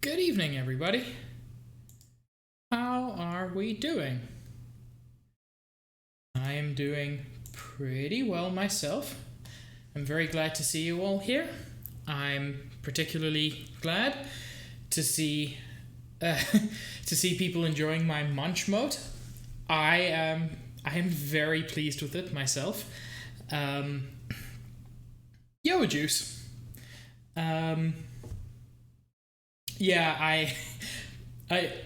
Good evening, everybody. How are we doing? I am doing pretty well myself. I'm very glad to see you all here. I'm particularly glad to see to see people enjoying my munch mode. I am very pleased with it myself. Yo, juice. Yeah,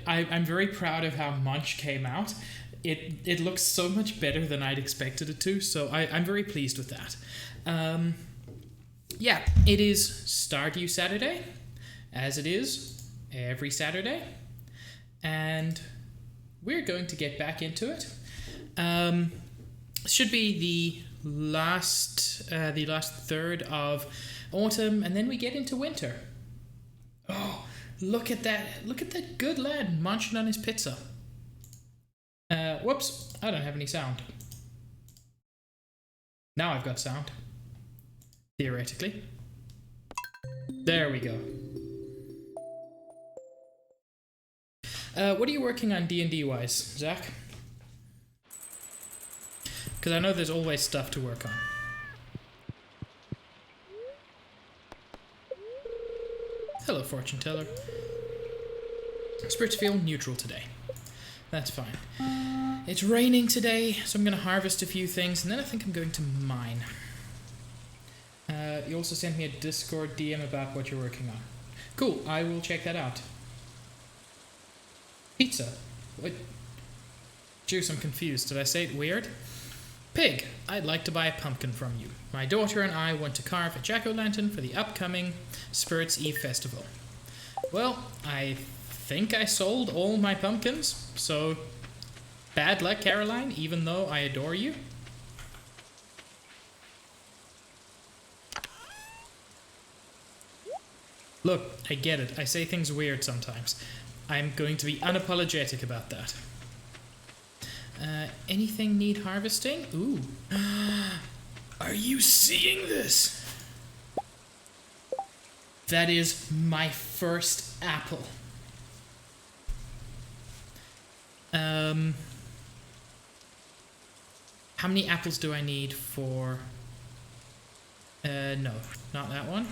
I'm very proud of how Munch came out. It looks so much better than I'd expected it to, so I'm very pleased with that. Yeah, it is Stardew Saturday, as it is every Saturday, and we're going to get back into it. Should be the last third of autumn, and then we get into winter. Oh, look at that! Look at that good lad munching on his pizza. Whoops! I don't have any sound. Now I've got sound. Theoretically. There we go. What are you working on D&D wise, Zach? Because I know there's always stuff to work on. Hello, fortune teller. Spirits feel neutral today. That's fine. It's raining today, so I'm going to harvest a few things, and then I think I'm going to mine. You also sent me a Discord DM about what you're working on. Cool, I will check that out. Pizza? What? Juice, I'm confused. Did I say it weird? Pig, I'd like to buy a pumpkin from you. My daughter and I want to carve a jack-o'-lantern for the upcoming Spirits Eve festival. Well, I think I sold all my pumpkins, so bad luck, Caroline, even though I adore you. Look, I get it. I say things weird sometimes. I'm going to be unapologetic about that. Anything need harvesting? Ooh. Are you seeing this? That is my first apple. How many apples do I need for... no, not that one.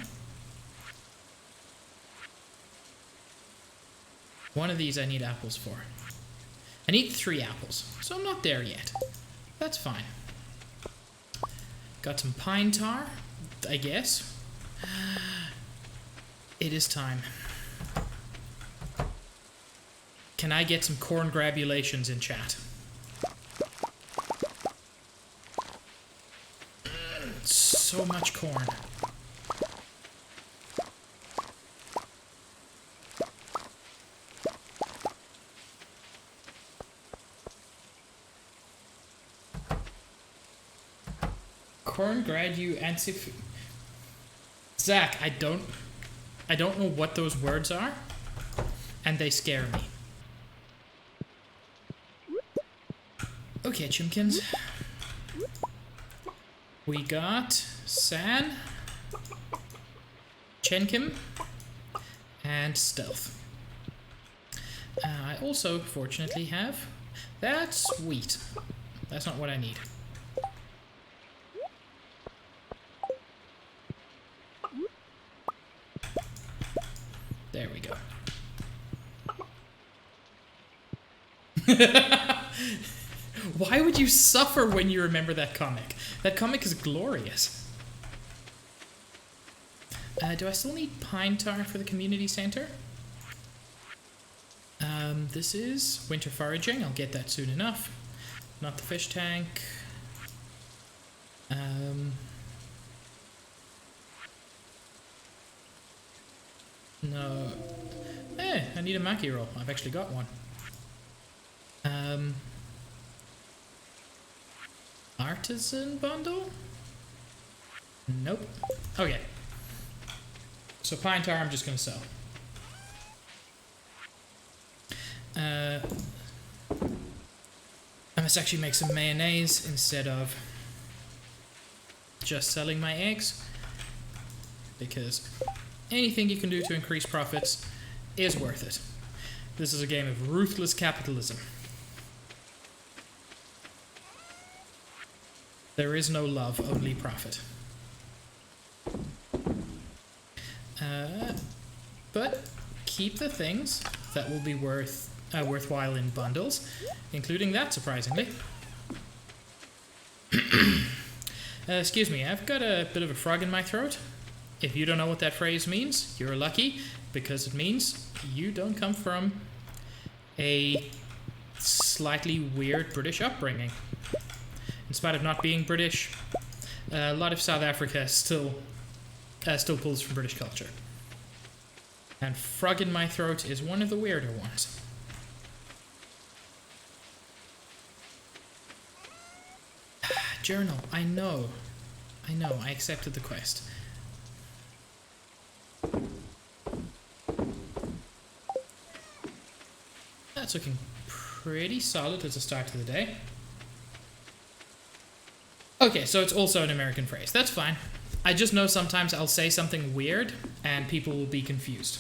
One of these I need apples for. I need 3 apples, so I'm not there yet. That's fine. Got some pine tar, I guess. It is time. Can I get some corn grabulations in chat? So much corn. Corn gradu ansif. Zach, I don't know what those words are, and they scare me. Okay, chimkins. We got San, Chenkim, and Stealth. I also, fortunately, have... That's wheat. That's not what I need. There we go. Why would you suffer when you remember that comic? That comic is glorious. Do I still need pine tar for the community center? This is winter foraging. I'll get that soon enough. Not the fish tank. No. I need a Mackie roll. I've actually got one. Artisan bundle? Nope. Okay. So pine tar I'm just going to sell. I must actually make some mayonnaise instead of just selling my eggs. Because anything you can do to increase profits is worth it. This is a game of ruthless capitalism. There is no love, only profit. But keep the things that will be worthwhile in bundles, including that, surprisingly. Excuse me, I've got a bit of a frog in my throat. If you don't know what that phrase means, you're lucky, because it means you don't come from a slightly weird British upbringing. In spite of not being British, a lot of South Africa still pulls from British culture. And frog in my throat is one of the weirder ones. Journal, I know, I accepted the quest. That's looking pretty solid as a start to the day. Okay, so it's also an American phrase. That's fine. I just know sometimes I'll say something weird and people will be confused.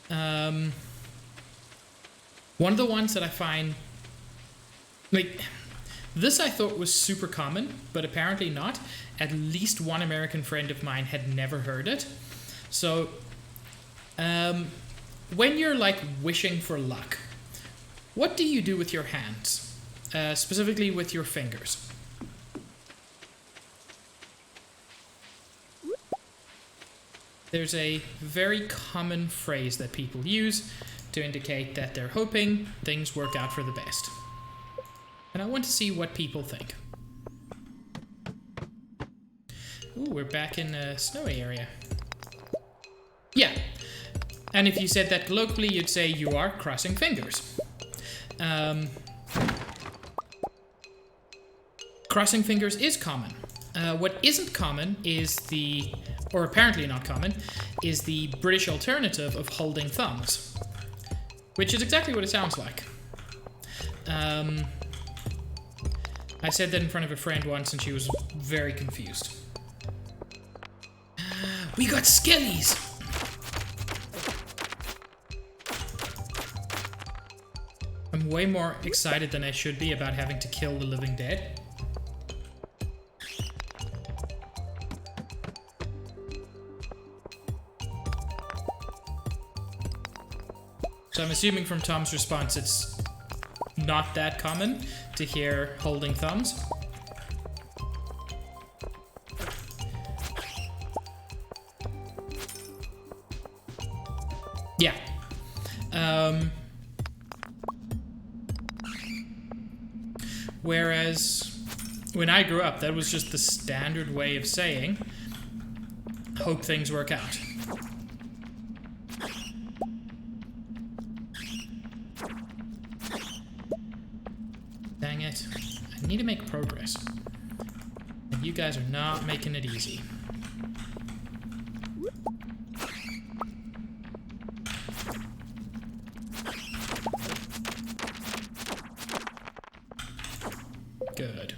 One of the ones that I find, like, this I thought was super common, but apparently not. At least one American friend of mine had never heard it. So, when you're like wishing for luck, what do you do with your hands? Specifically with your fingers. There's a very common phrase that people use to indicate that they're hoping things work out for the best. And I want to see what people think. Ooh, we're back in a snowy area. Yeah. And if you said that colloquially, you'd say you are crossing fingers. Crossing fingers is common. What isn't common is or apparently not common, is the British alternative of holding thumbs. Which is exactly what it sounds like. I said that in front of a friend once and she was very confused. We got skellies! I'm way more excited than I should be about having to kill the living dead. So I'm assuming from Tom's response it's not that common to hear holding thumbs. Yeah. Whereas when I grew up, that was just the standard way of saying, hope things work out. Dang it. I need to make progress. And you guys are not making it easy. Good.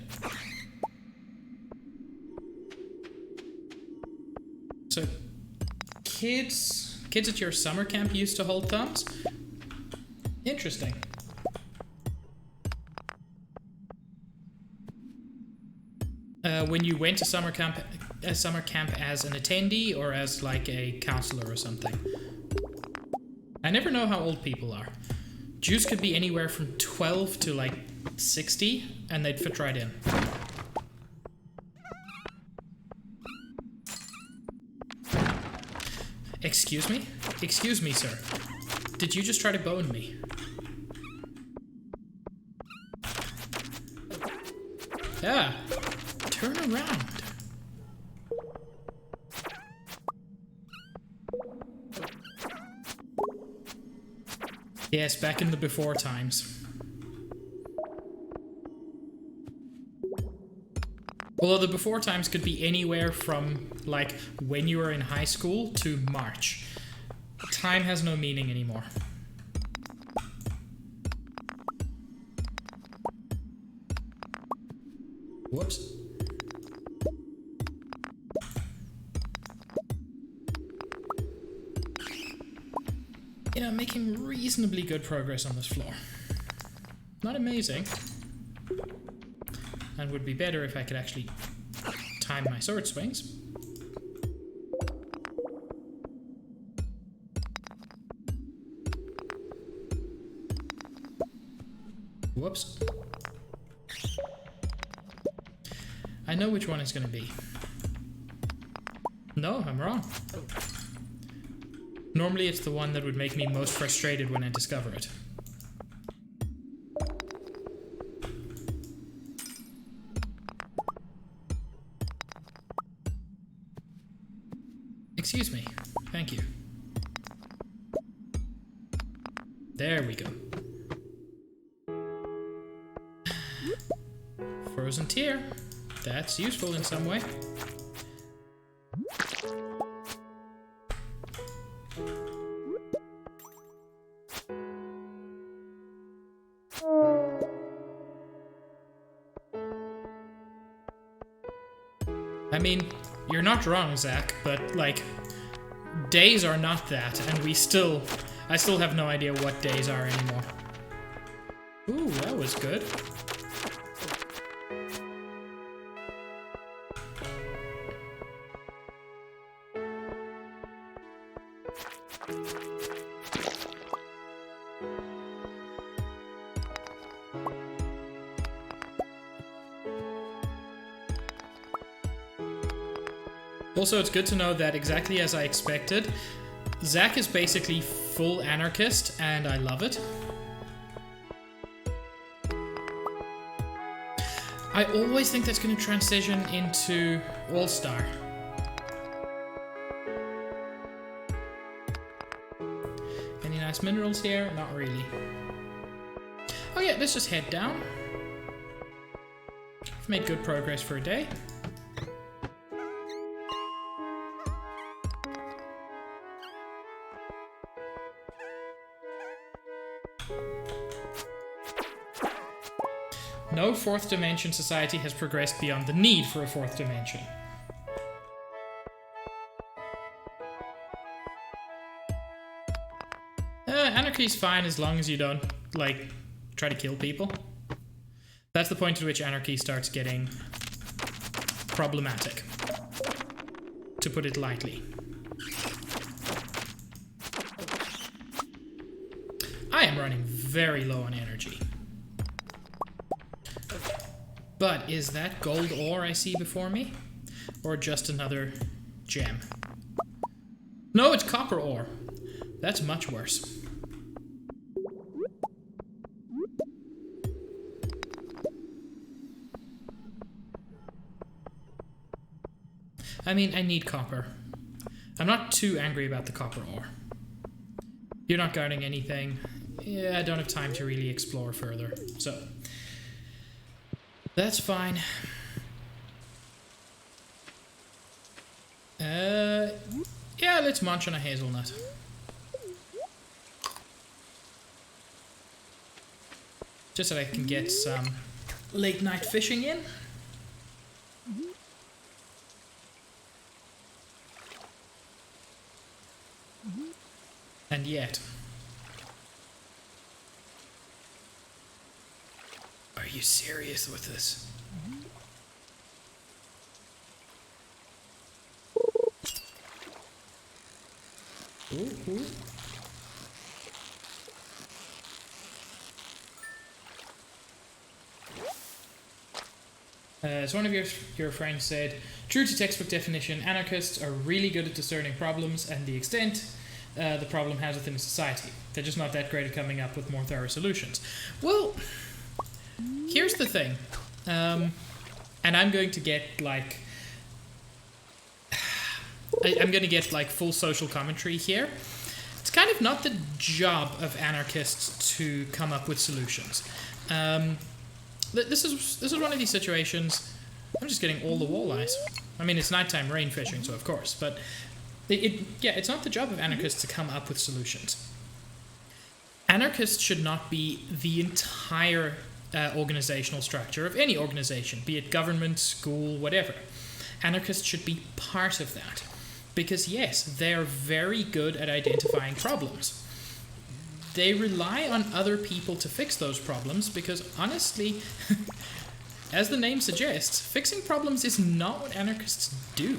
So, kids at your summer camp used to hold thumbs? Interesting. When you went to summer camp as an attendee or as like a counselor or something. I never know how old people are. Jews could be anywhere from 12 to like 60 and they'd fit right in. Excuse me? Excuse me, sir. Did you just try to bone me? Ah. Turn around. Yes, back in the before times. Although the before times could be anywhere from, like, when you were in high school to March. Time has no meaning anymore. Whoops. You know, making reasonably good progress on this floor. Not amazing. And would be better if I could actually time my sword swings. Whoops. I know which one it's going to be. No, I'm wrong. Normally it's the one that would make me most frustrated when I discover it. Excuse me. Thank you. There we go. Frozen tear. That's useful in some way. I mean, you're not wrong, Zach, but, like, days are not that, and I still have no idea what days are anymore. Ooh, that was good. Also, it's good to know that exactly as I expected, Zach is basically full anarchist, and I love it. I always think that's going to transition into All-Star. Any nice minerals here? Not really. Oh yeah, let's just head down. I've made good progress for a day. No fourth dimension society has progressed beyond the need for a fourth dimension. Anarchy's fine as long as you don't, like, try to kill people. That's the point at which anarchy starts getting problematic, to put it lightly. I am running very low on energy. But is that gold ore I see before me? Or just another gem? No, it's copper ore. That's much worse. I mean, I need copper. I'm not too angry about the copper ore. You're not guarding anything. Yeah, I don't have time to really explore further, so that's fine. Yeah, let's munch on a hazelnut. Just so I can get some late night fishing in. And yet... Are you serious with this? Ooh. As one of your friends said, true to textbook definition, anarchists are really good at discerning problems and the extent the problem has within a society. They're just not that great at coming up with more thorough solutions. Well, here's the thing, and I'm going to get, like, I'm going to get, like, full social commentary here. It's kind of not the job of anarchists to come up with solutions. This is one of these situations. I'm just getting all the walleyes. I mean, it's nighttime rain fishing, so of course, but it's not the job of anarchists to come up with solutions. Anarchists should not be the entire organizational structure of any organization, be it government, school, whatever. Anarchists should be part of that. Because yes, they're very good at identifying problems. they rely on other people to fix those problems because, honestly, as the name suggests, fixing problems is not what anarchists do.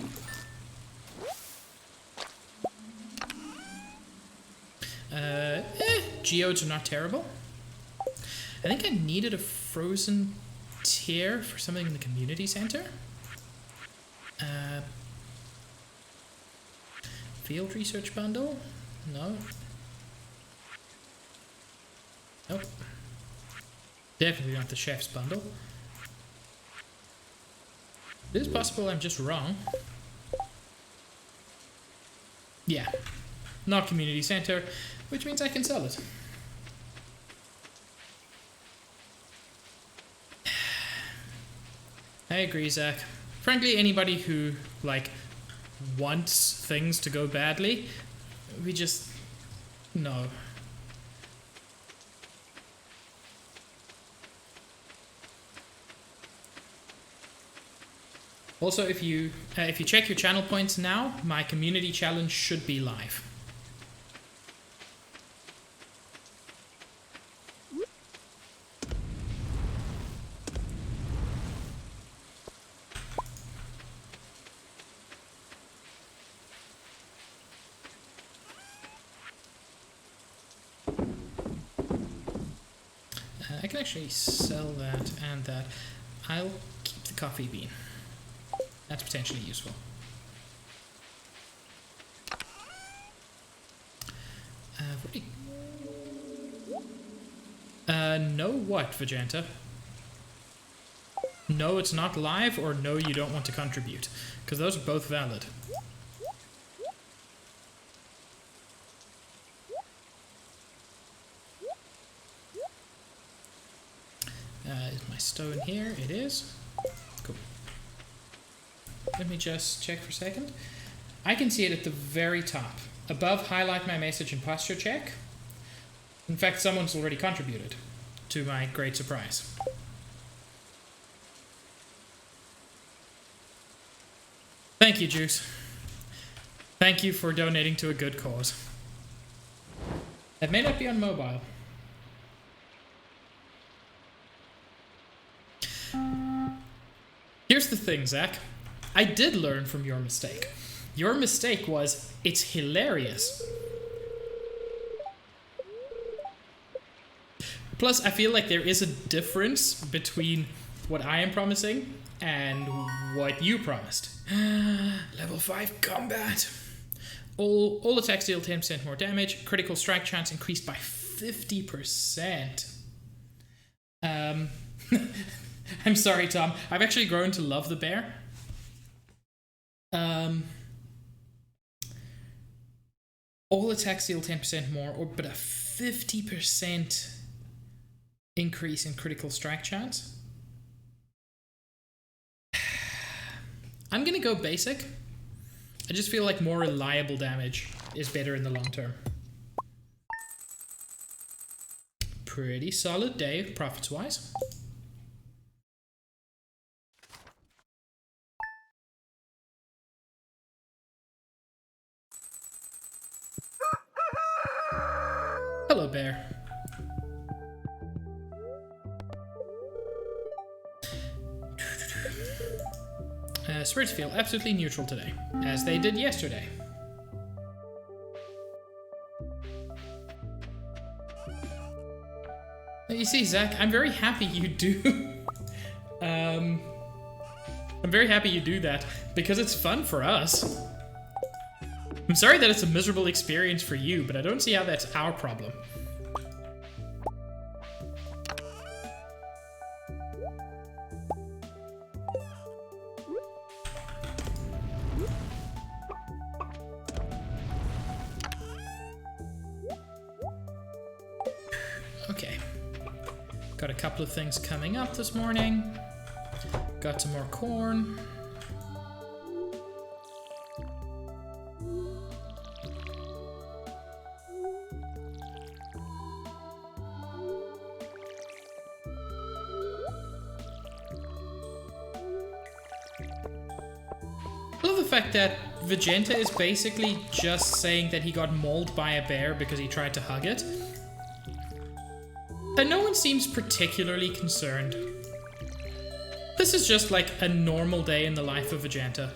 Geodes are not terrible. I think I needed a frozen tear for something in the community center. Field research bundle? No. Nope. Definitely not the chef's bundle. It is possible I'm just wrong. Yeah. Not community center, which means I can sell it. I agree, Zach. Frankly, anybody who, like, wants things to go badly, we just... no. Also, if you check your channel points now, my community challenge should be live. I can actually sell that and that. I'll keep the coffee bean. That's potentially useful. No what, Vegeta? No, it's not live, or no, you don't want to contribute. Because those are both valid. Is my stone here? It is. Cool. Let me just check for a second. I can see it at the very top. Above, highlight my message and posture check. In fact, someone's already contributed, to my great surprise. Thank you, Juice. Thank you for donating to a good cause. It may not be on mobile. Here's the thing, Zach. I did learn from your mistake. Your mistake was, it's hilarious. Plus, I feel like there is a difference between what I am promising and what you promised. Level 5 combat. All attacks deal 10% more damage. Critical strike chance increased by 50%. I'm sorry, Tom. I've actually grown to love the bear. All attacks deal 10% more, but a 50% increase in critical strike chance. I'm gonna go basic. I just feel like more reliable damage is better in the long term. Pretty solid day, profits-wise. Hello, bear. Spirits feel absolutely neutral today, as they did yesterday. You see, Zach, I'm very happy you do. I'm very happy you do that, because it's fun for us. I'm sorry that it's a miserable experience for you, but I don't see how that's our problem. Okay. Got a couple of things coming up this morning. Got some more corn. I love the fact that Vegeta is basically just saying that he got mauled by a bear because he tried to hug it. And no one seems particularly concerned. This is just like a normal day in the life of Vegeta.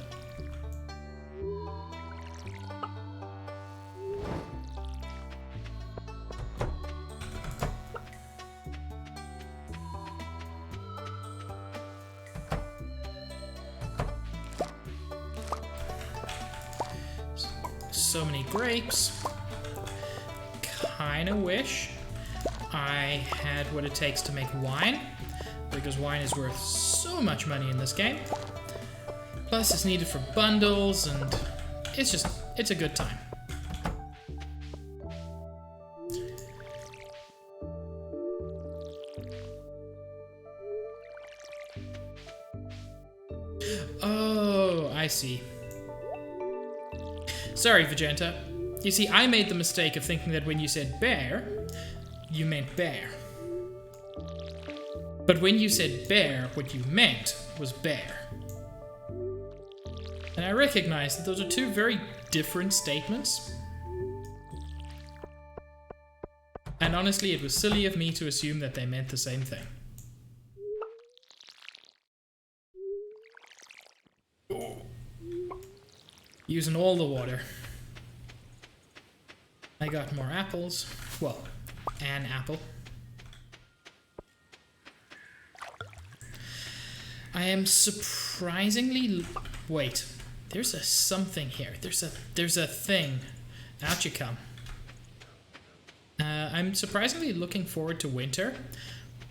So many grapes. Kinda wish I had what it takes to make wine, because wine is worth so much money in this game. Plus it's needed for bundles, and it's a good time. Oh, I see. Sorry, Vegeta. You see, I made the mistake of thinking that when you said bear, you meant bear. But when you said bear, what you meant was bear. And I recognize that those are two very different statements. And honestly, it was silly of me to assume that they meant the same thing. Using all the water. I got more apples. Well, an apple. I am surprisingly... Wait, there's a something here. There's a thing. Out you come. I'm surprisingly looking forward to winter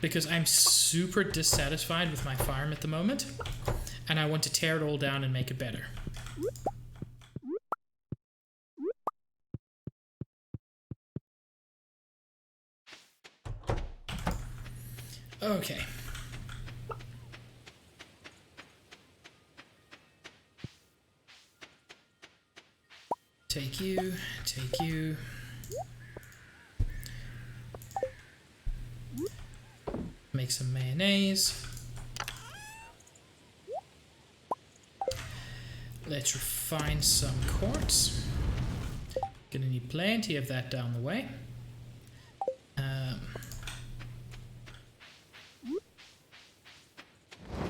because I'm super dissatisfied with my farm at the moment, and I want to tear it all down and make it better. Okay. Take you, take you. Make some mayonnaise. Let's refine some quartz. Gonna need plenty of that down the way.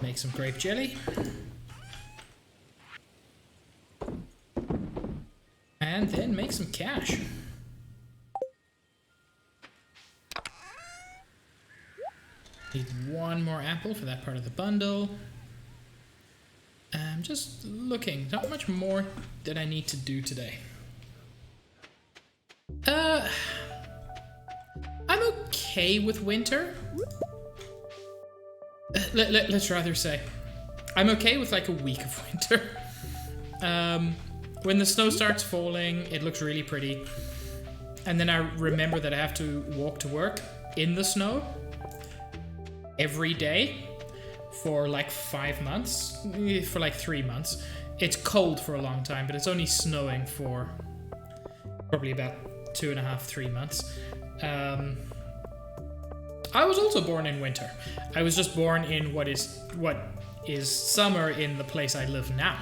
Make some grape jelly. And then make some cash. Need one more apple for that part of the bundle. I'm just looking. Not much more that I need to do today. I'm okay with winter. Let's rather say I'm okay with like a week of winter. When the snow starts falling, it looks really pretty. And then I remember that I have to walk to work in the snow every day for like 5 months, for like 3 months. It's cold for a long time, but it's only snowing for probably about 2.5, 3 months. I was also born in winter. I was just born in what is summer in the place I live now,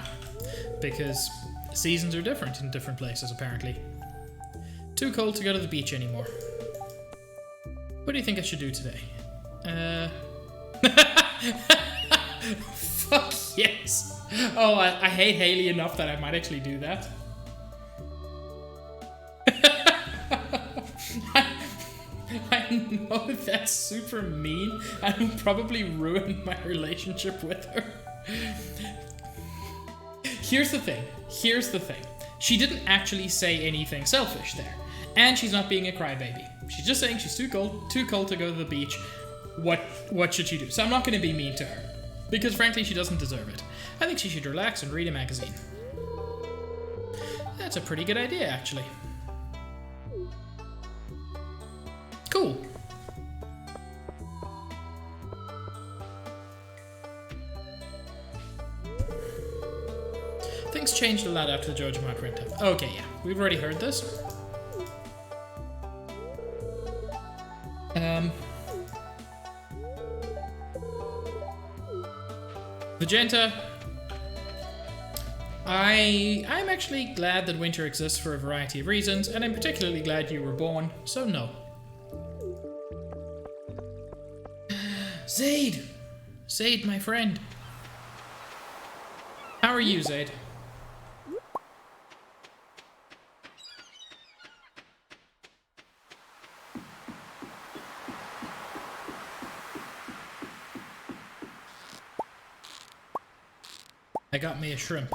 because seasons are different in different places apparently. Too cold to go to the beach anymore. What do you think I should do today? Fuck yes. Oh, I hate Haley enough that I might actually do that. I know that's super mean and will probably ruin my relationship with her. Here's the thing. She didn't actually say anything selfish there. And she's not being a crybaby. She's just saying she's too cold to go to the beach. What should she do? So I'm not going to be mean to her. Because frankly, she doesn't deserve it. I think she should relax and read a magazine. That's a pretty good idea, actually. Cool. Things changed a lot after the Jojo Mod print up. Okay, yeah. We've already heard this. Vegeta, I'm actually glad that winter exists for a variety of reasons, and I'm particularly glad you were born, so no. Zaid! Zaid, my friend. How are you, Zaid? I got me a shrimp.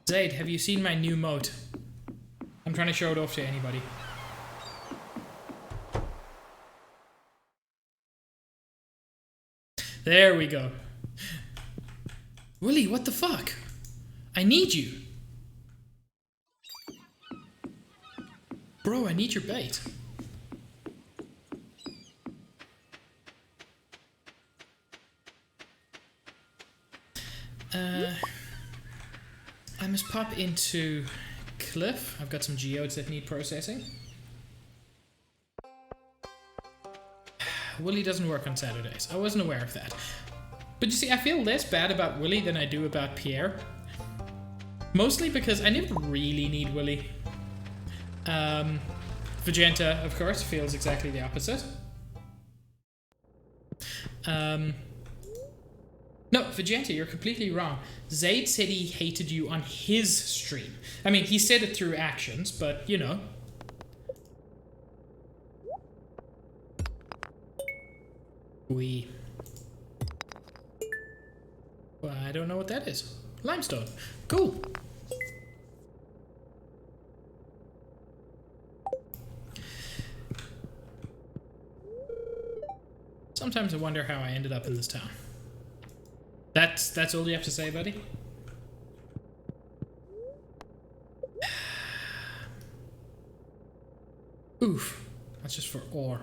Zaid, have you seen my new moat? I'm trying to show it off to anybody. There we go. Willy, what the fuck? I need you. Bro, I need your bait. I must pop into Cliff. I've got some geodes that need processing. Willy doesn't work on Saturdays. I wasn't aware of that. But you see, I feel less bad about Willy than I do about Pierre. Mostly because I never really need Willy. Vegeta, of course, feels exactly the opposite. No, Vegeta, you're completely wrong. Zaid said he hated you on his stream. I mean, he said it through actions, but, you know. Well, I don't know what that is. Limestone. Cool. Sometimes I wonder how I ended up in this town. That's all you have to say, buddy? Oof. That's just for ore.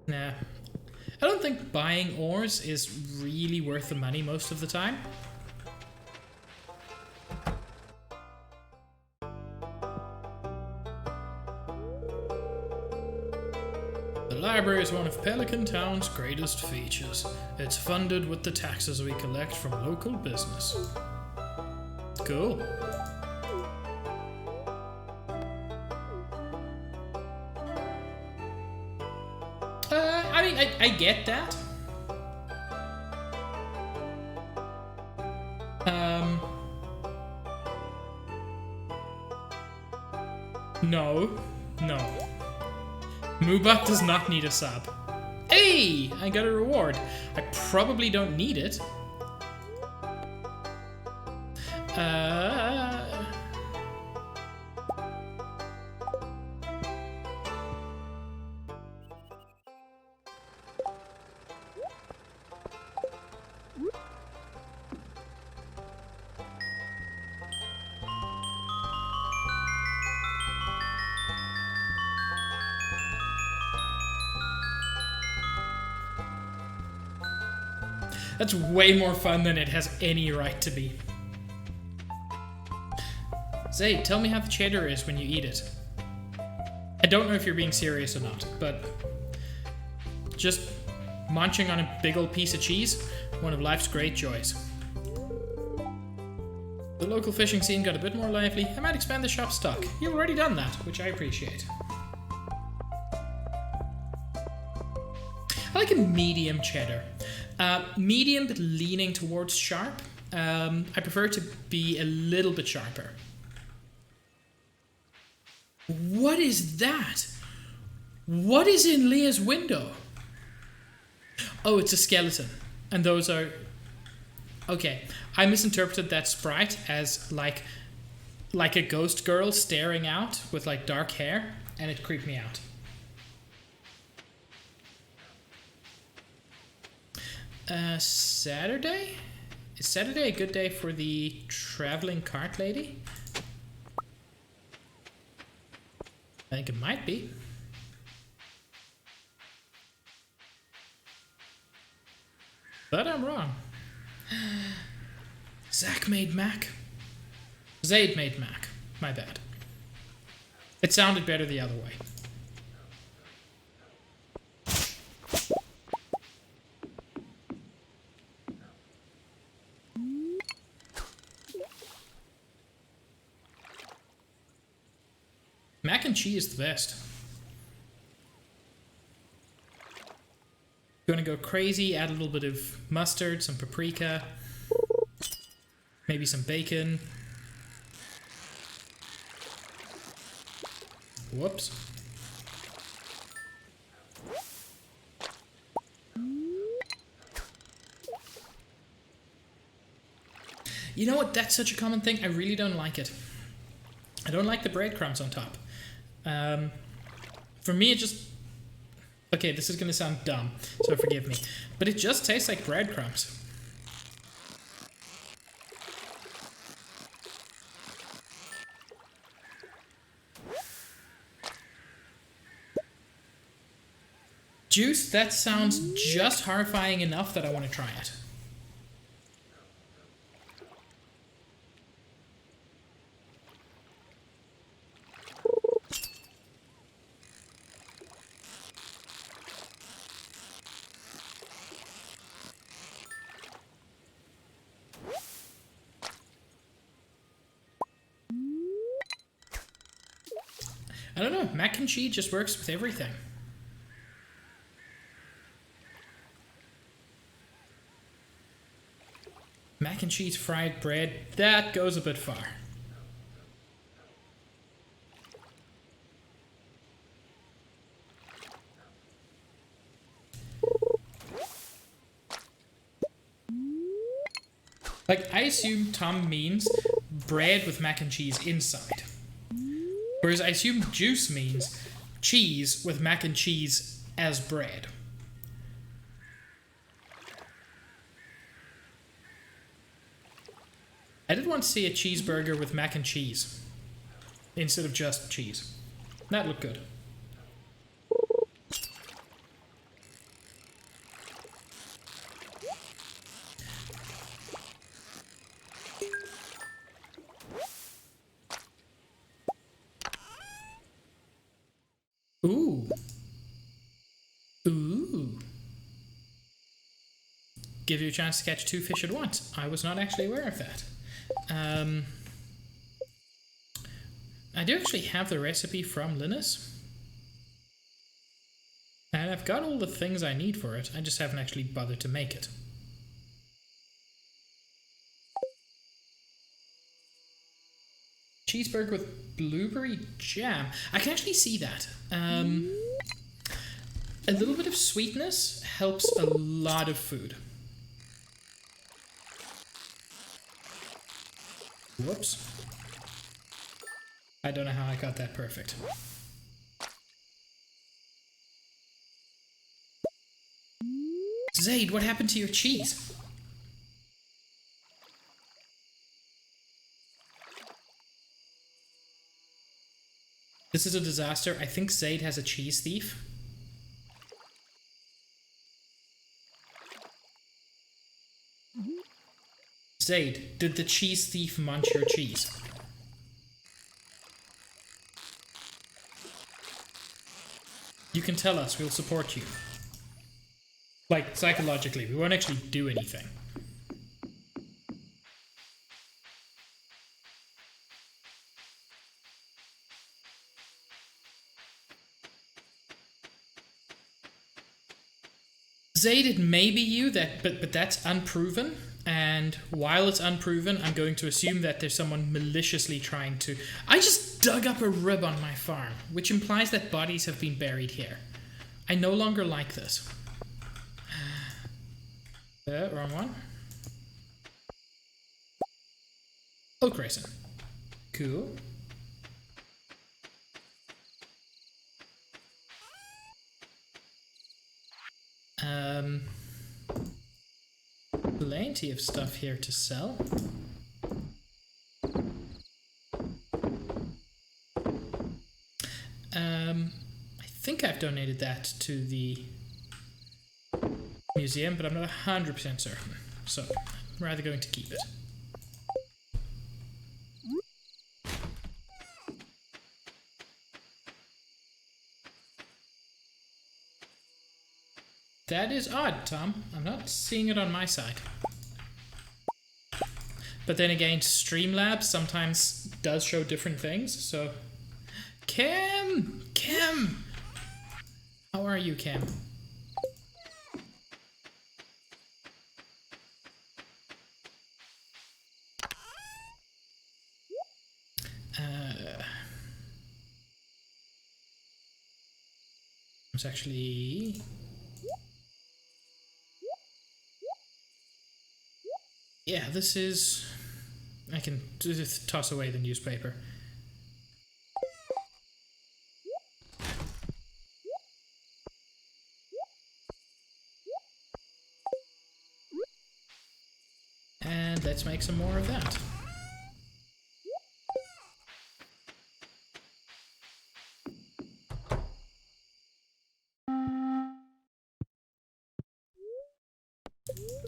Nah. I don't think buying ores is really worth the money most of the time. The library is one of Pelican Town's greatest features. It's funded with the taxes we collect from local business. Cool. I mean, I get that. No. Mubat does not need a sub. Hey! I got a reward. I probably don't need it. That's way more fun than it has any right to be. Zaid, tell me how the cheddar is when you eat it. I don't know if you're being serious or not, but just munching on a big old piece of cheese, one of life's great joys. The local fishing scene got a bit more lively. I might expand the shop stock. You've already done that, which I appreciate. I like a medium cheddar. Medium but leaning towards sharp. I prefer it to be a little bit sharper. What is that? What is in Leah's window? Oh, it's a skeleton. And those are... Okay, I misinterpreted that sprite as like a ghost girl staring out with like dark hair, and it creeped me out. Saturday? Is Saturday a good day for the traveling cart lady? I think it might be. But I'm wrong. Zach made Mac. Zaid made Mac. My bad. It sounded better the other way. Mac and cheese is the best. Gonna go crazy, add a little bit of mustard, some paprika, maybe some bacon. Whoops. You know what? That's such a common thing. I really don't like it. I don't like the breadcrumbs on top. For me, it just... Okay, this is going to sound dumb, so forgive me. But it just tastes like breadcrumbs. Juice, that sounds just horrifying enough that I want to try it. I don't know, mac and cheese just works with everything. Mac and cheese fried bread, that goes a bit far. Like, I assume Tom means bread with mac and cheese inside. Whereas I assume juice means cheese with mac and cheese as bread. I did want to see a cheeseburger with mac and cheese instead of just cheese. That looked good. Ooh. Ooh. Give you a chance to catch two fish at once. I was not actually aware of that. I do actually have the recipe from Linus. And I've got all the things I need for it. I just haven't actually bothered to make it. Cheeseburger with blueberry jam. I can actually see that. A little bit of sweetness helps a lot of food. Whoops. I don't know how I got that perfect. Zaid, what happened to your cheese? This is a disaster. I think Zaid has a cheese thief. Zaid, did the cheese thief munch your cheese? You can tell us, we'll support you. Like, psychologically, we won't actually do anything. Zaid, it may be you, but that's unproven. And while it's unproven, I'm going to assume that there's someone maliciously trying to... I just dug up a rib on my farm, which implies that bodies have been buried here. I no longer like this. Wrong one. Oak raisin. Cool. Plenty of stuff here to sell. I think I've donated that to the museum, but I'm not 100% certain. So, I'm rather going to keep it. That is odd, Tom. I'm not seeing it on my side. But then again, Streamlabs sometimes does show different things, so Kim! Kim! How are you, Kim? It's actually... Yeah, this is... I can just toss away the newspaper. And let's make some more of that.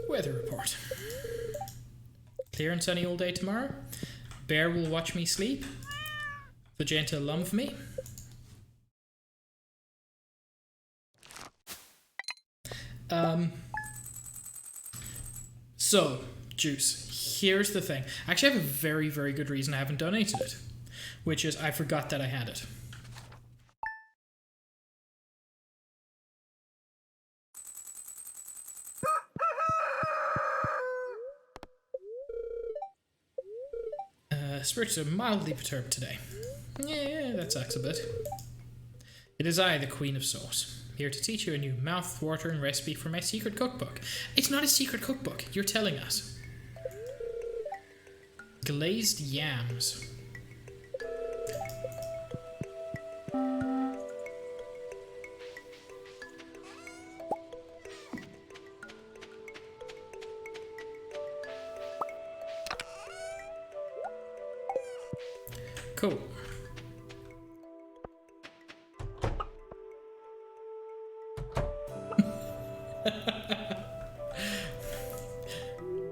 Weather report. Clear and sunny all day tomorrow. Bear will watch me sleep. Magenta love me. So, Juice, here's the thing. I actually have a very, very good reason I haven't donated it. Which is I forgot that I had it. Spirits are mildly perturbed today. Yeah, that sucks a bit. It is I, the Queen of Sauce, here to teach you a new mouth-watering recipe for my secret cookbook. It's not a secret cookbook, you're telling us. Glazed yams. Cool.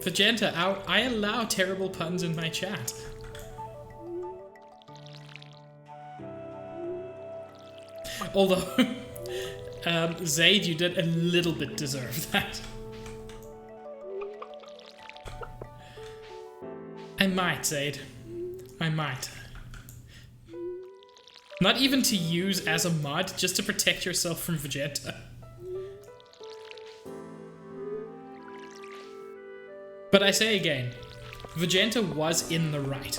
Magenta, I allow terrible puns in my chat. Although, Zaid, you did a little bit deserve that. I might, Zaid. I might. Not even to use as a mod, just to protect yourself from Vegeta. But I say again, Vegeta was in the right.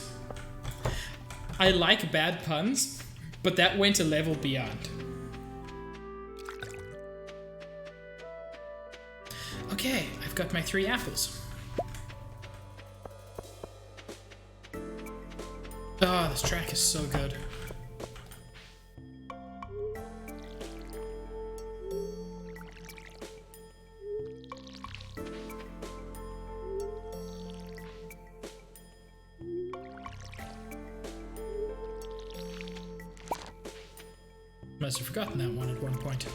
I like bad puns, but that went a level beyond. Okay, I've got my 3 apples. Oh, this track is so good. Must have forgotten that one at one point.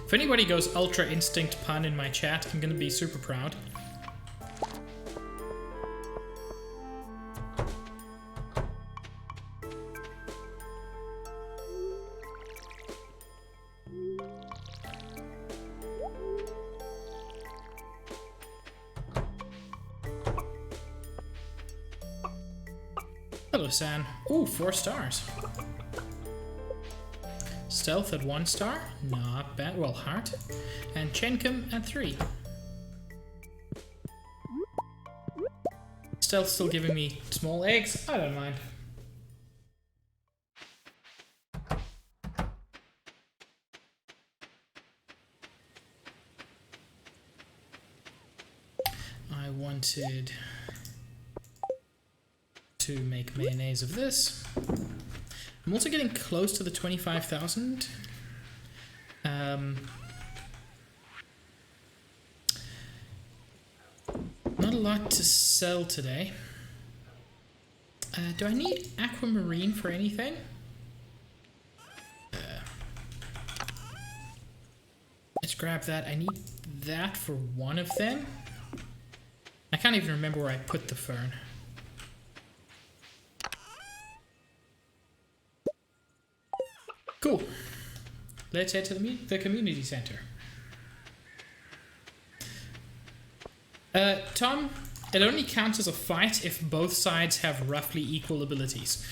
If anybody goes Ultra Instinct pun in my chat, I'm gonna be super proud. Hello, San. Ooh, 4 stars. Stealth at 1 star. Not bad. Well, Heart. And Chenkum at 3. Stealth still giving me small eggs. I don't mind. I wanted to make mayonnaise of this. I'm also getting close to the 25,000. Not a lot to sell today. Do I need aquamarine for anything? Let's grab that. I need that for one of them. I can't even remember where I put the fern. Cool. Let's head to the community center. Tom, it only counts as a fight if both sides have roughly equal abilities.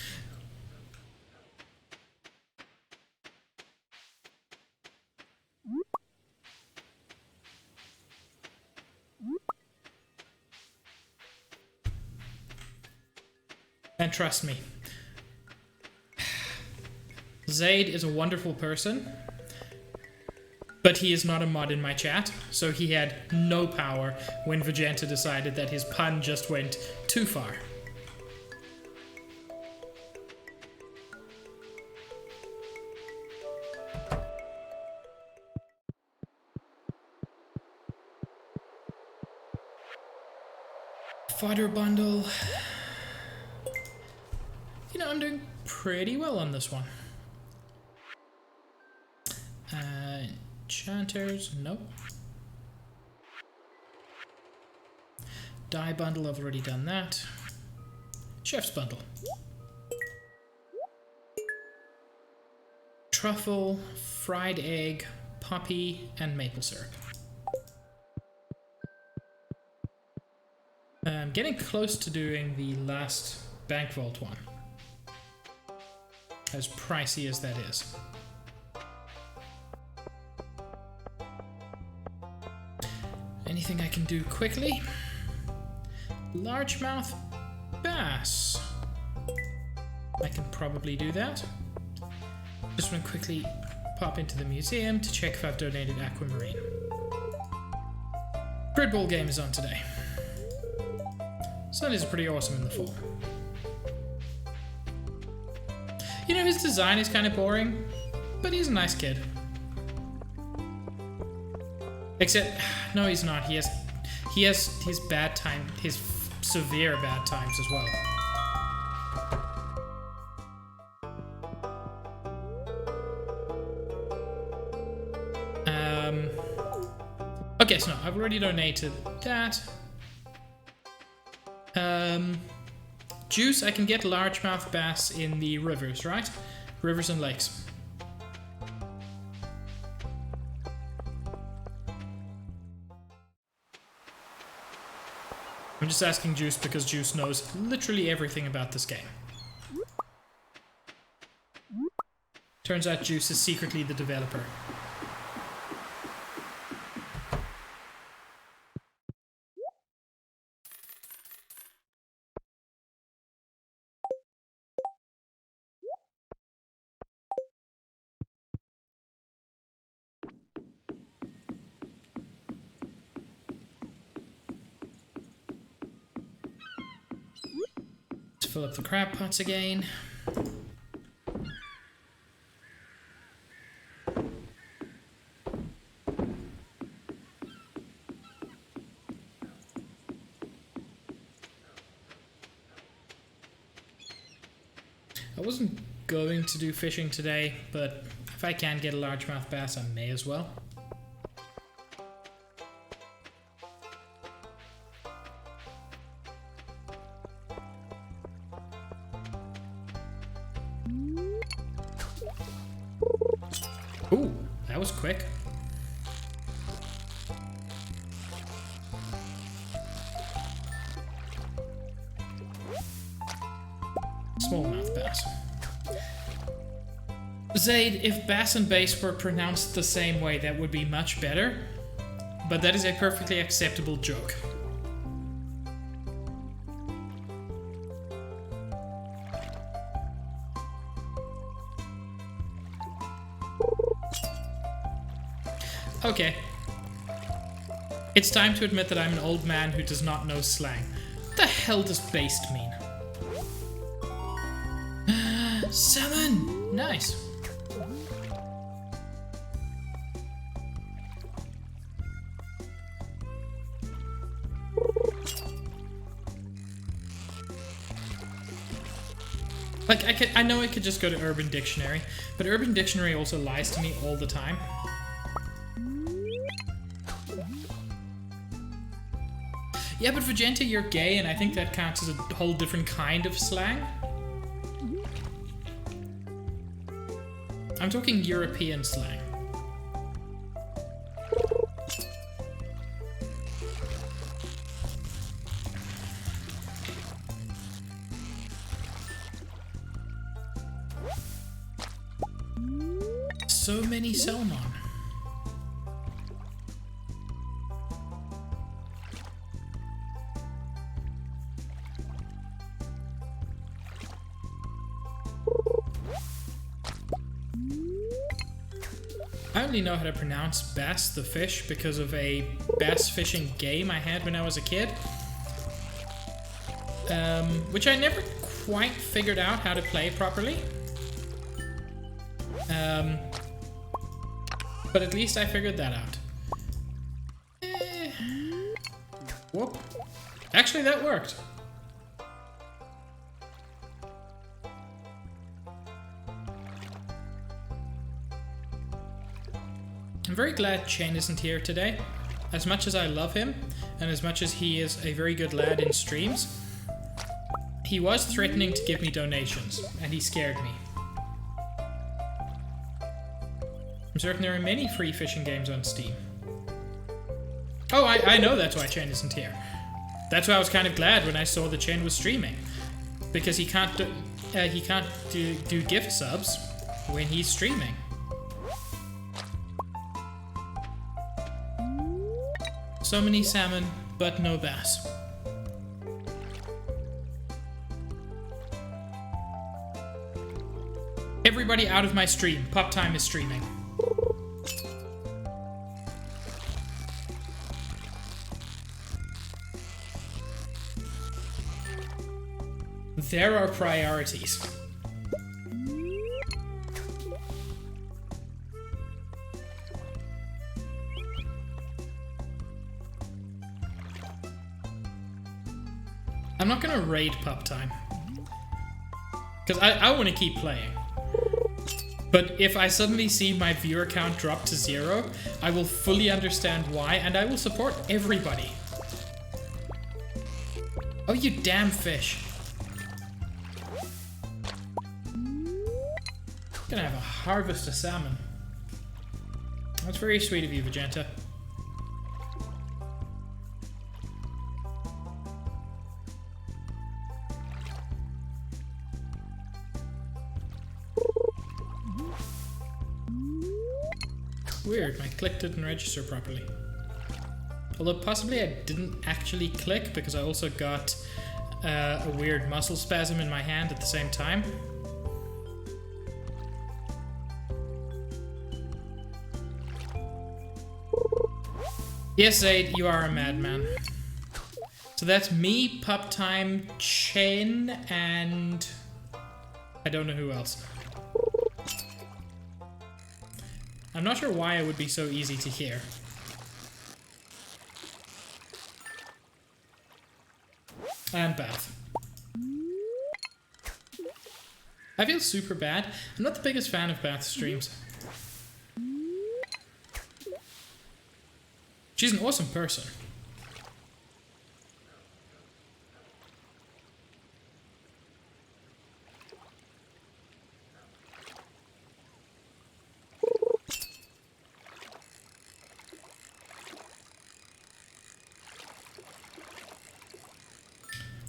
And trust me, Zaid is a wonderful person, but he is not a mod in my chat, so he had no power when Vegeta decided that his pun just went too far. Fodder bundle. You know, I'm doing pretty well on this one. Enchanters, nope. Dye bundle, I've already done that. Chef's bundle. Truffle, fried egg, poppy, and maple syrup. I'm getting close to doing the last bank vault one. As pricey as that is. Anything I can do quickly? Largemouth bass. I can probably do that. Just want to quickly pop into the museum to check if I've donated Aquamarine. Grid Ball game is on today. Sun is pretty awesome in the fall. You know, his design is kind of boring, but he's a nice kid. Except, no, he's not. He has his bad time, his severe bad times as well. Okay, so no, I've already donated that. Juice, I can get largemouth bass in the rivers, right? Rivers and lakes. I'm just asking Juice because Juice knows literally everything about this game. Turns out Juice is secretly the developer. Fill up the crab pots again. I wasn't going to do fishing today, but if I can get a largemouth bass, I may as well. Ooh, that was quick. Smallmouth bass. Zaid, if bass and bass were pronounced the same way, that would be much better. But that is a perfectly acceptable joke. Okay. It's time to admit that I'm an old man who does not know slang. What the hell does based mean? Salmon! Nice. Like, I know I could just go to Urban Dictionary, but Urban Dictionary also lies to me all the time. Yeah, but Vegeta, you're gay, and I think that counts as a whole different kind of slang. I'm talking European slang. so many salmon. I only know how to pronounce bass the fish because of a bass fishing game I had when I was a kid. Which I never quite figured out how to play properly. But at least I figured that out. Whoop. Actually, that worked. I'm very glad Shane isn't here today. As much as I love him, and as much as he is a very good lad in streams, he was threatening to give me donations, and he scared me. I'm certain there are many free fishing games on Steam. Oh, I know that's why Shane isn't here. That's why I was kind of glad when I saw that Shane was streaming. Because he can't do gift subs when he's streaming. So many salmon, but no bass. Everybody out of my stream. Pop Time is streaming. There are priorities. I'm not gonna raid Pup Time. Because I want to keep playing. But if I suddenly see my viewer count drop to 0, I will fully understand why, and I will support everybody. Oh, you damn fish. Gonna have a harvest of salmon. That's very sweet of you, Vegeta. Weird, my click didn't register properly. Although possibly I didn't actually click because I also got a weird muscle spasm in my hand at the same time. Yes, Zaid, you are a madman. So that's me, Pup Time, Chen, and I don't know who else. I'm not sure why it would be so easy to hear. And Bath. I feel super bad. I'm not the biggest fan of Bath streams. She's an awesome person.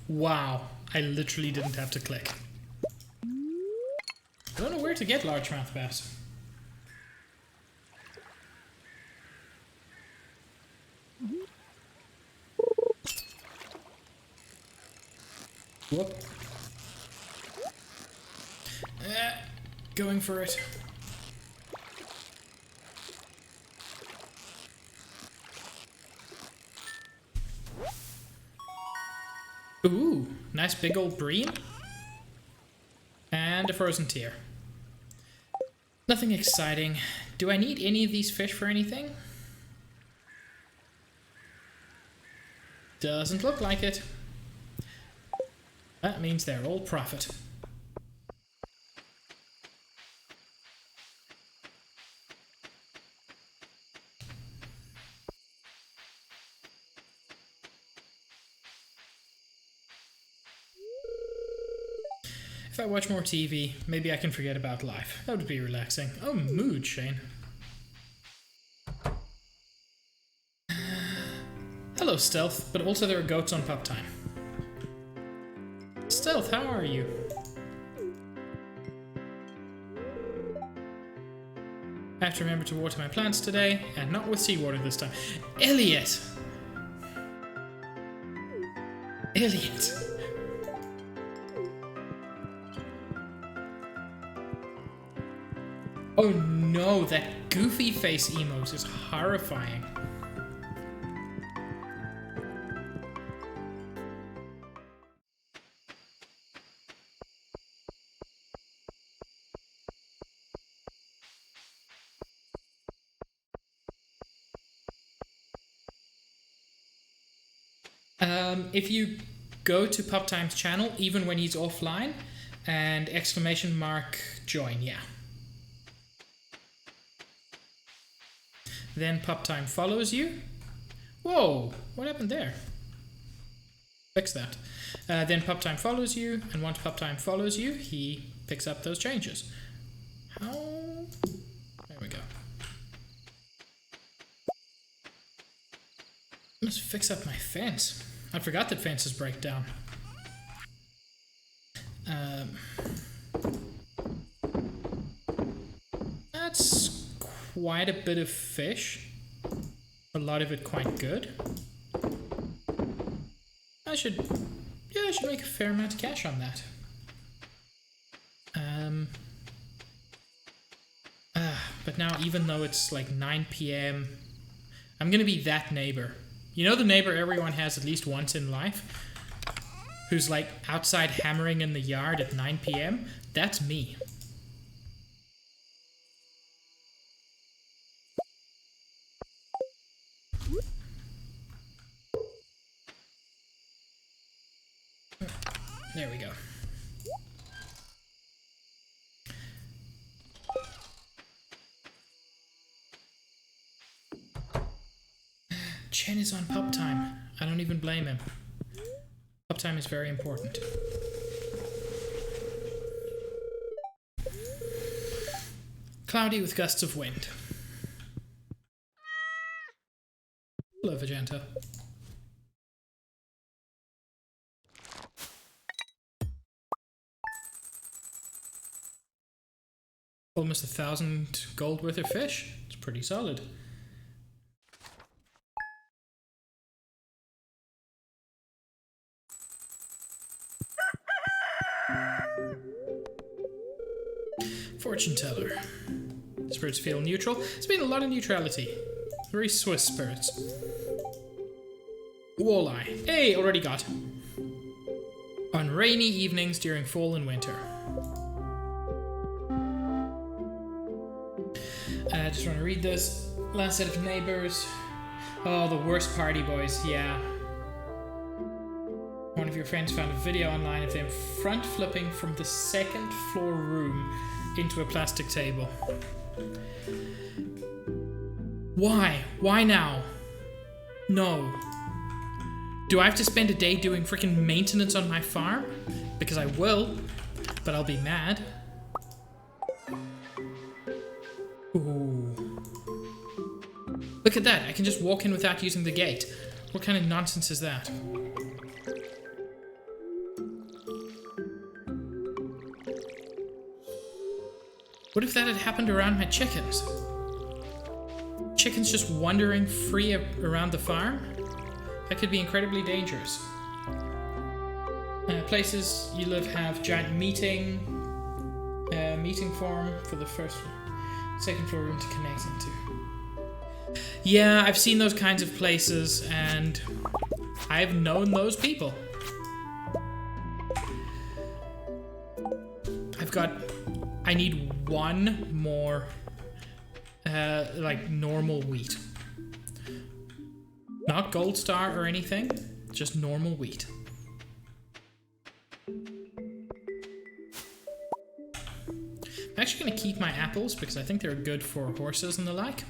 Wow, I literally didn't have to click. I don't know where to get largemouth bass. Whoop. Going for it. Ooh, nice big old bream. And a frozen tear. Nothing exciting. Do I need any of these fish for anything? Doesn't look like it. That means they're all profit. If I watch more TV, maybe I can forget about life. That would be relaxing. Oh, mood, Shane. Hello, Stealth, but also there are goats on Pup Time. Stealth, how are you? I have to remember to water my plants today, and not with seawater this time. Elliot! Elliot! Oh no, that goofy face emote is horrifying. If you go to PupTime's channel, even when he's offline, and exclamation mark join, yeah. Then PupTime follows you. Whoa, what happened there? Fix that. Then PupTime follows you, and once PupTime follows you, he picks up those changes. How? There we go. I must fix up my fence. I forgot that fences break down. That's quite a bit of fish. A lot of it quite good. I should make a fair amount of cash on that. But now, even though it's like 9 p.m, I'm gonna be that neighbor. You know the neighbor everyone has at least once in life? Who's like outside hammering in the yard at 9 p.m? That's me. There we go. Chen is on PupTime. I don't even blame him. PupTime is very important. Cloudy with gusts of wind. Hello, Vegeta. Almost 1,000 gold worth of fish. It's pretty solid. Fortune teller. Spirits feel neutral. It's been a lot of neutrality. Very Swiss spirits. Walleye. Hey, already got. On rainy evenings during fall and winter. I just want to read this. Last set of neighbors. Oh, the worst party boys, yeah. One of your friends found a video online of them front flipping from the second floor room into a plastic table. Why? Why now? No. Do I have to spend a day doing freaking maintenance on my farm? Because I will, but I'll be mad. Ooh. Look at that, I can just walk in without using the gate. What kind of nonsense is that? What if that had happened around my chickens? Chickens just wandering free around the farm? That could be incredibly dangerous. Places you live have giant meeting form for the second floor room to connect into. Yeah, I've seen those kinds of places, and I've known those people. I need one more, like, normal wheat. Not gold star or anything, just normal wheat. I'm actually going to keep my apples because I think they're good for horses and the like.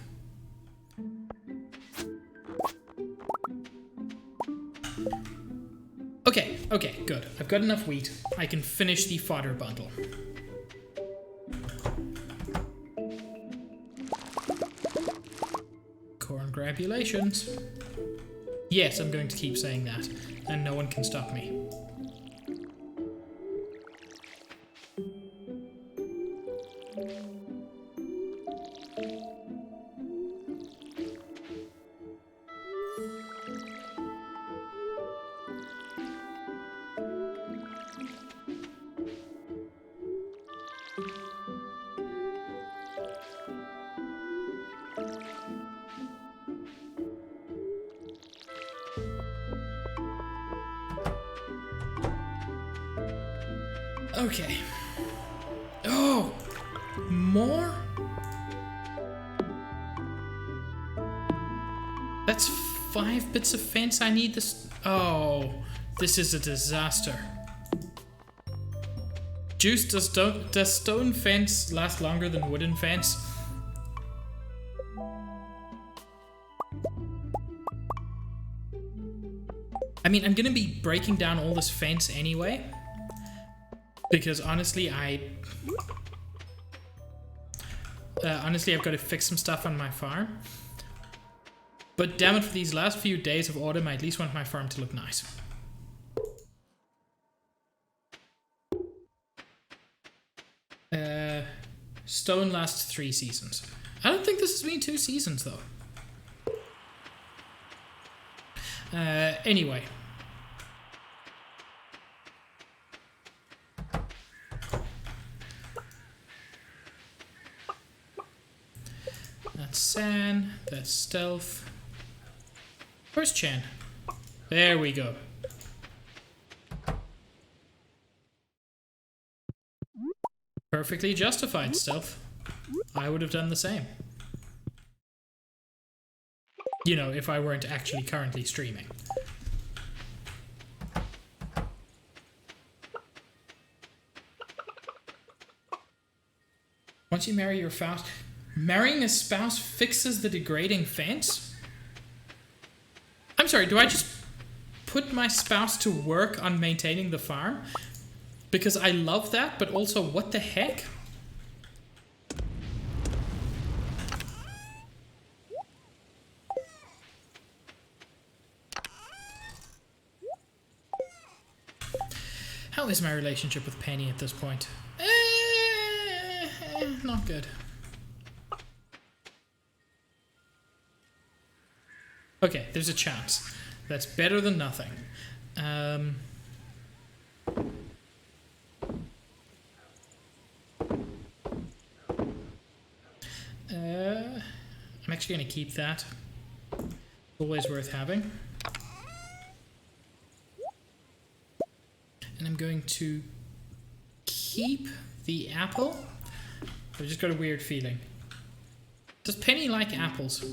Okay, good. I've got enough wheat. I can finish the fodder bundle. Congratulations. Yes, I'm going to keep saying that, and no one can stop me. Okay. Oh! More? That's 5 bits of fence. I need this. Oh, this is a disaster. Juice, does stone fence last longer than wooden fence? I mean, I'm gonna be breaking down all this fence anyway. Because honestly, honestly, I've got to fix some stuff on my farm. But damn it, for these last few days of autumn, I at least want my farm to look nice. Stone lasts 3 seasons. I don't think this has been 2 seasons, though. Anyway. That's San, that's Stealth. Where's Chen? There we go. Perfectly justified, Stealth. I would have done the same. You know, if I weren't actually currently streaming. Once you marry your spouse, marrying a spouse fixes the degrading fence? I'm sorry, do I just put my spouse to work on maintaining the farm? Because I love that, but also what the heck? How is my relationship with Penny at this point? Not good. Okay, there's a chance. That's better than nothing. I'm actually going to keep that. Always worth having. And I'm going to keep the apple. I've just got a weird feeling. Does Penny like apples?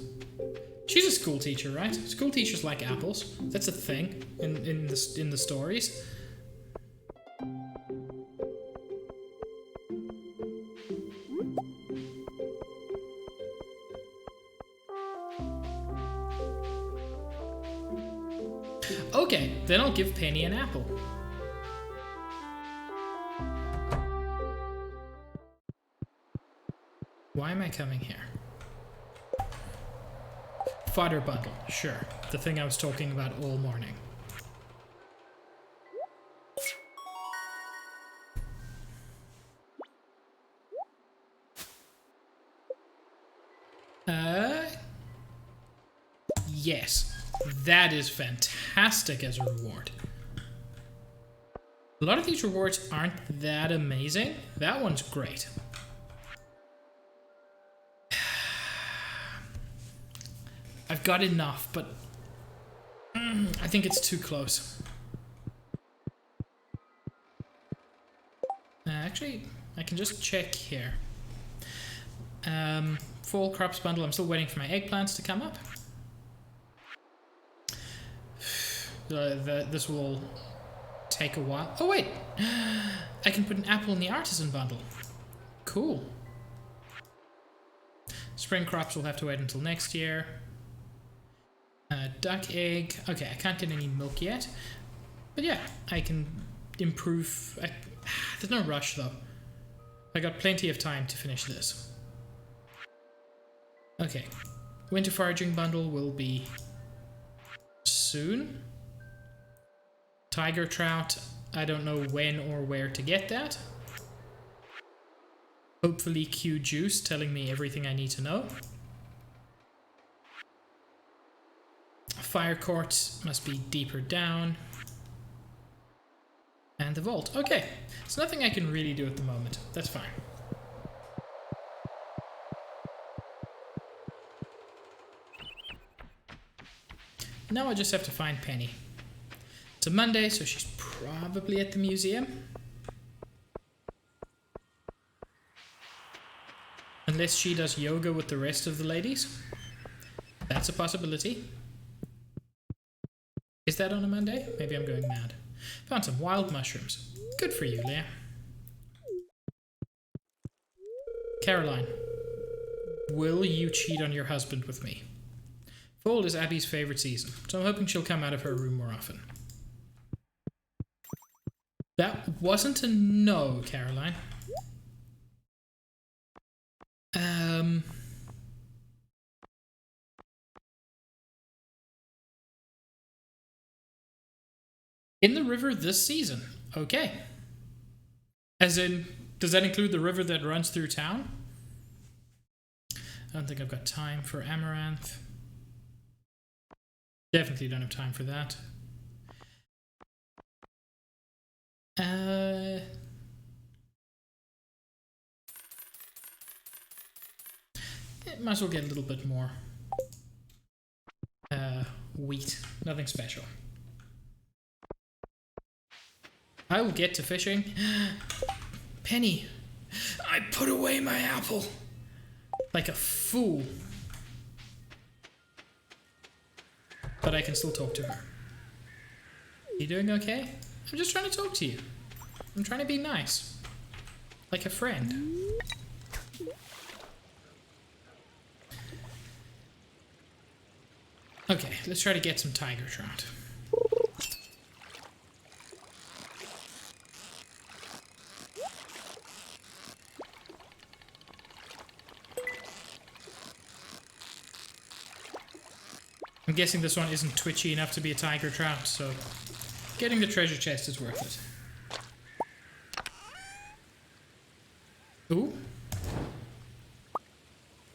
She's a school teacher, right? School teachers like apples. That's a thing in the stories. Okay, then I'll give Penny an apple. Why am I coming here? Fodder bundle, sure. The thing I was talking about all morning. Yes. That is fantastic as a reward. A lot of these rewards aren't that amazing. That one's great. I've got enough, but I think it's too close. Actually, I can just check here. Fall crops bundle. I'm still waiting for my eggplants to come up. This will take a while. Oh wait! I can put an apple in the artisan bundle. Cool. Spring crops will have to wait until next year. Duck egg. Okay, I can't get any milk yet. But yeah, I can improve. There's no rush though. I got plenty of time to finish this. Okay. Winter foraging bundle will be soon. Tiger trout. I don't know when or where to get that. Hopefully Q juice telling me everything I need to know. Fire court must be deeper down. And the vault. Okay, so nothing I can really do at the moment. That's fine. Now I just have to find Penny. It's a Monday, so she's probably at the museum. Unless she does yoga with the rest of the ladies. That's a possibility. Is that on a Monday? Maybe I'm going mad. Found some wild mushrooms. Good for you, Leah. Caroline, will you cheat on your husband with me? Fall is Abby's favourite season, so I'm hoping she'll come out of her room more often. That wasn't a no, Caroline. In the river this season. Okay. As in, does that include the river that runs through town? I don't think I've got time for Amaranth. Definitely don't have time for that. Might as well get a little bit more wheat. Nothing special. I will get to fishing. Penny, I put away my apple. Like a fool. But I can still talk to her. You doing okay? I'm just trying to talk to you. I'm trying to be nice. Like a friend. Okay, let's try to get some tiger trout. I'm guessing this one isn't twitchy enough to be a tiger trout, so getting the treasure chest is worth it. Ooh.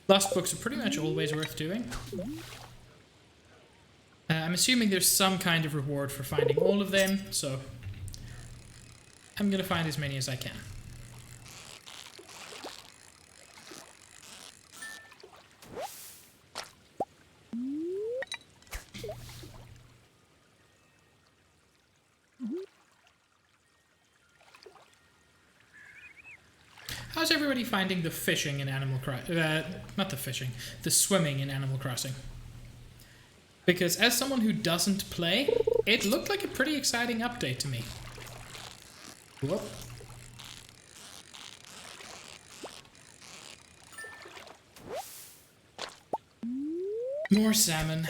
Lost books are pretty much always worth doing. I'm assuming there's some kind of reward for finding all of them, so I'm going to find as many as I can. How's everybody finding the fishing in Animal Crossing? Not the fishing, the swimming in Animal Crossing. Because as someone who doesn't play, it looked like a pretty exciting update to me. Whoop. More salmon.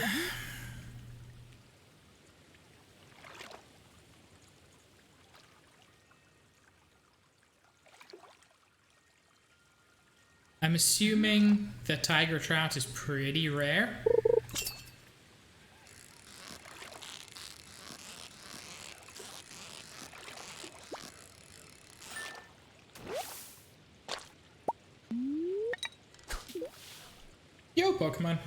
I'm assuming that tiger trout is pretty rare. Yo, Pokemon.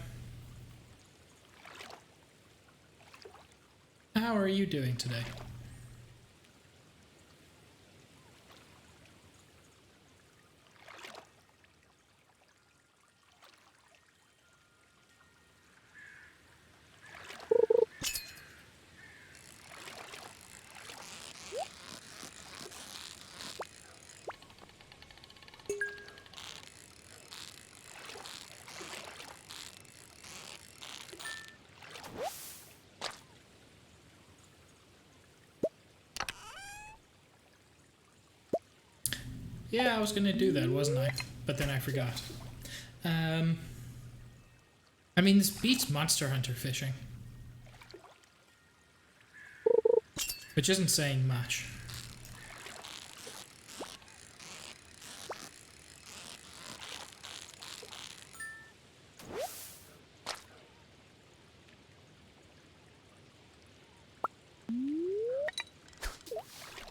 How are you doing today? Yeah, I was gonna do that, wasn't I? But then I forgot. I mean, this beats Monster Hunter fishing. Which isn't saying much.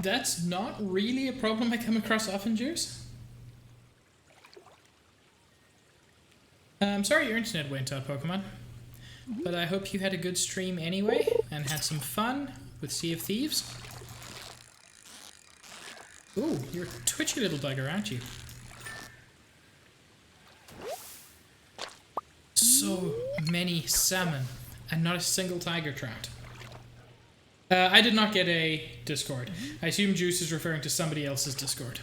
That's not really a problem I come across often, Juice. I'm sorry your internet went out, Pokemon. But I hope you had a good stream anyway, and had some fun with Sea of Thieves. Ooh, you're a twitchy little bugger, aren't you? So many salmon. and not a single tiger trout. I did not get a Discord. I assume Juice is referring to somebody else's Discord.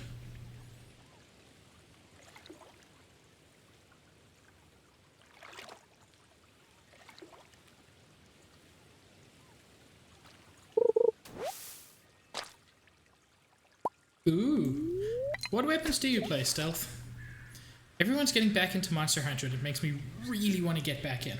Ooh. What weapons do you play, Stealth? Everyone's getting back into Monster Hunter. It makes me really want to get back in.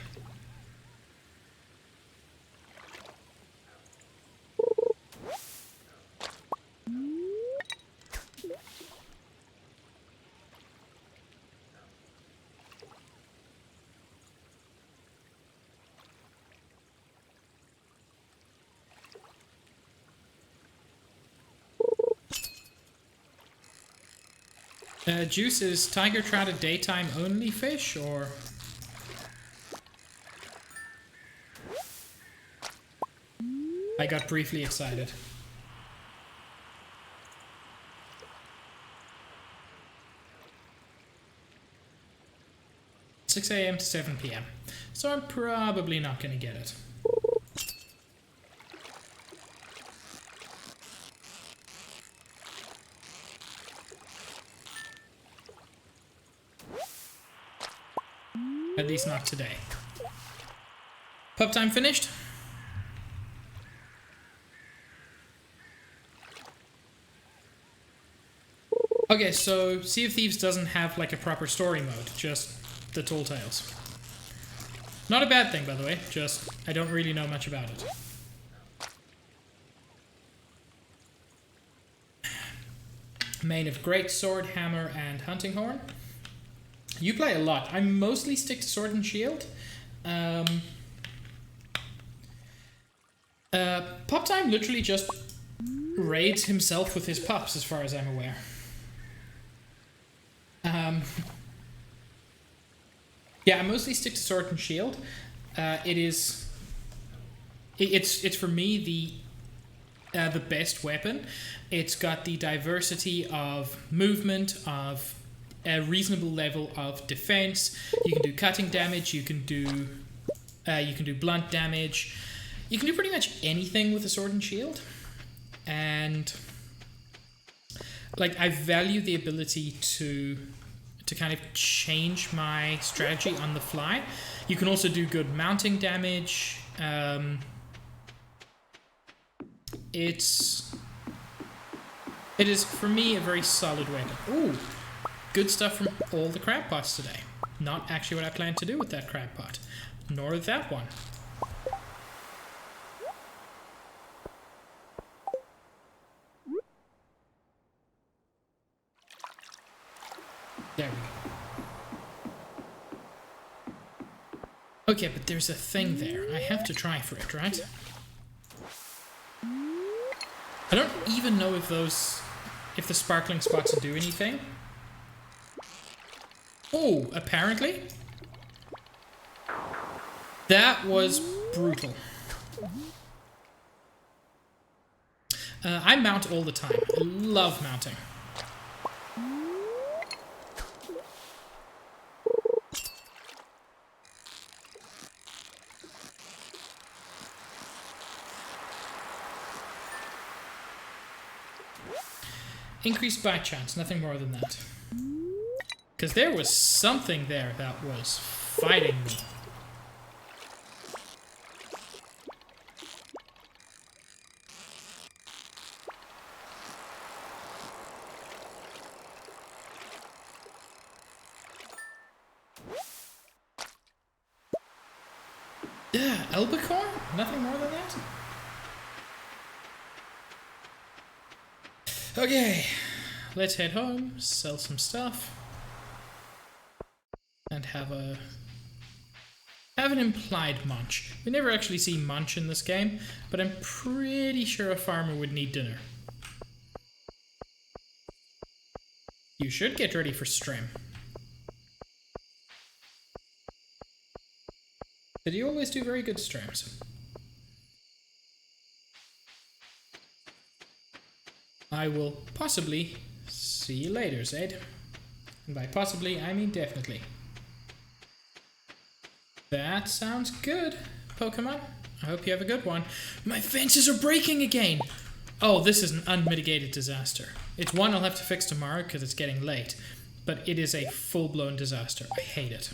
Juice, is tiger trout a daytime only fish, or? I got briefly excited. $6 a.m. to 7 p.m. So I'm probably not going to get it. At least not today. Pub time finished? Okay, so Sea of Thieves doesn't have like a proper story mode, just the Tall Tales. Not a bad thing, by the way, just I don't really know much about it. Main of Great Sword, Hammer, and Hunting Horn. You play a lot. I mostly stick to Sword and Shield. Pop Time literally just raids himself with his pups, as far as I'm aware. Yeah, I mostly stick to Sword and Shield. It's for me the best weapon. It's got the diversity of movement, of a reasonable level of defense. You can do cutting damage. You can do blunt damage. You can do pretty much anything with a sword and shield. And like I value the ability to kind of change my strategy on the fly. You can also do good mounting damage. It is for me a very solid weapon. Ooh. Good stuff from all the crab pots today. Not actually what I planned to do with that crab pot. Nor that one. There we go. Okay, but there's a thing there. I have to try for it, right? I don't even know if the sparkling spots do anything. Oh, apparently. That was brutal. I mount all the time. I love mounting. Increased by chance, nothing more than that. Because there was something there that was fighting me. Yeah, albacore? Nothing more than that? Okay, let's head home, sell some stuff. And have an implied munch. We never actually see munch in this game, but I'm pretty sure a farmer would need dinner. You should get ready for stream. But you always do very good streams. I will possibly see you later, Zaid. And by possibly, I mean definitely. That sounds good. Pokemon. I hope you have a good one. My fences are breaking again! Oh, this is an unmitigated disaster. It's one I'll have to fix tomorrow because it's getting late. But it is a full-blown disaster. I hate it.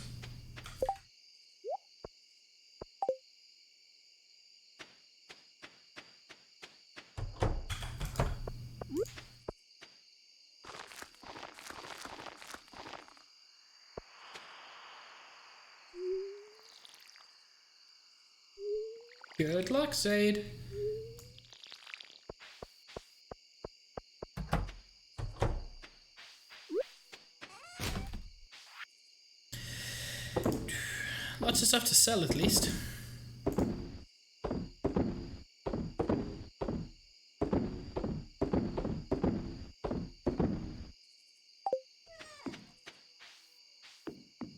Good luck, Zaid. Lots of stuff to sell, at least.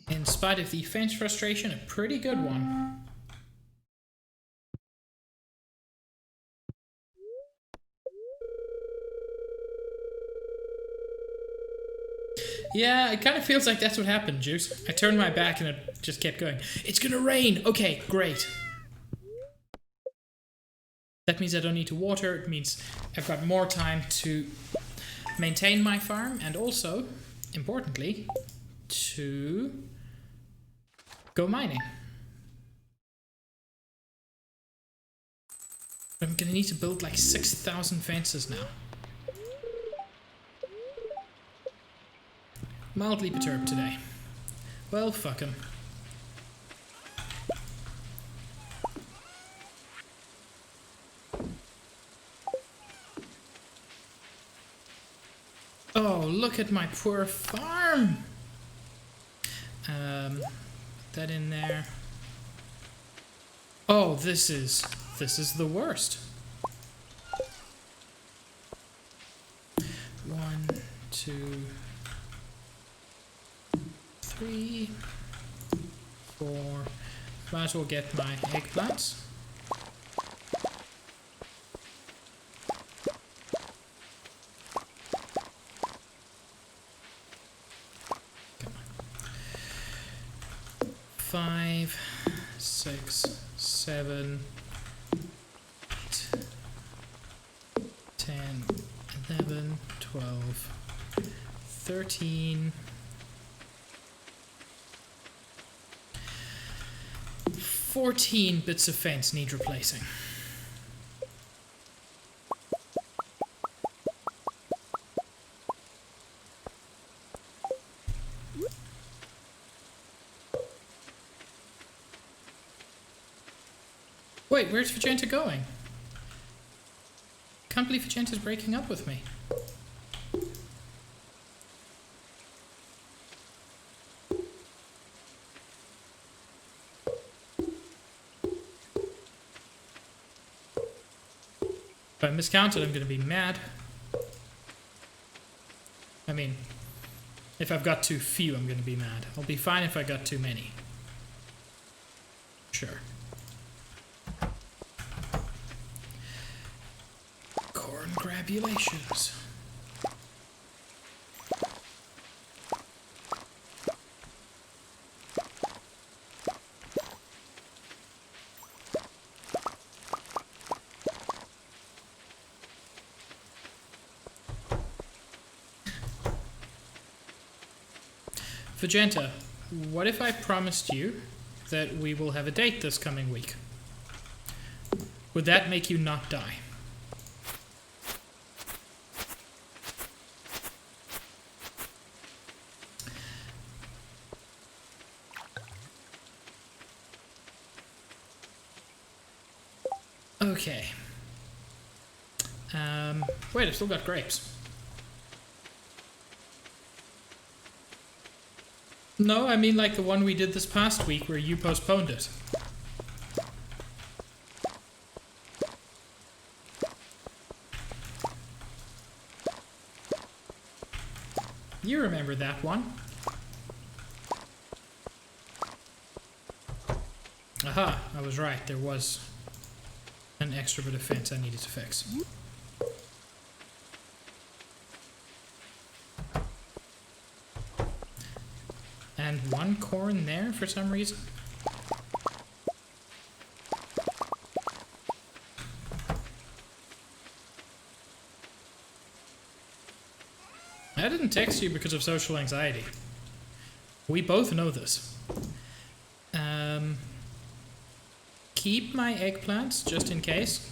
In spite of the fence frustration, a pretty good one. Yeah, it kind of feels like that's what happened, Juice. I turned my back and it just kept going. It's gonna rain! Okay, great. That means I don't need to water. It means I've got more time to maintain my farm and also, importantly, to go mining. I'm gonna need to build like 6,000 fences now. Mildly perturbed today. Well, fuck him. Oh, look at my poor farm! That in there. Oh, this is the worst. 1, 2, 3, 4. Might as well get my eggplants. Come on. 5, 6, 7, 8, 10, 11, 12, 13. 14 bits of fence need replacing. Wait, where's Vegeta going? Can't believe Vegeta's breaking up with me. If I miscounted, I'm going to be mad. I mean, if I've got too few, I'm going to be mad. I'll be fine if I got too many. Sure. Corn grabulations. Vegeta, what if I promised you that we will have a date this coming week? Would that make you not die? Okay. Wait, I've still got grapes. No, I mean like the one we did this past week where you postponed it. You remember that one. Aha, I was right. There was an extra bit of fence I needed to fix. And one corn there for some reason. text you because of social anxiety. We both know this. Keep my eggplants just in case.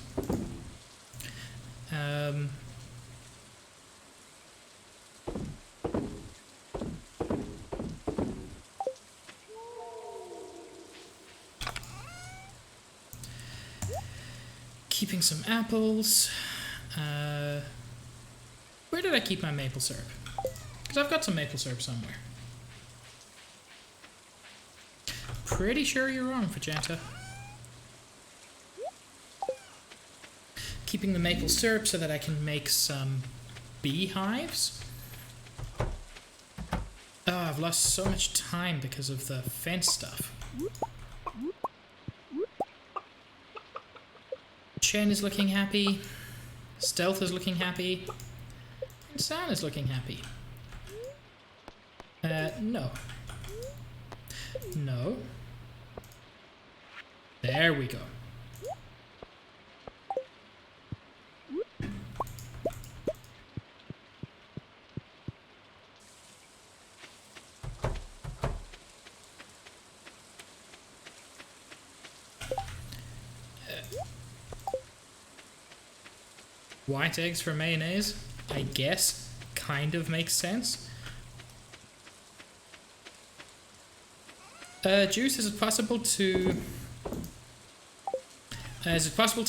Keeping some apples. Where did I keep my maple syrup? Because I've got some maple syrup somewhere. Pretty sure you're wrong, Vegeta. Keeping the maple syrup so that I can make some beehives. Oh, I've lost so much time because of the fence stuff. Chen is looking happy. Stealth is looking happy. And San is looking happy. No. No. There we go. White eggs for mayonnaise, I guess, kind of makes sense. Juice, is it possible to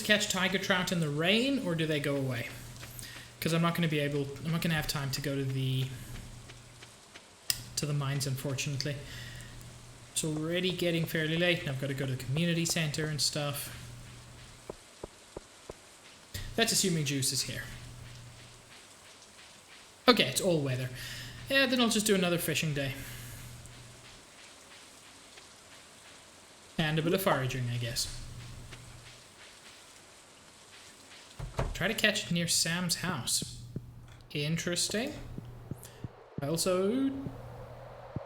catch tiger trout in the rain, or do they go away? Because I'm not going to have time to go to the mines, unfortunately. It's already getting fairly late, and I've got to go to the community center and stuff. That's assuming Juice is here. Okay, it's all weather. Yeah, then I'll just do another fishing day. And a bit of foraging, I guess. Try to catch it near Sam's house. Interesting. I also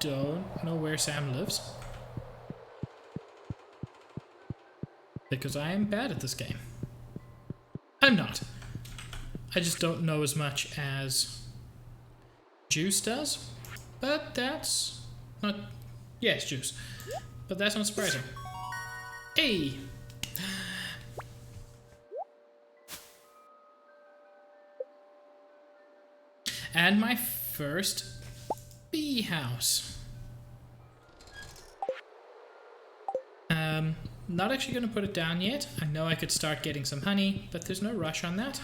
don't know where Sam lives. Because I am bad at this game. I'm not. I just don't know as much as Juice does. But that's not... Yes, Juice. But that's not surprising. Hey! And my first bee house. Not actually going to put it down yet. I know I could start getting some honey, but there's no rush on that.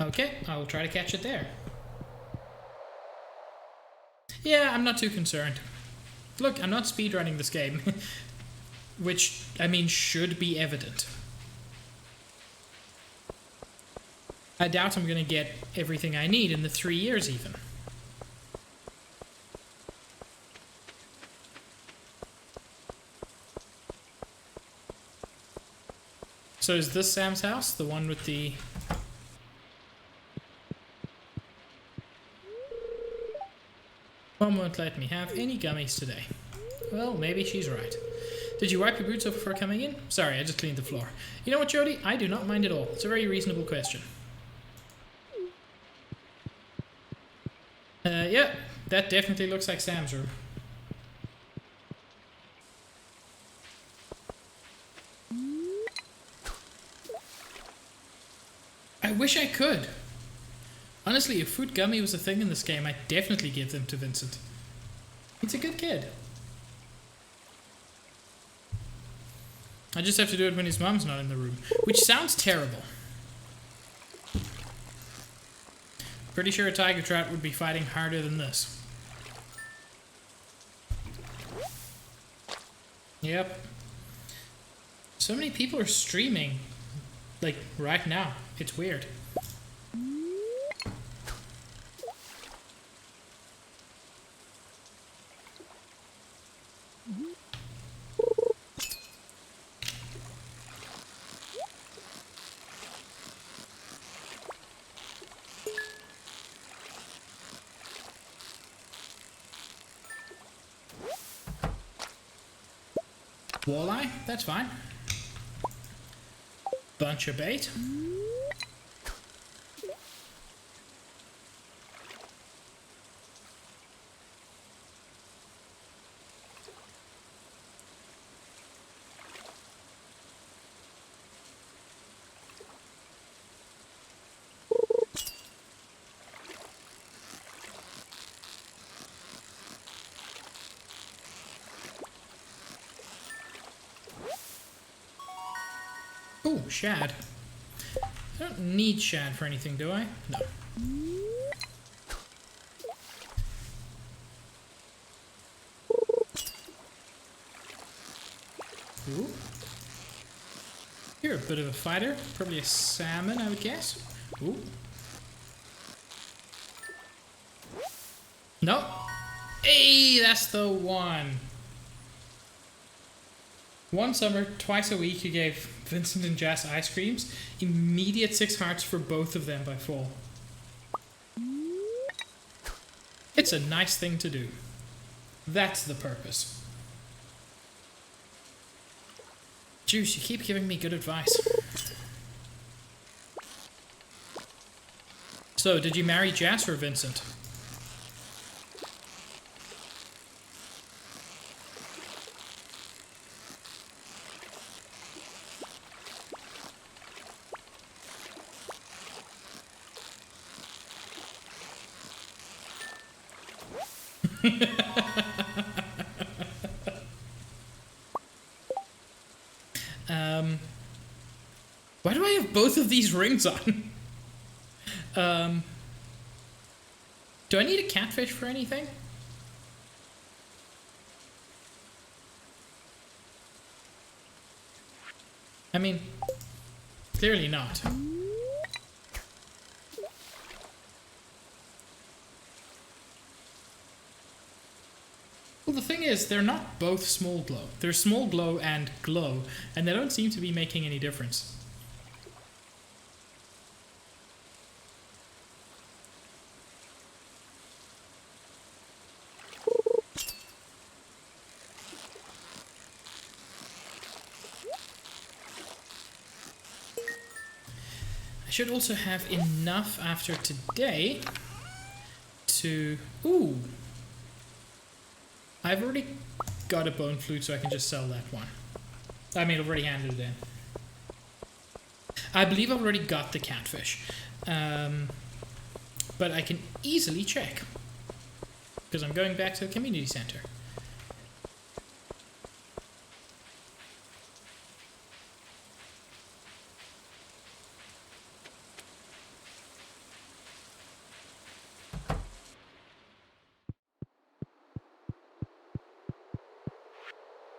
Okay, I will try to catch it there. Yeah, I'm not too concerned. Look, I'm not speedrunning this game. Which, I mean, should be evident. I doubt I'm going to get everything I need in the 3 years even. So is this Sam's house? The one with the... Mom won't let me have any gummies today. Well, maybe she's right. Did you wipe your boots off before coming in? Sorry, I just cleaned the floor. You know what, Jody? I do not mind at all. It's a very reasonable question. Yeah, that definitely looks like Sam's room. I wish I could. Honestly, if fruit gummy was a thing in this game, I'd definitely give them to Vincent. He's a good kid. I just have to do it when his mom's not in the room, which sounds terrible. Pretty sure a tiger trout would be fighting harder than this. Yep. So many people are streaming, like, right now. It's weird. Walleye? That's fine. bunch of bait. Ooh, shad. I don't need shad for anything, do I? No. Ooh. You're a bit of a fighter. Probably a salmon, I would guess. Ooh. No. Hey, that's the one. One summer, twice a week, you gave Vincent and Jess ice creams. Immediate 6 hearts for both of them by fall. It's a nice thing to do. That's the purpose. Juice, you keep giving me good advice. So, did you marry Jess or Vincent? Why do I have both of these rings on? Do I need a catfish for anything? I mean, clearly not. Well, the thing is, they're not both small glow. They're small glow, and they don't seem to be making any difference. I should also have enough after today to... Ooh! I've already got a bone flute, so I can just sell that one. I mean, I've already handed it in. I believe I've already got the catfish. But I can easily check. Because I'm going back to the community center.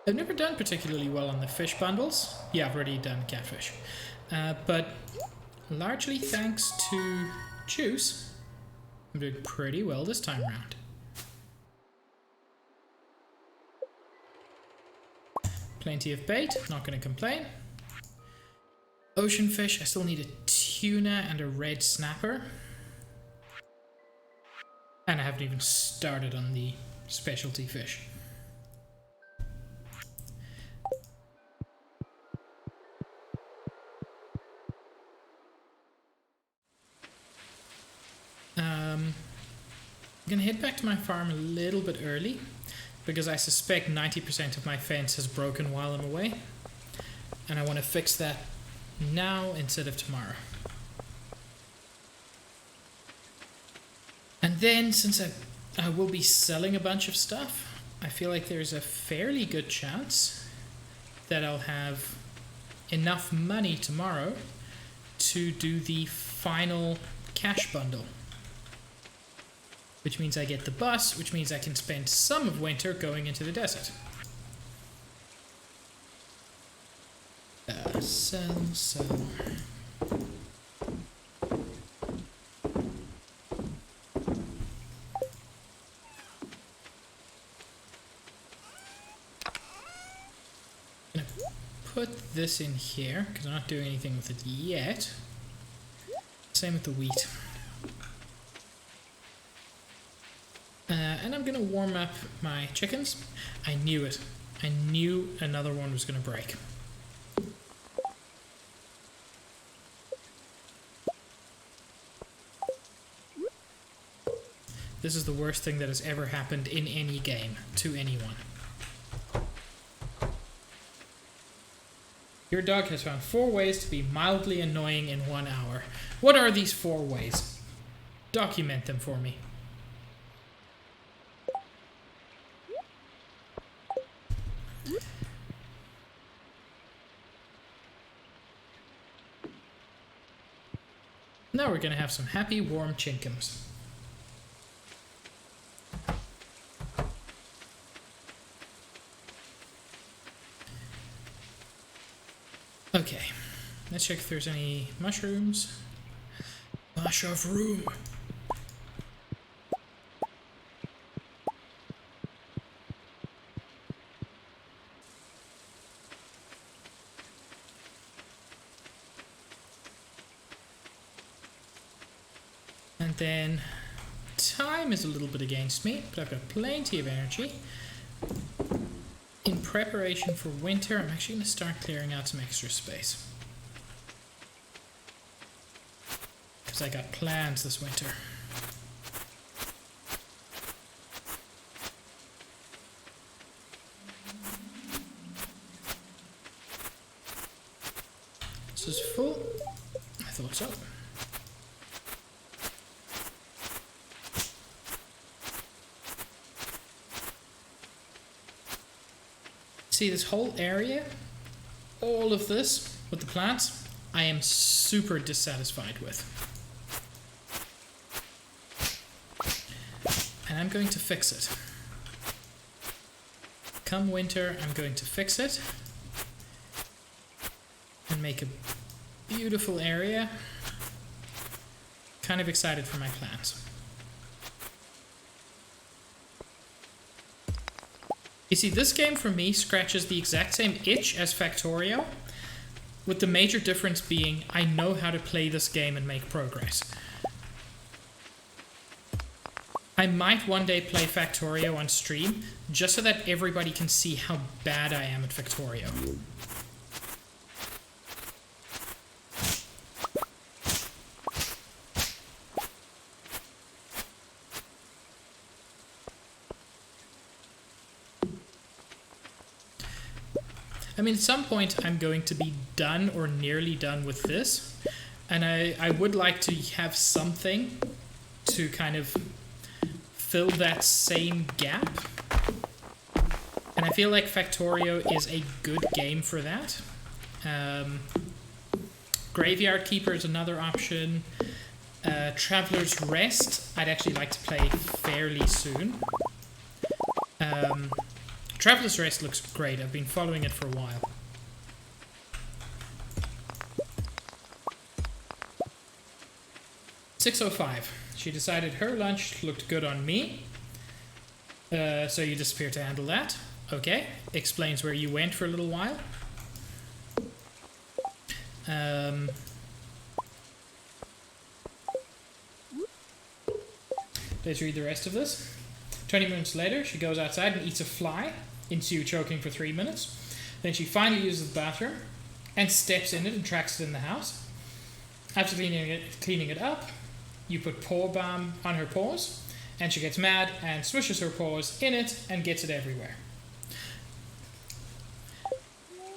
I've never done particularly well on the fish bundles. Yeah, I've already done catfish. But largely thanks to Juice, I'm doing pretty well this time around. Plenty of bait, not going to complain. Ocean fish, I still need a tuna and a red snapper. And I haven't even started on the specialty fish. I'm gonna head back to my farm a little bit early because I suspect 90% of my fence has broken while I'm away, and I want to fix that now instead of tomorrow. And then, since I will be selling a bunch of stuff, I feel like there's a fairly good chance that I'll have enough money tomorrow to do the final cash bundle. Which means I get the bus, which means I can spend some of winter going into the desert. Sell. I'm gonna put this in here, because I'm not doing anything with it yet. Same with the wheat. And I'm going to warm up my chickens. I knew it. I knew another one was going to break. This is the worst thing that has ever happened in any game to anyone. Your dog has found 4 ways to be mildly annoying in 1 hour. What are these 4 ways? Document them for me. Now we're going to have some happy, warm chinkums. Okay, let's check if there's any mushrooms. Mush of room. And then time is a little bit against me, but I've got plenty of energy. In preparation for winter, I'm actually going to start clearing out some extra space. Because I got plans this winter. This is full. I thought so. See this whole area, all of this with the plants, I am super dissatisfied with. And I'm going to fix it. Come winter, I'm going to fix it and make a beautiful area. Kind of excited for my plants. You see, this game for me scratches the exact same itch as Factorio, with the major difference being I know how to play this game and make progress. I might one day play Factorio on stream, just so that everybody can see how bad I am at Factorio. I mean, at some point I'm going to be done or nearly done with this, and I would like to have something to kind of fill that same gap. And I feel like Factorio is a good game for that. Graveyard Keeper is another option. Traveler's Rest I'd actually like to play fairly soon. Traveler's Rest looks great. I've been following it for a while. "6:05. She decided her lunch looked good on me. So you disappear to handle that. Okay. Explains where you went for a little while. Let's read the rest of this. 20 minutes later, she goes outside and eats a fly, into choking for 3 minutes. Then she finally uses the bathroom and steps in it and tracks it in the house. After cleaning it up, you put paw balm on her paws, and she gets mad and swishes her paws in it and gets it everywhere."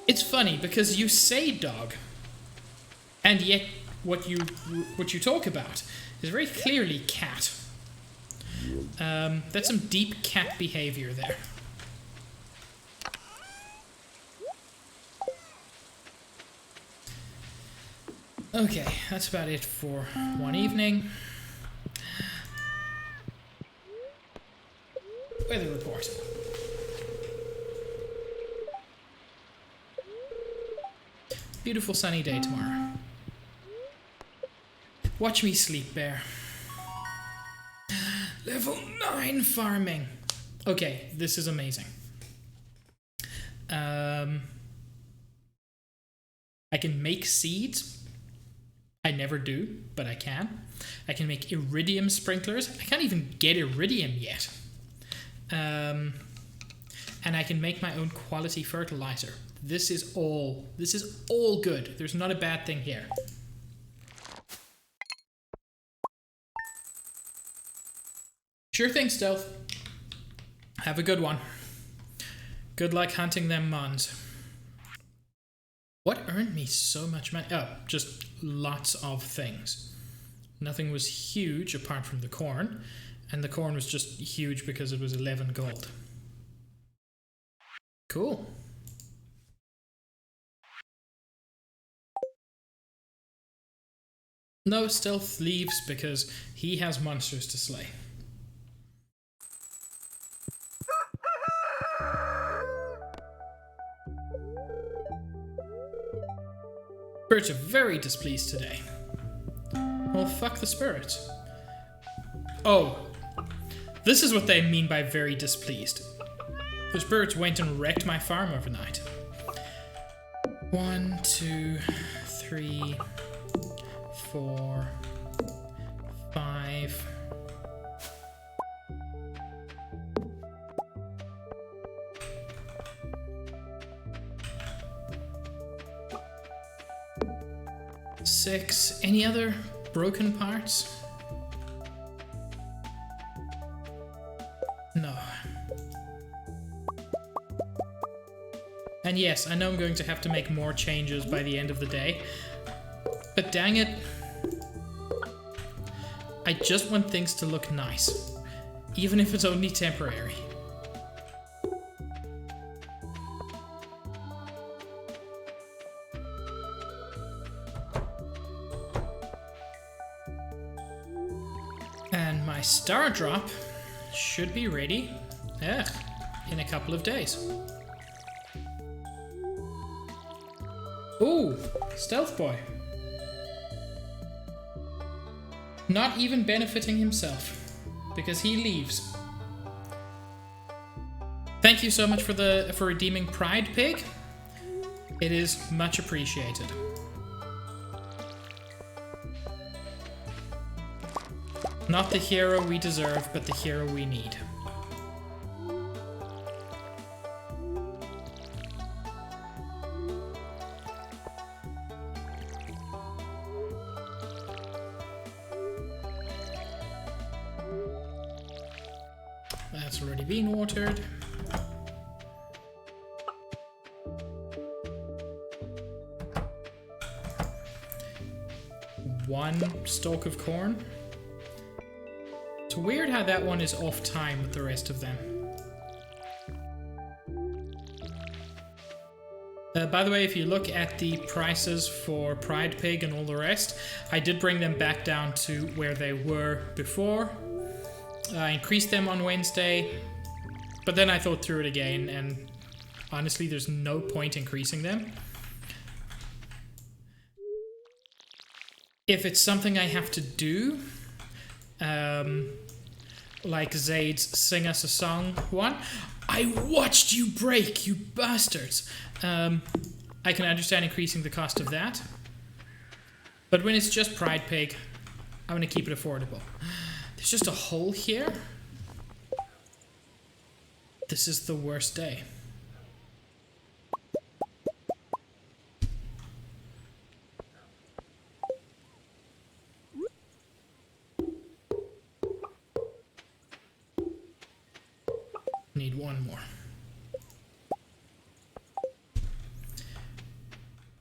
It's funny because you say dog, and yet what you talk about is very clearly cat. That's some deep cat behavior there. Okay, that's about it for one evening. Weather report. Beautiful sunny day tomorrow. Watch me sleep, bear. Level 9 farming. Okay, this is amazing. I can make seeds. I never do, but I can. I can make iridium sprinklers. I can't even get iridium yet. And I can make my own quality fertilizer. This is all good. There's not a bad thing here. Sure thing, Stealth. Have a good one. Good luck hunting them mons. What earned me so much money? Oh, just lots of things. Nothing was huge apart from the corn, and the corn was just huge because it was 11 gold. Cool. No, Stealth leaves because he has monsters to slay. Spirits are very displeased today. Well, fuck the spirits. Oh, this is what they mean by very displeased. The spirits went and wrecked my farm overnight. 1, 2, 3, 4, 5. Six. Any other broken parts? No. And yes, I know I'm going to have to make more changes by the end of the day. But dang it. I just want things to look nice. Even if it's only temporary. And my star drop should be ready in a couple of days. Ooh, Stealth Boy. Not even benefiting himself, because he leaves. Thank you so much for redeeming Pride Pig. It is much appreciated. Not the hero we deserve, but the hero we need. That's already been watered. One stalk of corn. It's weird how that one is off time with the rest of them. By the way, if you look at the prices for Pride Pig and all the rest, I did bring them back down to where they were before. I increased them on Wednesday, but then I thought through it again, and honestly, there's no point increasing them. If it's something I have to do, like Zaid's Sing Us a Song one, I watched you break, you bastards! I can understand increasing the cost of that, but when it's just Pride Pig, I want to keep it affordable. There's just a hole here. This is the worst day. Need one more.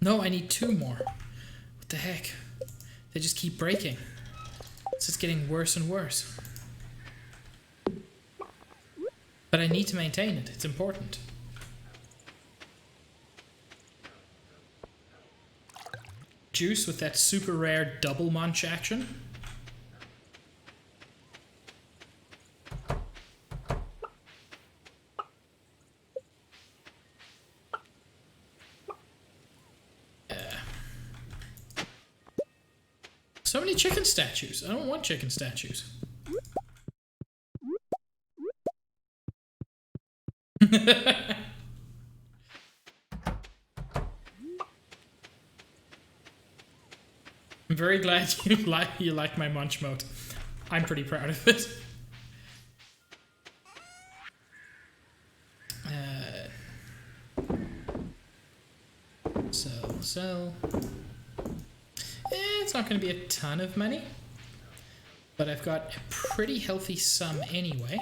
No, I need two more. What the heck? They just keep breaking. It's just getting worse and worse. But I need to maintain it. It's important. Juice with that super rare double munch action. So many chicken statues. I don't want chicken statues. I'm very glad you like my munch mode. I'm pretty proud of it. It's not going to be a ton of money, but I've got a pretty healthy sum anyway.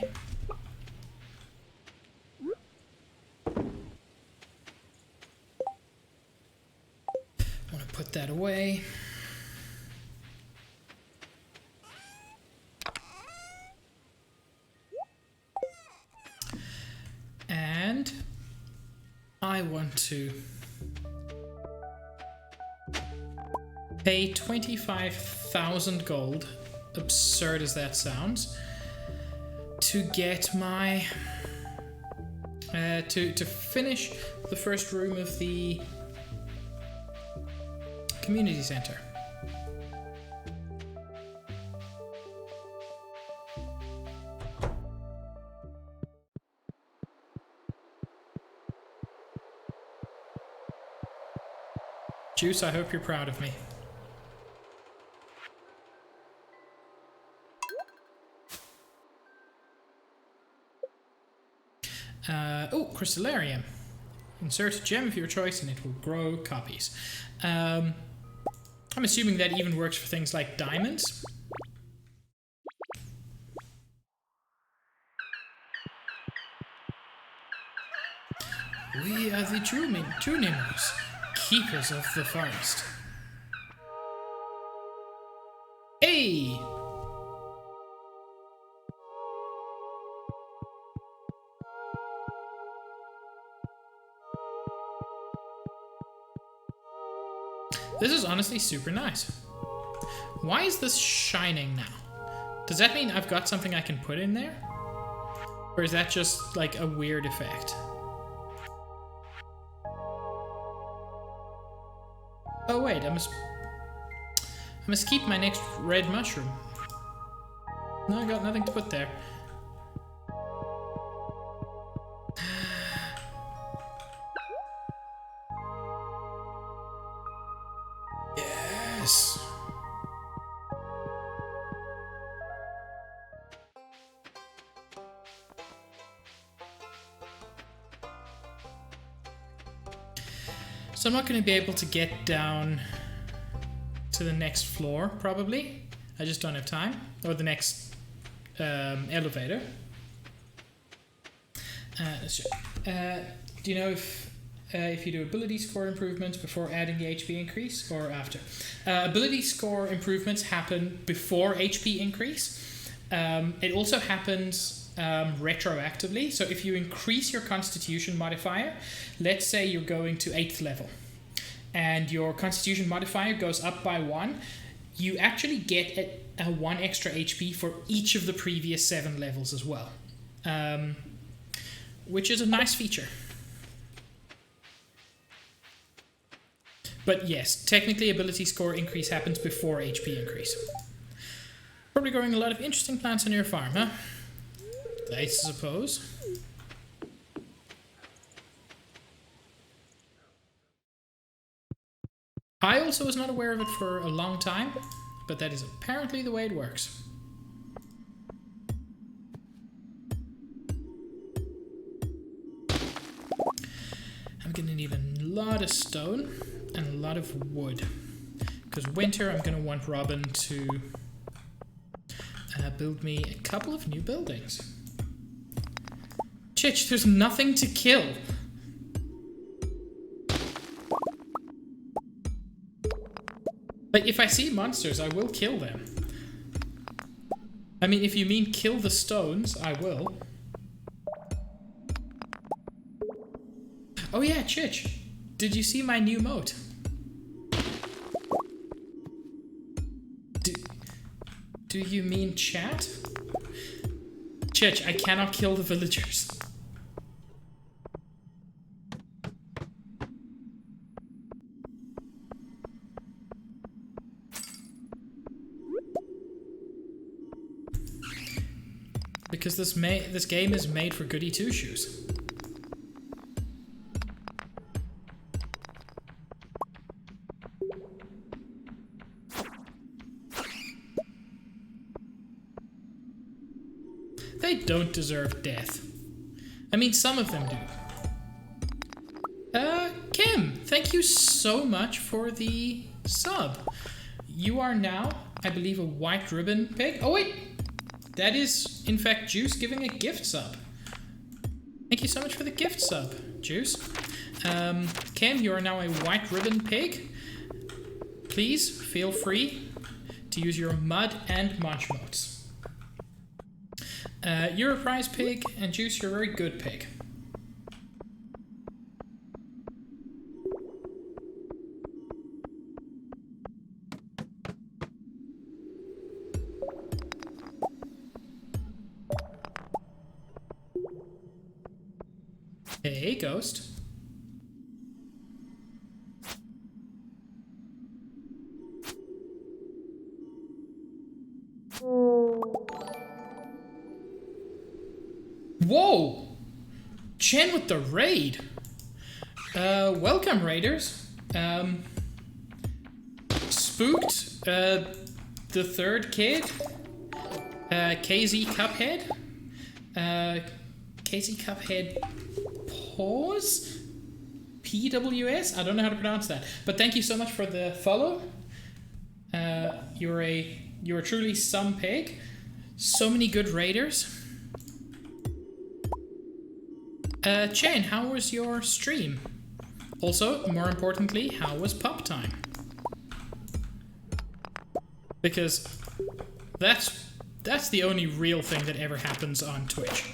Want to put that away. And I want to pay 25,000 gold, absurd as that sounds, to get my to finish the first room of the community center. Juice, I hope you're proud of me. Oh, Crystallarium. Insert a gem of your choice and it will grow copies. I'm assuming that even works for things like diamonds. We are the Junimos, keepers of the forest. Hey! This is honestly super nice. Why is this shining now? Does that mean I've got something I can put in there? Or is that just like a weird effect? Oh wait, I must keep my next red mushroom. No, I got nothing to put there. Yes. So I'm not going to be able to get down to the next floor, probably. I just don't have time. Or the next elevator. Let's check. Do you know if you do ability score improvements before adding the HP increase or after? Ability score improvements happen before HP increase. It also happens retroactively. So if you increase your constitution modifier, let's say you're going to 8th level and your constitution modifier goes up by 1, you actually get a 1 extra HP for each of the previous 7 levels as well, which is a nice feature. But yes, technically ability score increase happens before HP increase. Probably growing a lot of interesting plants on your farm, huh? I suppose. I also was not aware of it for a long time, but that is apparently the way it works. I'm gonna need a lot of stone and a lot of wood, because winter I'm gonna want Robin to build me a couple of new buildings. Chich, there's nothing to kill. Like, if I see monsters, I will kill them. I mean, if you mean kill the stones, I will. Oh yeah, Chich, did you see my new moat? Do you mean chat? Chich, I cannot kill the villagers. Because this game is made for goody two-shoes. They don't deserve death. I mean, some of them do. Kim, thank you so much for the sub. You are now I believe, a white ribbon pig. Oh wait, that is in fact Juice giving a gift sub. Thank you so much for the gift sub, Juice. Kim, you are now a white ribbon pig. Please feel free to use your mud and munch modes. You're a prize pig, and Juice, you're a very good pig. Hey, Ghost. Whoa! Chen with the raid. Welcome, raiders. Spooked, the third kid. KZ Cuphead. KZ Cuphead Pause? PWS? I don't know how to pronounce that. But thank you so much for the follow. You're truly some pig. So many good raiders. Chen, how was your stream? Also, more importantly, how was pub time? Because that's the only real thing that ever happens on Twitch.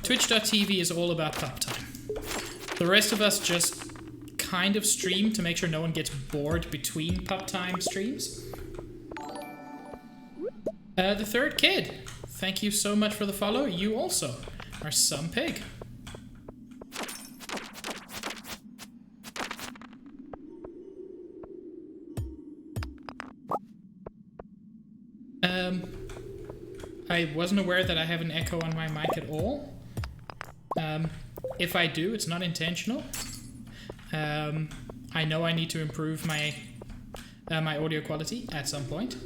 Twitch.tv is all about pub time. The rest of us just kind of stream to make sure no one gets bored between pub time streams. The third kid, thank you so much for the follow. You also are some pig. I wasn't aware that I have an echo on my mic at all. If I do, it's not intentional. I know I need to improve my my audio quality at some point.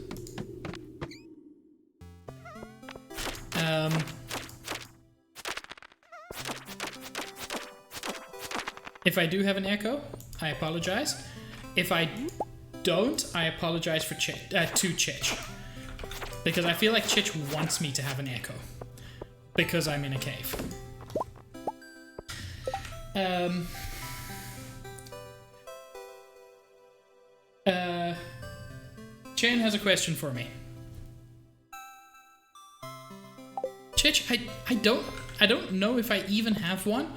If I do have an echo, I apologize. If I don't, I apologize for to Chich. Because I feel like Chich wants me to have an echo. Because I'm in a cave. Chen has a question for me. Chich, I don't know if I even have one.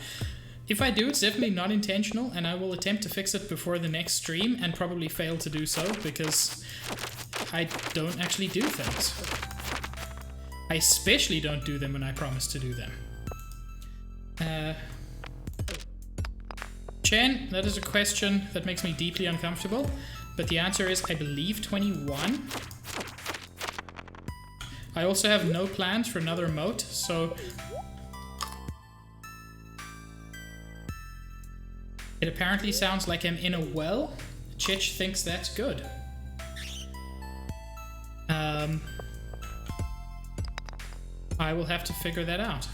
If I do, it's definitely not intentional, and I will attempt to fix it before the next stream, and probably fail to do so, because I don't actually do things. I especially don't do them when I promise to do them. Chen, that is a question that makes me deeply uncomfortable, but the answer is, I believe, 21. I also have no plans for another emote, so it apparently sounds like I'm in a well. Chich thinks that's good. I will have to figure that out.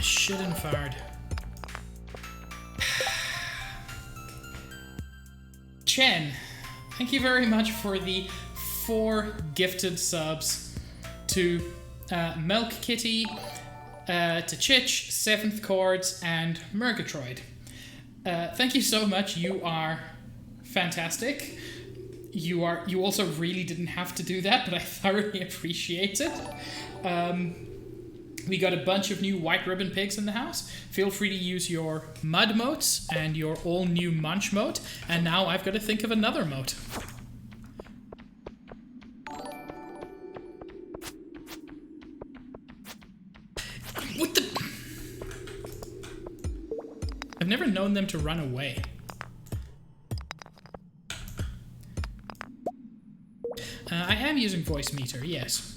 Shit and fard. Chen, thank you very much for the 4 gifted subs to Milk Kitty, to Chich, 7th Chords, and Murgatroyd. Thank you so much. You are fantastic. You also really didn't have to do that, but I thoroughly appreciate it. We got a bunch of new white ribbon pigs in the house. Feel free to use your mud motes and your all new munch mote. And now I've got to think of another mote. What the? I've never known them to run away. I am using voice meter, yes.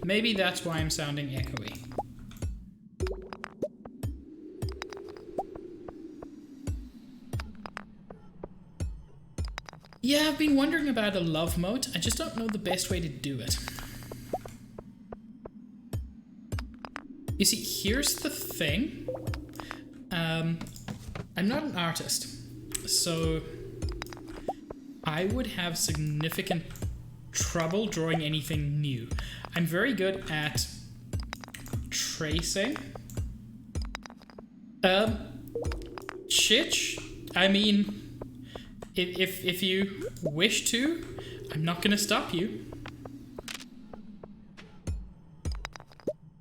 Maybe that's why I'm sounding echoey. Yeah, I've been wondering about a love mote. I just don't know the best way to do it. You see, here's the thing. I'm not an artist, so I would have significant trouble drawing anything new. I'm very good at tracing. Chich, I mean, if you wish to, I'm not gonna stop you.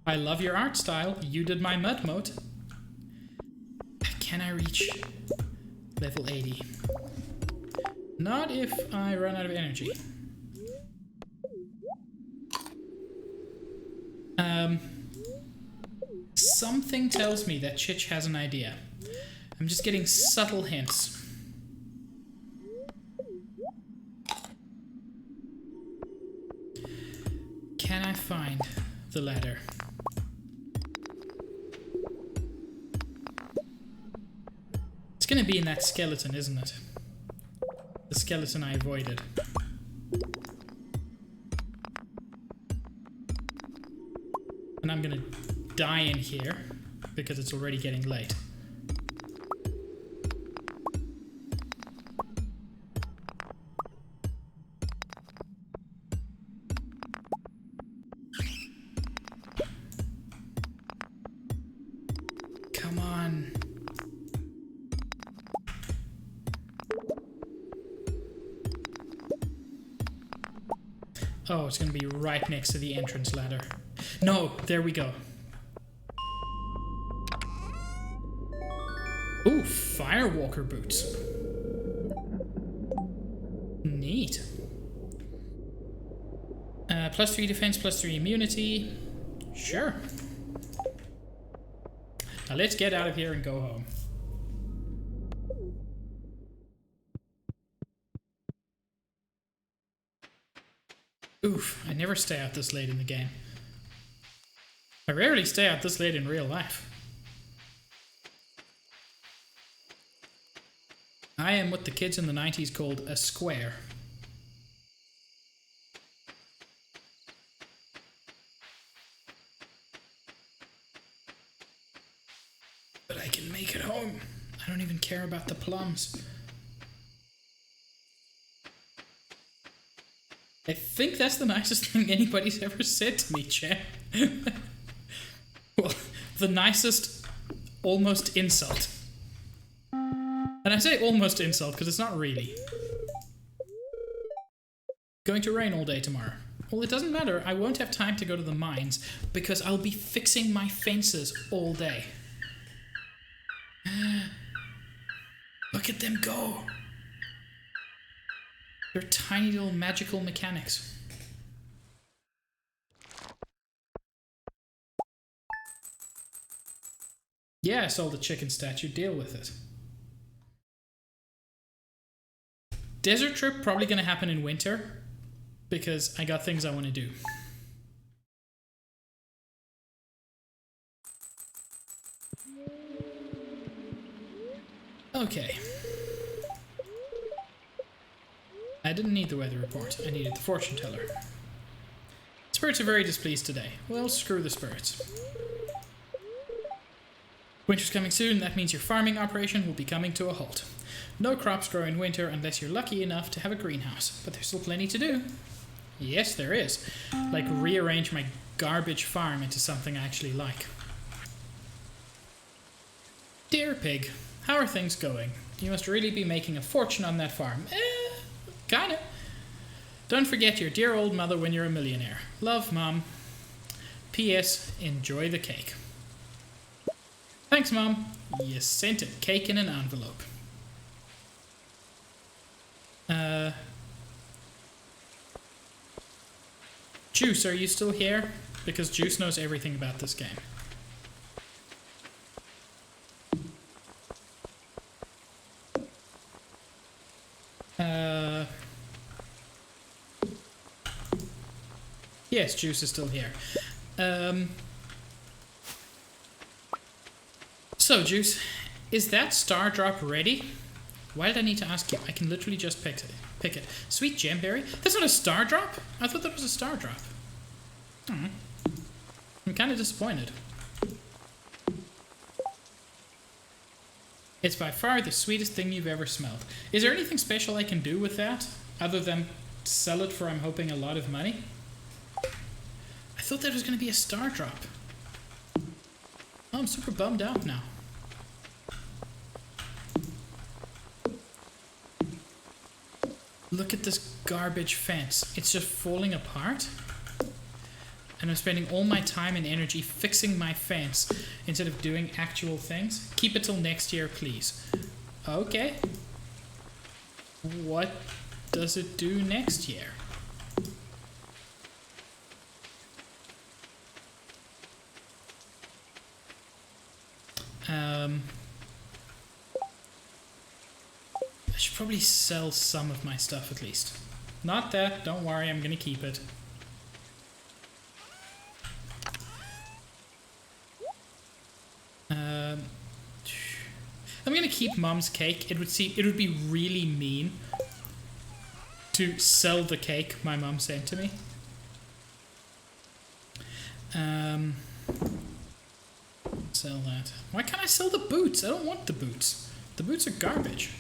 I love your art style. You did my mud moat. Can I reach level 80? Not if I run out of energy. Something tells me that Chich has an idea. I'm just getting subtle hints. Can I find the ladder? It's gonna be in that skeleton, isn't it? The skeleton I avoided. And I'm gonna die in here because it's already getting late. Come on. Oh, it's gonna be right next to the entrance ladder. No, there we go. Ooh, Firewalker boots. Neat. +3 defense, +3 immunity. Sure. Now let's get out of here and go home. Oof, I never stay out this late in the game. I rarely stay out this late in real life. I am what the kids in the 90s called a square. But I can make it home. I don't even care about the plums. I think that's the nicest thing anybody's ever said to me, Chan. Well, the nicest almost insult. And I say almost insult because it's not really. Going to rain all day tomorrow. Well, it doesn't matter. I won't have time to go to the mines because I'll be fixing my fences all day. Look at them go. They're tiny little magical mechanics. Yeah, I saw the chicken statue. Deal with it. Desert trip probably going to happen in winter because I got things I want to do. Okay. I didn't need the weather report. I needed the fortune teller. Spirits are very displeased today. Well, screw the spirits. Winter's coming soon. That means your farming operation will be coming to a halt. No crops grow in winter unless you're lucky enough to have a greenhouse. But there's still plenty to do. Yes, there is. Like rearrange my garbage farm into something I actually like. Dear Pig, how are things going? You must really be making a fortune on that farm. Kinda. Don't forget your dear old mother when you're a millionaire. Love, Mom. P.S. Enjoy the cake. Thanks, Mom. You sent it. Cake in an envelope. Juice, are you still here? Because Juice knows everything about this game. Yes, Juice is still here. So, Juice, is that star drop ready? Why did I need to ask you? I can literally just pick it. Sweet gemberry? That's not a star drop? I thought that was a star drop. I'm kind of disappointed. It's by far the sweetest thing you've ever smelled. Is there anything special I can do with that? Other than sell it for, I'm hoping, a lot of money? I thought that was going to be a star drop. Oh, I'm super bummed out now. Look at this garbage fence. It's just falling apart. And I'm spending all my time and energy fixing my fence instead of doing actual things. Keep it till next year, please. Okay. What does it do next year? I should probably sell some of my stuff at least. Not that, don't worry, I'm gonna keep it. I'm gonna keep Mom's cake. It would be really mean to sell the cake my mom sent to me. Sell that. Why can't I sell the boots? I don't want the boots. The boots are garbage.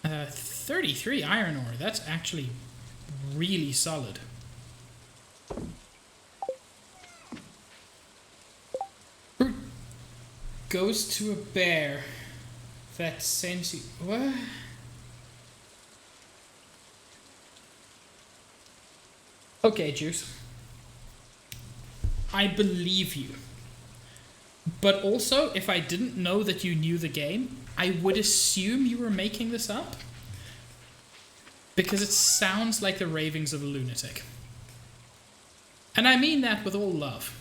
33 iron ore. That's actually really solid. Fruit goes to a bear that sends you... What? Okay, Juice. I believe you. But also, if I didn't know that you knew the game, I would assume you were making this up. Because it sounds like the ravings of a lunatic. And I mean that with all love.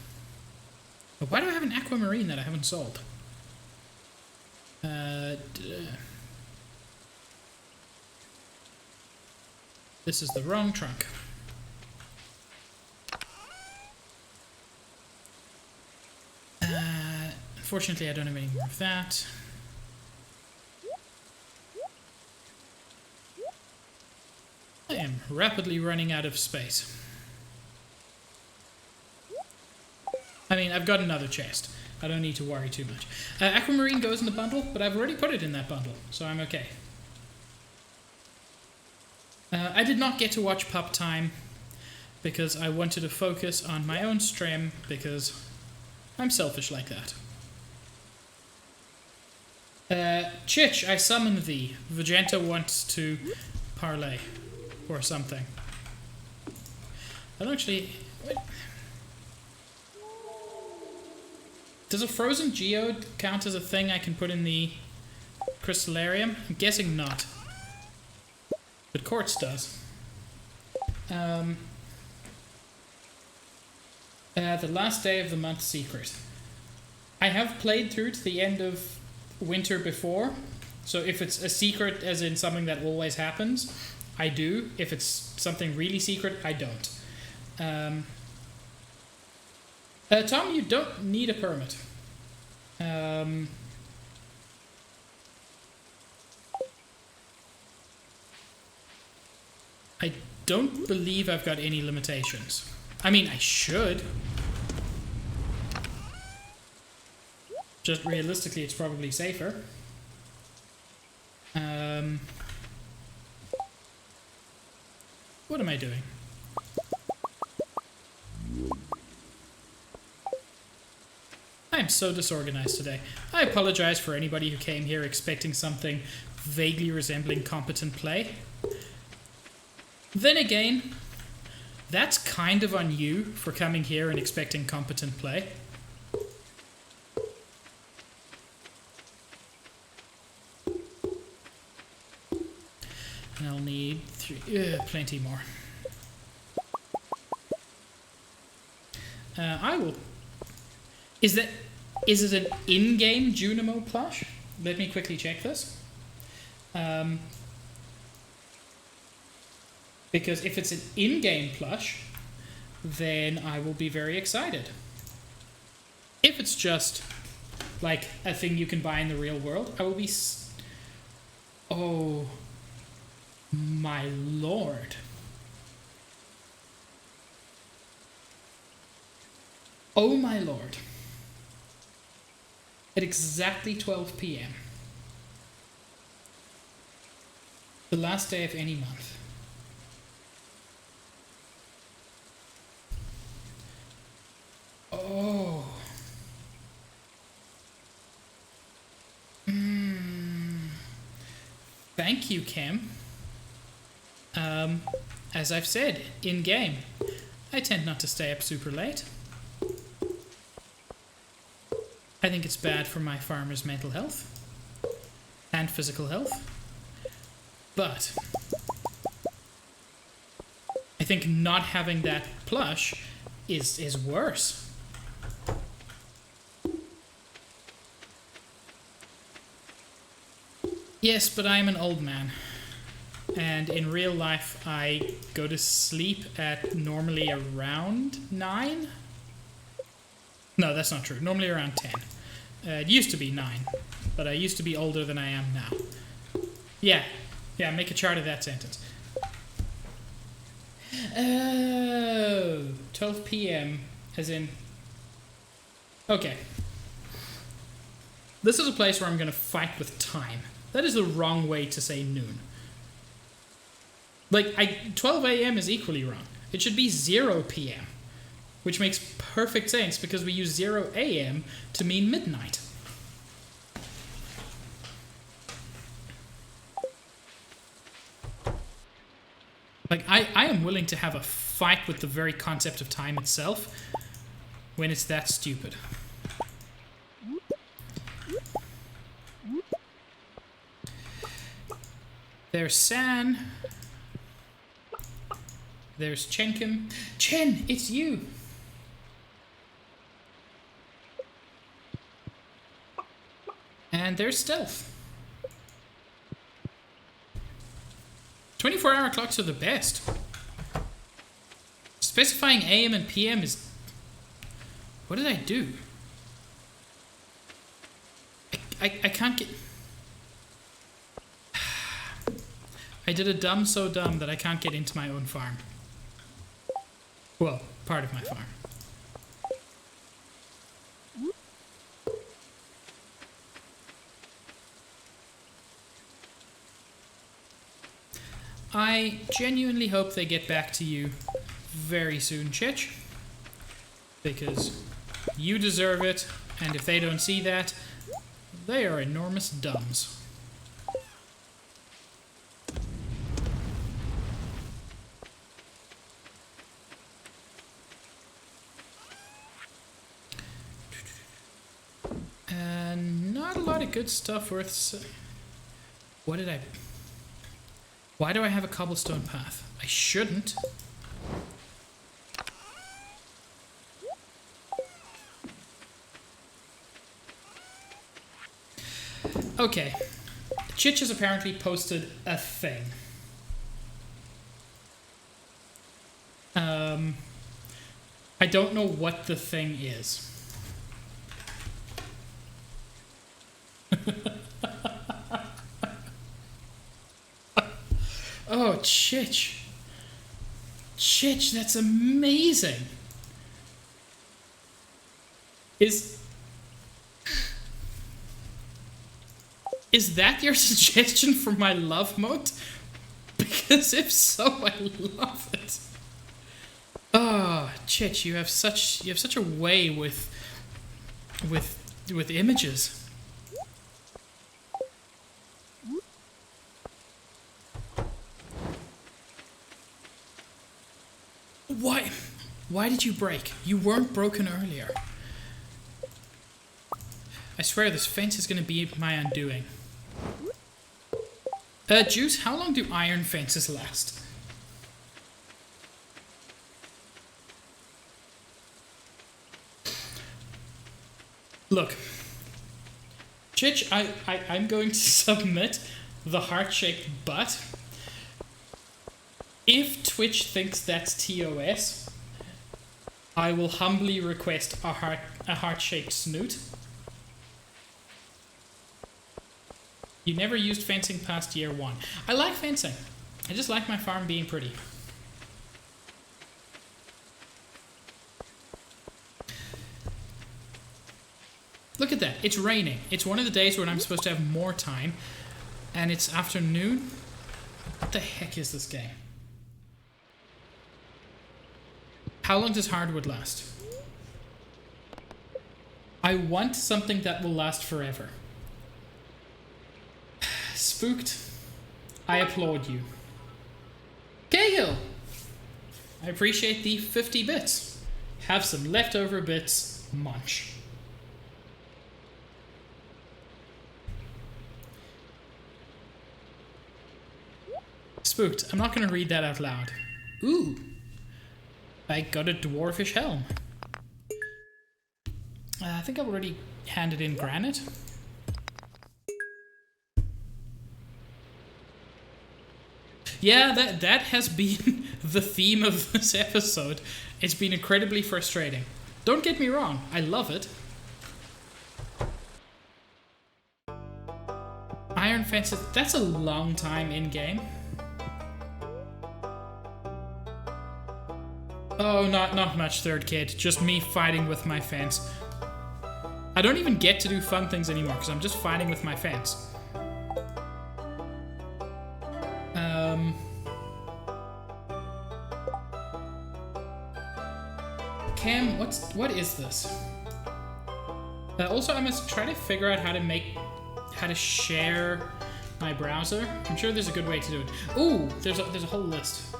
But why do I have an aquamarine that I haven't sold? This is the wrong trunk. Unfortunately, I don't have any more of that. I am rapidly running out of space. I mean, I've got another chest. I don't need to worry too much. Aquamarine goes in the bundle, but I've already put it in that bundle, so I'm okay. I did not get to watch Pup Time because I wanted to focus on my own stream because I'm selfish like that. Chich, I summon thee. Vegeta wants to parlay or something. I don't actually... Wait. Does a frozen geode count as a thing I can put in the crystallarium? I'm guessing not. But quartz does. The last day of the month secret. I have played through to the end of winter before, so if it's a secret as in something that always happens, I do. If it's something really secret, I don't. Tom, you don't need a permit. I don't believe I've got any limitations. I mean, I should. Just realistically, it's probably safer. What am I doing? I am so disorganized today. I apologize for anybody who came here expecting something vaguely resembling competent play. Then again, that's kind of on you for coming here and expecting competent play. And I'll need plenty more. I will... Is it an in-game Junimo plush? Let me quickly check this. Because if it's an in-game plush, then I will be very excited. If it's just like a thing you can buy in the real world, I will be... Oh my lord. Oh my lord. at exactly 12 p.m. The last day of any month. Oh. Thank you, Kim. As I've said, in-game, I tend not to stay up super late. I think it's bad for my farmer's mental health and physical health. But I think not having that plush is worse. Yes, but I'm an old man. And in real life, I go to sleep at normally around 9? No, that's not true. Normally around 10. It used to be 9, but I used to be older than I am now. Yeah, make a chart of that sentence. Oh, 12 p.m. as in... Okay. This is a place where I'm going to fight with time. That is the wrong way to say noon. Like, 12 a.m. is equally wrong. It should be 0 p.m., which makes perfect sense because we use 0 a.m. to mean midnight. Like, I am willing to have a fight with the very concept of time itself when it's that stupid. There's San. There's Chenkin. Chen, it's you! And there's Stealth. 24-hour clocks are the best. Specifying AM and PM is... What did I do? I can't get... I did a dumb so dumb that I can't get into my own farm. Well, part of my farm. I genuinely hope they get back to you very soon, Chich. Because you deserve it, and if they don't see that, they are enormous dumbs. Not a lot of good stuff worth... What did I... Why do I have a cobblestone path? I shouldn't. Okay. Chich has apparently posted a thing. I don't know what the thing is. Oh, Chich. Chich, that's amazing. Is that your suggestion for my love mode? Because if so, I love it. Oh, Chich, you have such a way with images. Why did you break? You weren't broken earlier. I swear this fence is going to be my undoing. Juice, how long do iron fences last? Look. Chich, I'm going to submit the heart-shaped butt. If Twitch thinks that's TOS, I will humbly request a heart-shaped snoot. You never used fencing past year 1. I like fencing. I just like my farm being pretty. Look at that. It's raining. It's one of the days when I'm supposed to have more time. And it's afternoon. What the heck is this game? How long does hardwood last? I want something that will last forever. Spooked. I applaud you. Cahill! I appreciate the 50 bits. Have some leftover bits. Munch. Spooked. I'm not going to read that out loud. Ooh. I got a dwarfish helm. I think I've already handed in granite. Yeah, that has been the theme of this episode. It's been incredibly frustrating. Don't get me wrong, I love it. Iron fences, that's a long time in game. Oh, not much, third kid. Just me fighting with my fence. I don't even get to do fun things anymore because I'm just fighting with my fence. Cam, what is this? Also, I must try to figure out how to share my browser. I'm sure there's a good way to do it. Ooh, there's a whole list.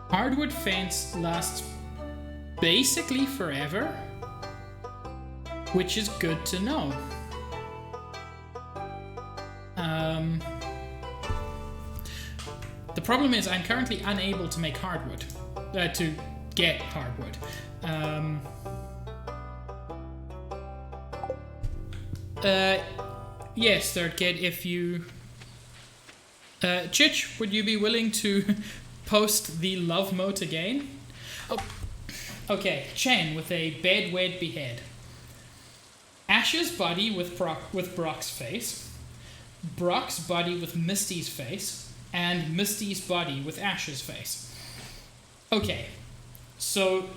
Hardwood fence lasts basically forever, which is good to know. The problem is I'm currently unable to make hardwood, to get hardwood. Yes, third kid, if you... Chich, would you be willing to post the love mote again? Oh, okay, Chen with a bed wed behead. Ash's body with Brock's face. Brock's body with Misty's face. And Misty's body with Ash's face. Okay, so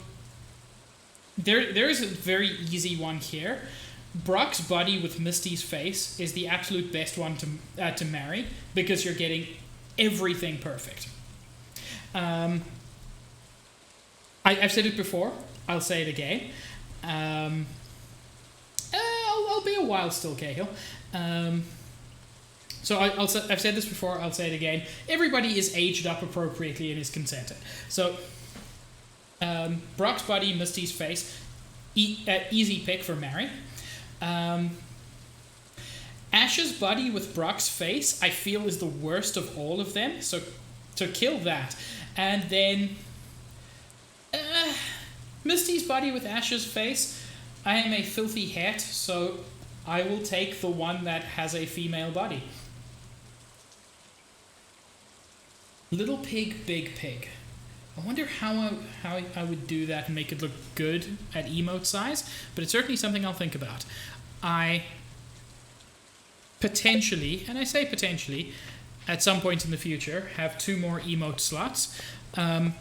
there is a very easy one here. Brock's body with Misty's face is the absolute best one to marry because you're getting everything perfect. I've said it before. I'll say it again. I'll be a while still, Cahill. So I've said this before. I'll say it again. Everybody is aged up appropriately and is consented. So Brock's body, Misty's face, easy pick for Mary. Ash's body with Brock's face, I feel, is the worst of all of them. So kill that. And then Misty's body with Ash's face, I am a filthy het, so I will take the one that has a female body. Little pig, big pig. I wonder how I would do that and make it look good at emote size, but it's certainly something I'll think about. I potentially, and I say potentially, at some point in the future, have 2 more emote slots. I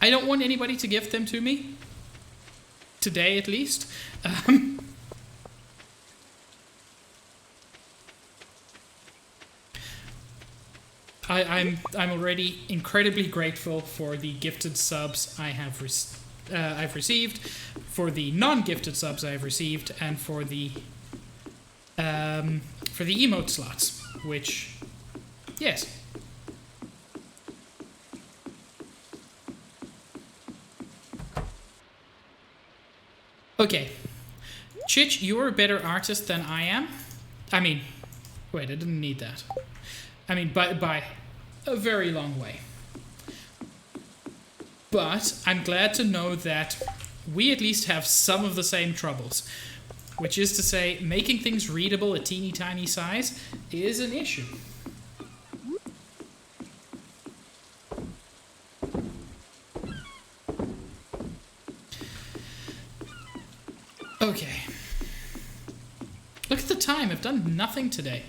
don't want anybody to gift them to me. Today, at least. I'm already incredibly grateful for the gifted subs I've received, for the non-gifted subs I've received, and for the emote slots, which, yes. Okay, Chich, you're a better artist than I am. I mean, wait, I didn't need that. I mean, by a very long way. But I'm glad to know that we at least have some of the same troubles. Which is to say, making things readable a teeny tiny size is an issue. Okay. Look at the time, I've done nothing today.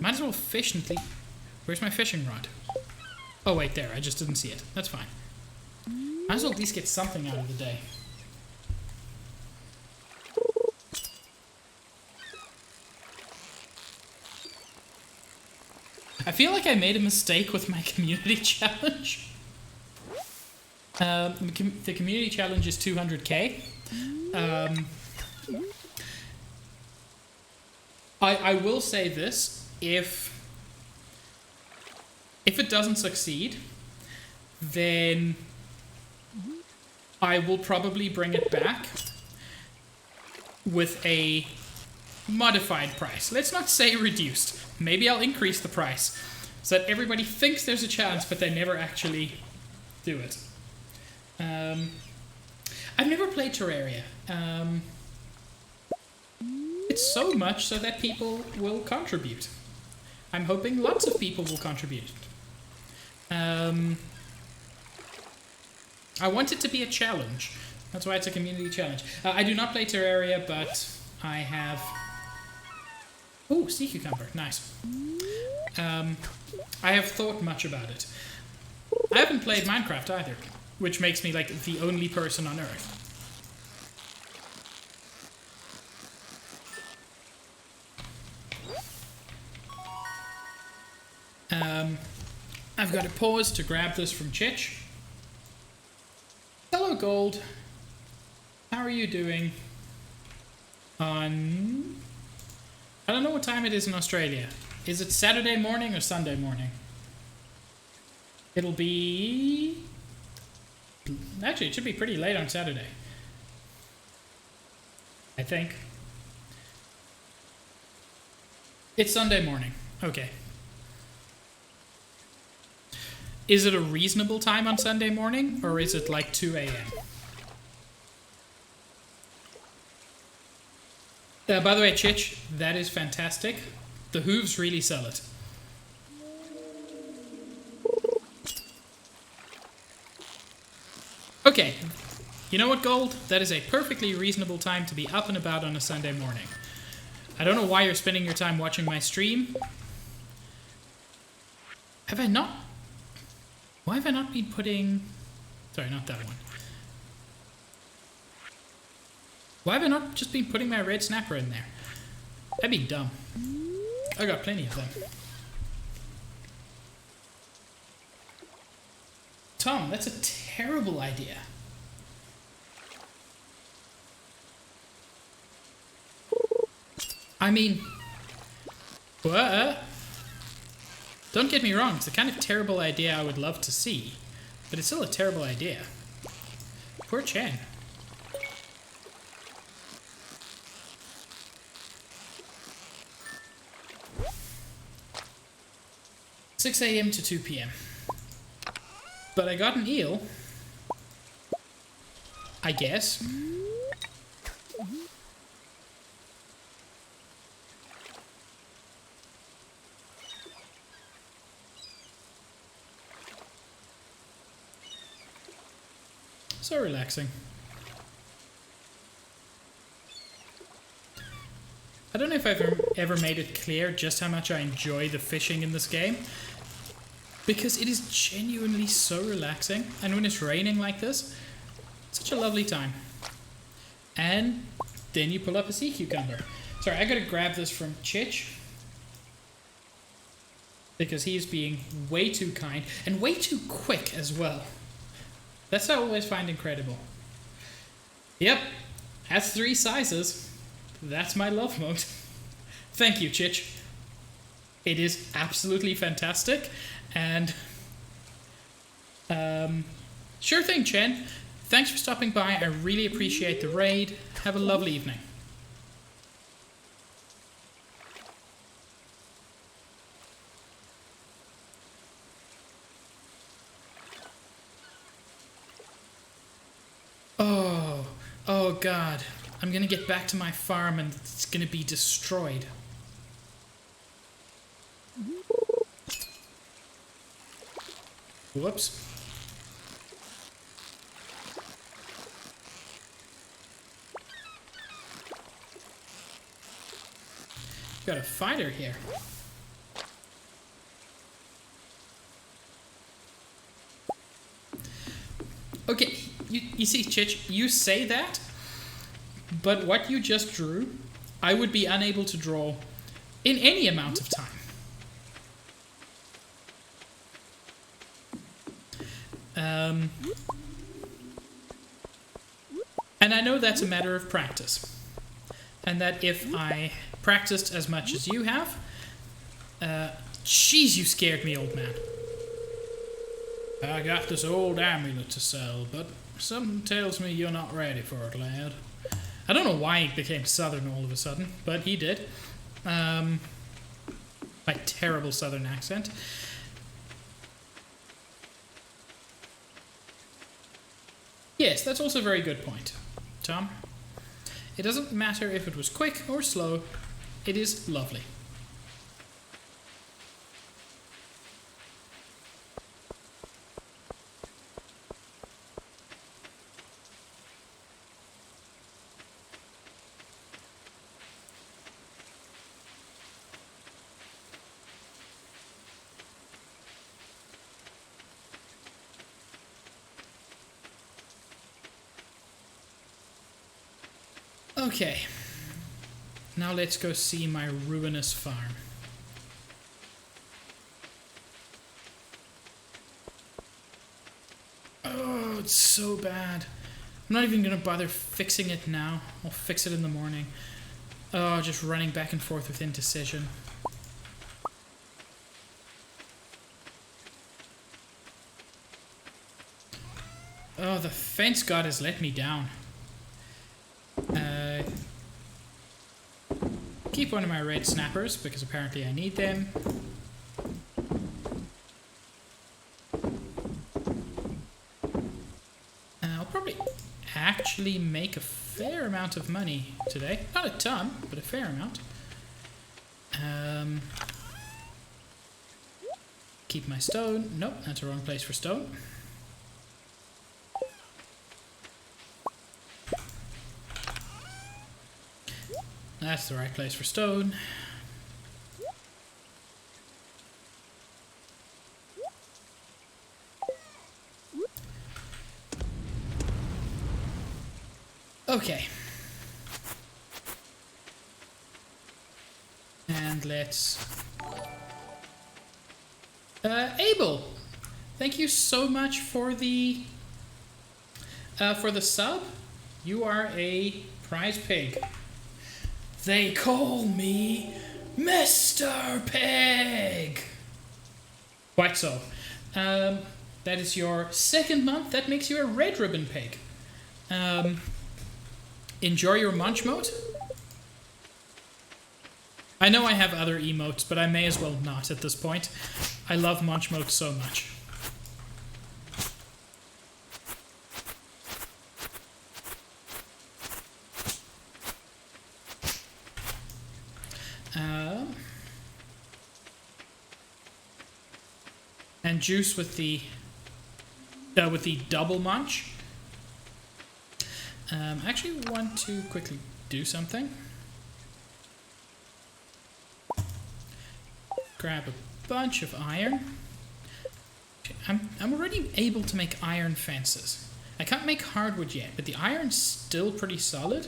Might as well fish and Where's my fishing rod? Oh wait, there, I just didn't see it. That's fine. Might as well at least get something out of the day. I feel like I made a mistake with my community challenge. The community challenge is 200k. I will say this, if it doesn't succeed, then I will probably bring it back with a modified price. Let's not say reduced. Maybe I'll increase the price so that everybody thinks there's a chance, but they never actually do it. I've never played Terraria. It's so much so that people will contribute. I'm hoping lots of people will contribute. I want it to be a challenge. That's why it's a community challenge. I do not play Terraria, but I have... Ooh, sea cucumber. Nice. I have thought much about it. I haven't played Minecraft either, which makes me like the only person on Earth. I've got to pause to grab this from Chich. Hello, Gold. How are you doing? On... I don't know what time it is in Australia. Is it Saturday morning or Sunday morning? It'll be... Actually, it should be pretty late on Saturday. I think. It's Sunday morning. Okay. Is it a reasonable time on Sunday morning, or is it like 2 a.m.? By the way, Chich, that is fantastic. The hooves really sell it. Okay, you know what, Gold? That is a perfectly reasonable time to be up and about on a Sunday morning. I don't know why you're spending your time watching my stream. Have I not... Why have I not been putting... Sorry, not that one. Why have I not just been putting my red snapper in there? That'd be dumb. I got plenty of them. Tom, that's a terrible idea. I mean... What? Don't get me wrong, it's the kind of terrible idea I would love to see. But it's still a terrible idea. Poor Chen. $6 a.m. to 2 p.m. But I got an eel. I guess. So relaxing. I don't know if I've ever made it clear just how much I enjoy the fishing in this game. Because it is genuinely so relaxing. And when it's raining like this, it's such a lovely time. And then you pull up a sea cucumber. Sorry, I gotta grab this from Chich. Because he's being way too kind. And way too quick as well. That's what I always find incredible. Yep, has 3 sizes. That's my love mode. Thank you, Chich. It is absolutely fantastic. And, sure thing, Chen. Thanks for stopping by. I really appreciate the raid. Have a lovely evening. Oh God, I'm gonna get back to my farm and it's gonna be destroyed. Whoops. Got a fighter here. Okay, you see, Chich, you say that, but what you just drew, I would be unable to draw in any amount of time. And I know that's a matter of practice. And that if I practiced as much as you have... jeez, you scared me, old man. I got this old amulet to sell, but something tells me you're not ready for it, lad. I don't know why he became southern all of a sudden, but he did. My terrible southern accent. Yes, that's also a very good point, Tom. It doesn't matter if it was quick or slow, it is lovely. Okay, now let's go see my ruinous farm. Oh, it's so bad. I'm not even gonna bother fixing it now. I'll fix it in the morning. Oh, just running back and forth with indecision. Oh, the fence god has let me down. Keep one of my red snappers, because apparently I need them. I'll probably actually make a fair amount of money today. Not a ton, but a fair amount. Keep my stone. Nope, that's the wrong place for stone. That's the right place for stone. Okay. And let's... Abel! Thank you so much for the sub. You are a prize pig. They call me Mr. Pig! Quite so. That is your second month. That makes you a red ribbon pig. Enjoy your munch mode. I know I have other emotes, but I may as well not at this point. I love munch mode so much. And juice with the double munch. I actually want to quickly do something. Grab a bunch of iron. I'm already able to make iron fences. I can't make hardwood yet, but the iron's still pretty solid.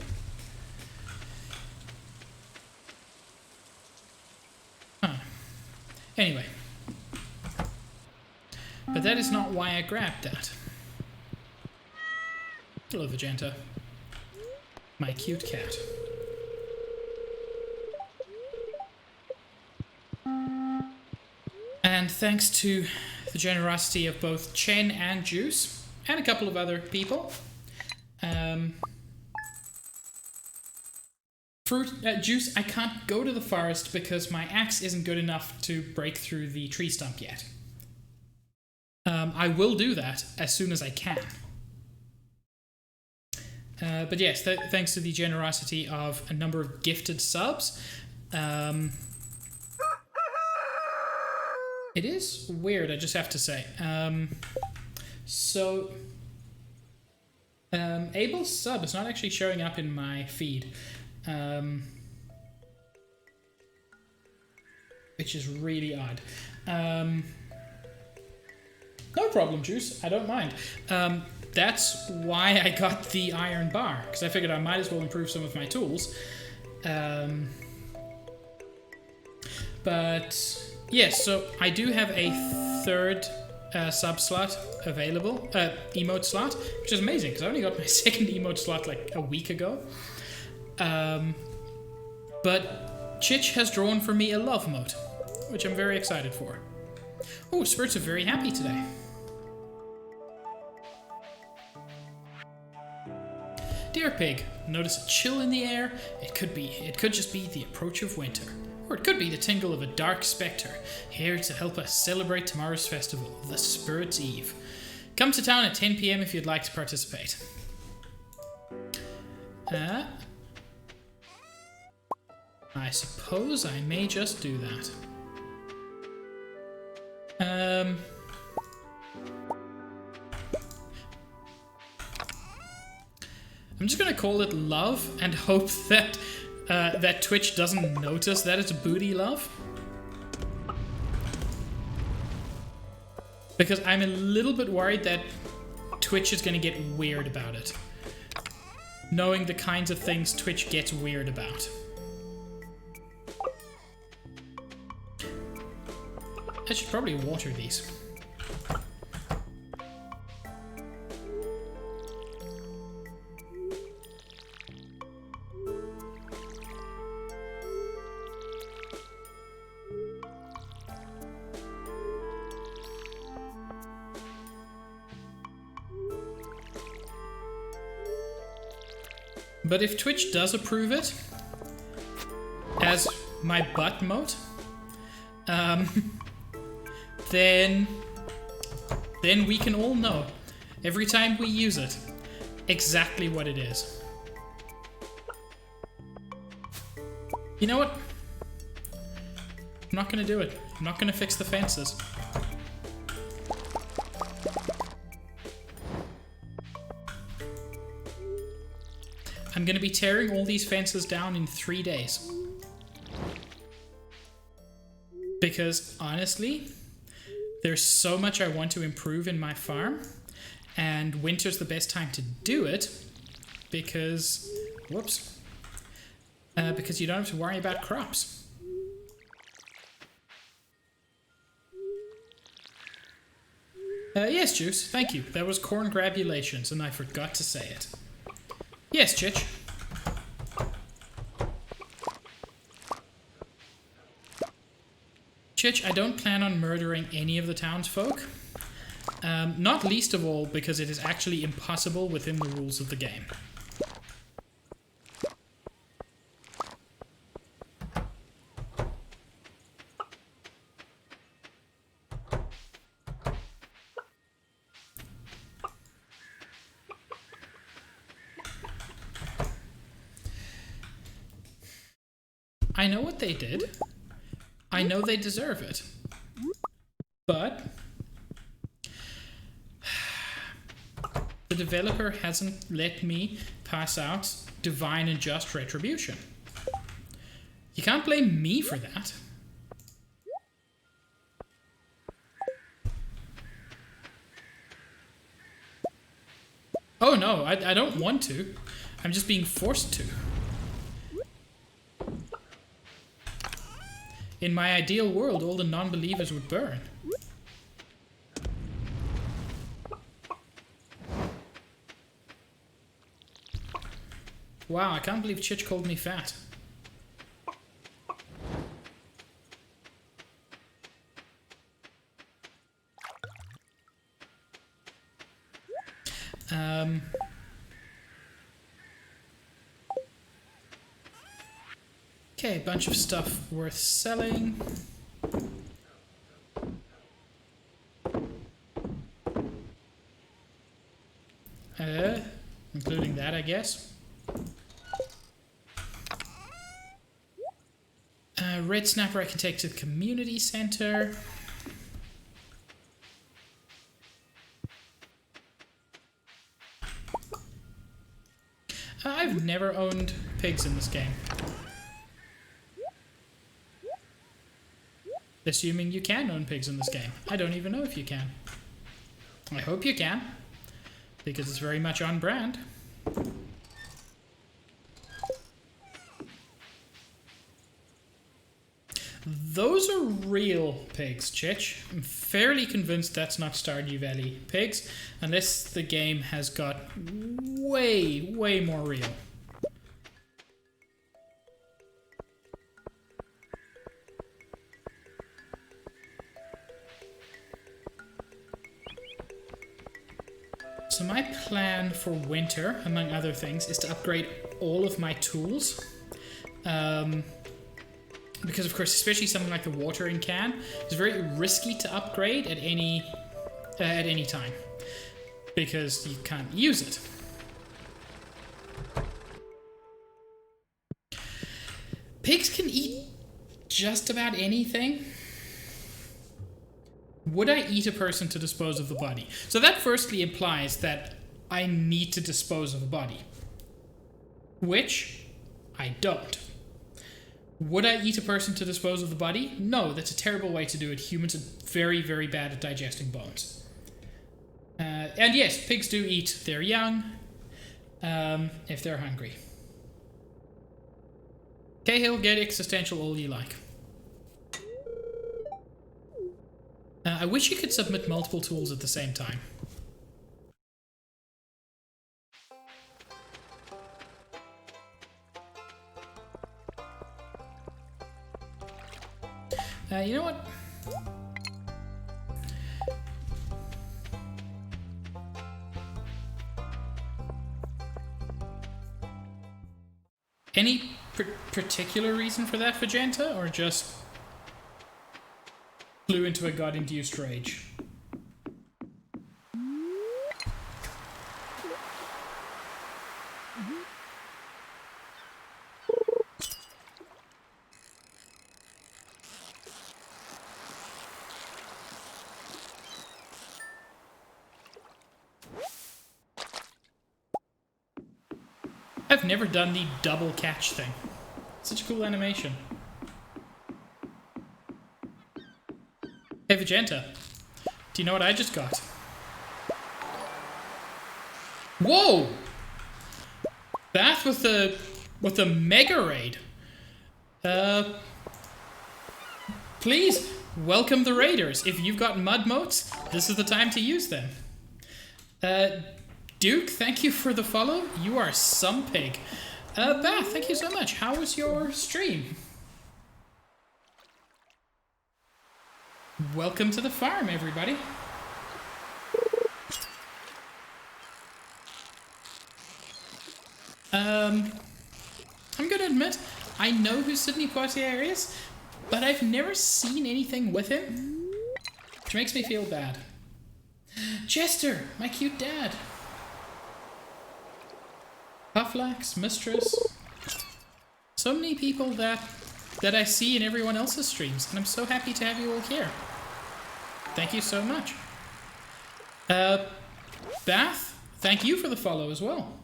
Huh. Anyway. But that is not why I grabbed that. Hello, Vegeta. My cute cat. And thanks to the generosity of both Chen and Juice, and a couple of other people, Juice, I can't go to the forest because my axe isn't good enough to break through the tree stump yet. I will do that as soon as I can. But yes, thanks to the generosity of a number of gifted subs. It is weird, I just have to say. Abel's sub is not actually showing up in my feed. Which is really odd. No problem, Juice. I don't mind. That's why I got the iron bar, because I figured I might as well improve some of my tools. But yes, so I do have a third sub slot available, emote slot, which is amazing because I only got my second emote slot like a week ago. But Chich has drawn for me a love emote, which I'm very excited for. Oh, spirits are very happy today. Dear Pig, notice a chill in the air. It could just be the approach of winter. Or it could be the tingle of a dark spectre, here to help us celebrate tomorrow's festival, the Spirit's Eve. Come to town at 10 PM if you'd like to participate. I suppose I may just do that. I'm just gonna call it love and hope that that Twitch doesn't notice that it's booty love. Because I'm a little bit worried that Twitch is gonna get weird about it. Knowing the kinds of things Twitch gets weird about. I should probably water these. But if Twitch does approve it as my butt mote, then we can all know every time we use it exactly what it is. You know what? I'm not gonna do it. I'm not gonna fix the fences. I'm gonna be tearing all these fences down in 3 days. Because honestly, there's so much I want to improve in my farm, and winter's the best time to do it because, because you don't have to worry about crops. Yes, Juice, thank you. That was corn-grabulations, and I forgot to say it. Yes, Chich. Chich, I don't plan on murdering any of the townsfolk. Not least of all because it is actually impossible within the rules of the game. I know what they did. I know they deserve it. But the developer hasn't let me pass out divine and just retribution. You can't blame me for that. Oh no, I don't want to. I'm just being forced to. In my ideal world, all the non-believers would burn. Wow, I can't believe Chich called me fat. Okay, a bunch of stuff worth selling. Including that, I guess. Red Snapper I can take to the community center. I've never owned pigs in this game. Assuming you can own pigs in this game. I don't even know if you can. I hope you can, because it's very much on brand. Those are real pigs, Chich. I'm fairly convinced that's not Stardew Valley pigs, unless the game has got way, way more real. So my plan for winter, among other things, is to upgrade all of my tools. Because of course, especially something like the watering can, it's very risky to upgrade at any time, because you can't use it. Pigs can eat just about anything. Would I eat a person to dispose of the body? So that firstly implies that I need to dispose of a body, which I don't. Would I eat a person to dispose of the body? No, that's a terrible way to do it. Humans are very, very bad at digesting bones. And yes, pigs do eat their young, if they're hungry. Cahill, get existential all you like. I wish you could submit multiple tools at the same time. You know what? Any particular reason for that, Vegeta, or just flew into a god-induced rage? I've never done the double catch thing. Such a cool animation. Hey Vegeta, do you know what I just got? Whoa! Bath with the Mega Raid. Please welcome the raiders. If you've got mud moats, this is the time to use them. Duke, thank you for the follow. You are some pig. Bath, thank you so much. How was your stream? Welcome to the farm, everybody. I'm gonna admit, I know who Sidney Poitier is, but I've never seen anything with him, which makes me feel bad. Chester, my cute dad. Pufflax, Mistress. So many people that I see in everyone else's streams, and I'm so happy to have you all here. Thank you so much. Bath, thank you for the follow as well.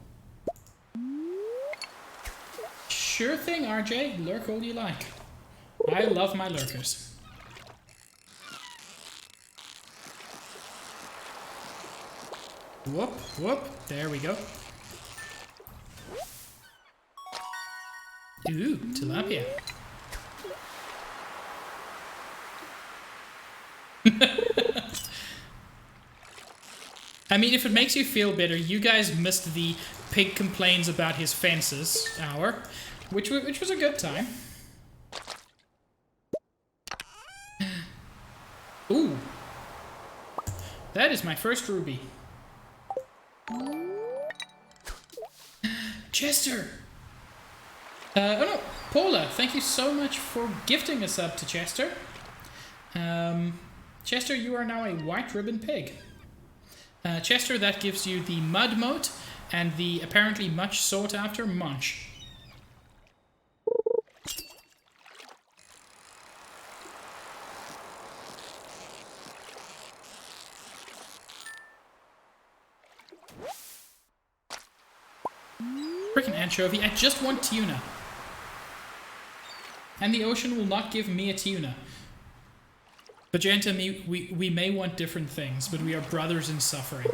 Sure thing, RJ. Lurk all you like. I love my lurkers. Whoop, whoop. There we go. Ooh, tilapia. I mean, if it makes you feel better, you guys missed the pig complains about his fences hour, which was a good time. Ooh. That is my first ruby. Chester! Oh no, Paula, thank you so much for gifting us up to Chester. Chester, you are now a white ribbon pig. Chester, that gives you the mud moat and the apparently much sought after munch. Frickin' anchovy, I just want tuna. And the ocean will not give me a tuna. Magenta, we may want different things, but we are brothers in suffering.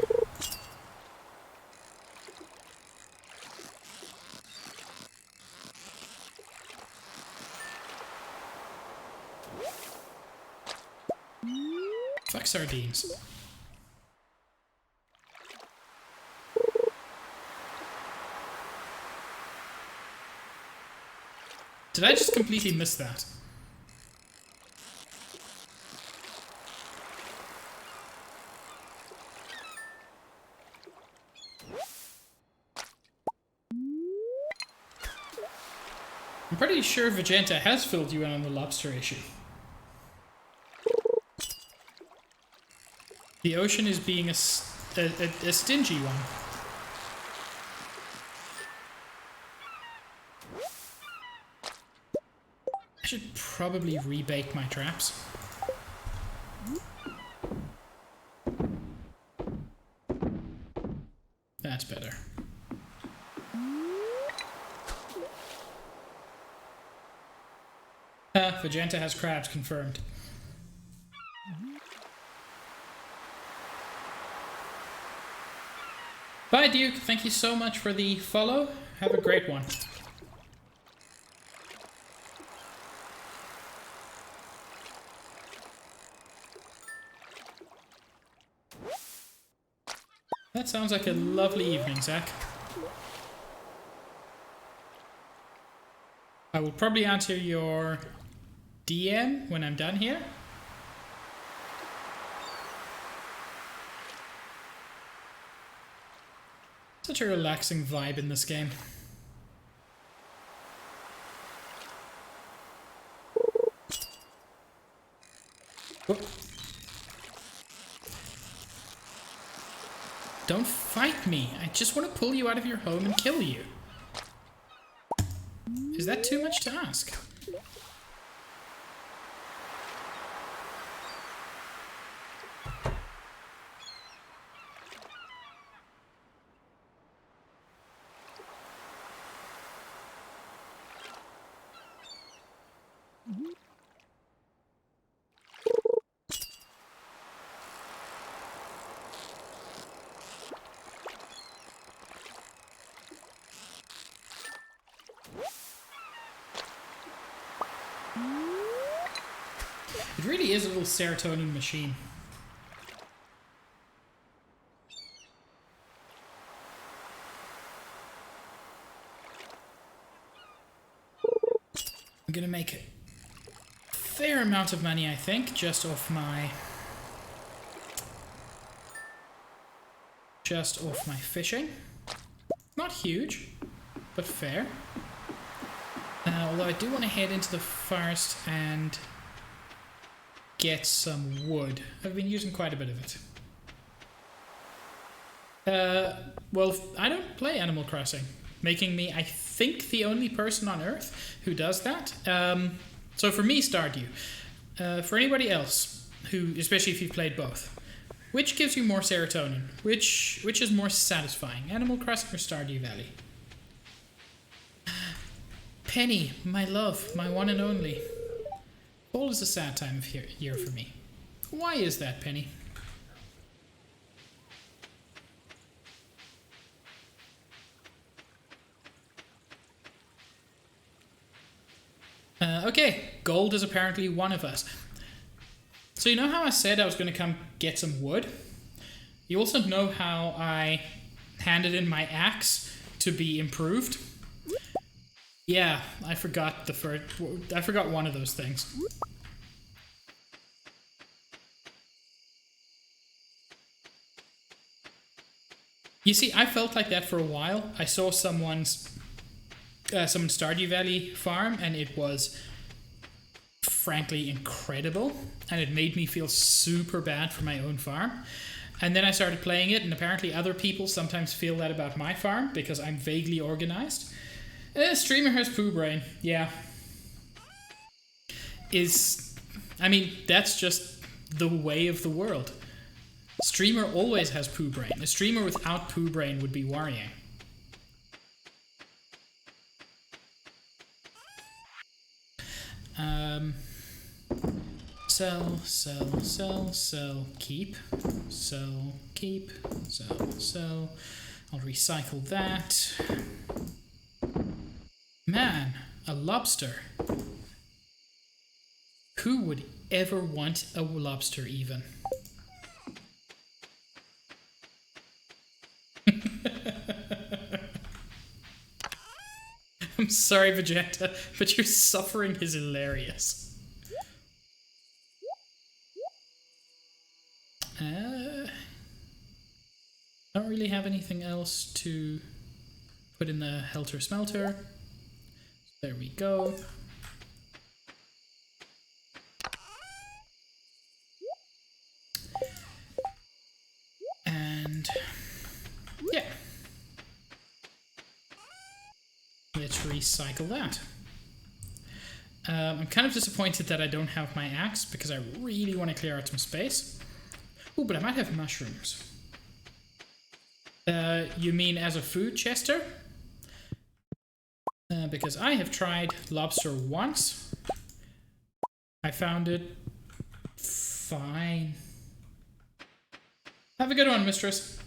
Fuck sardines. Did I just completely miss that? I'm pretty sure Vegeta has filled you in on the lobster issue. The ocean is being a stingy one. I should probably rebake my traps. That's better. Vegeta has crabs confirmed. Bye, Duke. Thank you so much for the follow. Have a great one. That sounds like a lovely evening, Zach. I will probably answer your DM when I'm done here. Such a relaxing vibe in this game. Oh. Don't fight me. I just want to pull you out of your home and kill you. Is that too much to ask? It really is a little serotonin machine. I'm gonna make a fair amount of money, I think, just off my fishing. Not huge, but fair. Although I do want to head into the forest and get some wood. I've been using quite a bit of it. Well, I don't play Animal Crossing, making me, I think, the only person on Earth who does that. So for me, Stardew. For anybody else, who, especially if you've played both, which gives you more serotonin? Which is more satisfying, Animal Crossing or Stardew Valley? Penny, my love, my one and only. Fall is a sad time of year for me. Why is that, Penny? Okay, gold is apparently one of us. So you know how I said I was going to come get some wood? You also know how I handed in my axe to be improved? Yeah, I forgot one of those things. You see, I felt like that for a while. I saw someone's Stardew Valley farm, and it was frankly incredible, and it made me feel super bad for my own farm. And then I started playing it, and apparently other people sometimes feel that about my farm because I'm vaguely organized. Streamer has poo brain. Yeah. I mean, that's just the way of the world. Streamer always has poo brain. A streamer without poo brain would be worrying. Sell, keep. Sell, keep. Sell. I'll recycle that. Man, a lobster. Who would ever want a lobster even? I'm sorry, Vegeta, but your suffering is hilarious. Don't really have anything else to put in the Helter Smelter. There we go. And yeah. Let's recycle that. I'm kind of disappointed that I don't have my axe because I really want to clear out some space. Ooh, but I might have mushrooms. You mean as a food, Chester? Because I have tried lobster once. I found it fine. Have a good one, mistress.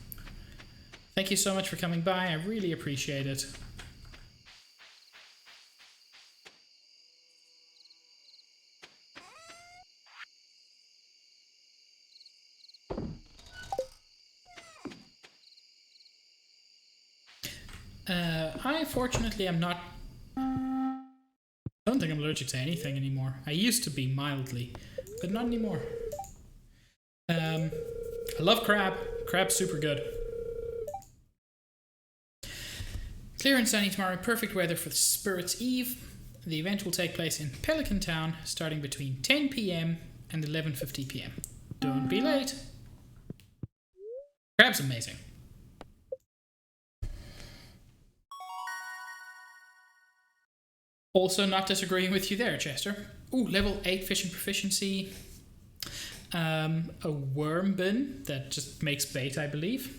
Thank you so much for coming by. I really appreciate it. I fortunately am not... I don't think I'm allergic to anything anymore. I used to be mildly, but not anymore. I love crab. Crab's super good. Clear and sunny tomorrow. Perfect weather for the Spirit's Eve. The event will take place in Pelican Town, starting between 10 PM and 11:50 PM. Don't be late. Crab's amazing. Also not disagreeing with you there, Chester. Ooh, level 8 fishing proficiency. A worm bin that just makes bait, I believe.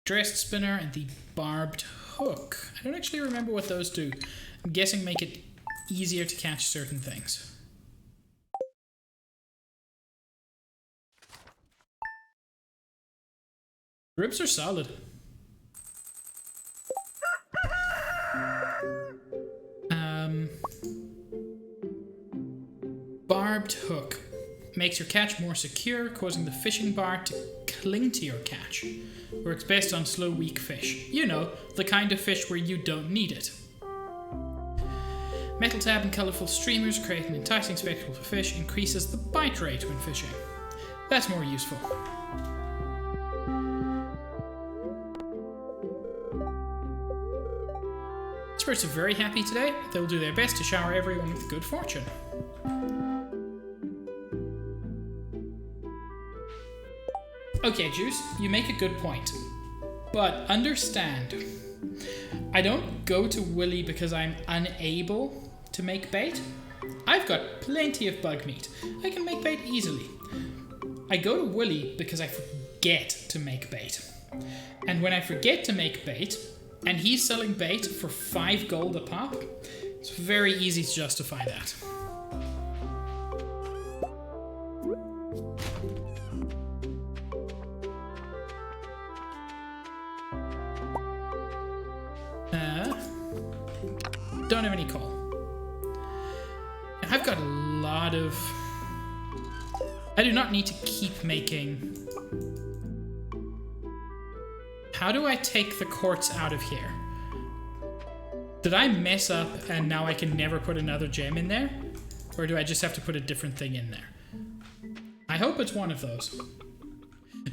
Dressed spinner and the barbed hook. I don't actually remember what those do. I'm guessing make it easier to catch certain things. Ribs are solid. Barbed hook. Makes your catch more secure, causing the fishing bar to cling to your catch. Works best on slow, weak fish. You know, the kind of fish where you don't need it. Metal tab and colourful streamers create an enticing spectacle for fish, increases the bite rate when fishing. That's more useful. Spirits are very happy today. They'll do their best to shower everyone with good fortune. Okay, Juice, you make a good point. But understand, I don't go to Willy because I'm unable to make bait. I've got plenty of bug meat. I can make bait easily. I go to Willy because I forget to make bait. And when I forget to make bait, and he's selling bait for 5 gold a pop, it's very easy to justify that. Don't have any coal. I've got a lot of... I do not need to keep making... How do I take the quartz out of here? Did I mess up and now I can never put another gem in there? Or do I just have to put a different thing in there? I hope it's one of those.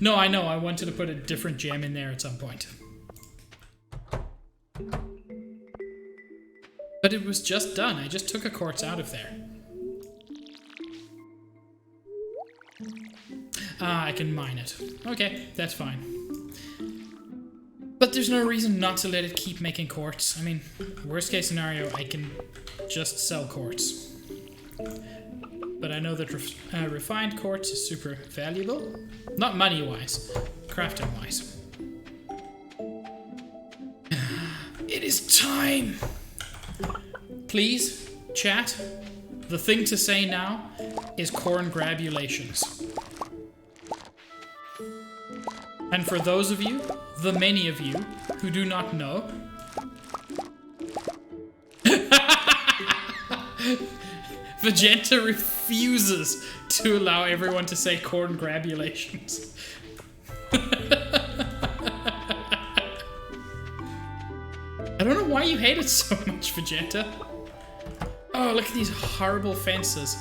No, I know. I wanted to put a different gem in there at some point. But it was just done. I just took a quartz out of there. Ah, I can mine it. Okay, that's fine. But there's no reason not to let it keep making quartz. I mean, worst case scenario, I can just sell quartz. But I know that refined quartz is super valuable. Not money-wise, crafting-wise. It is time! Please, chat, the thing to say now is corn grabulations. And for those of you, the many of you, who do not know... Vegeta refuses to allow everyone to say corn grabulations. I don't know why you hate it so much, Vegeta. Oh, look at these horrible fences.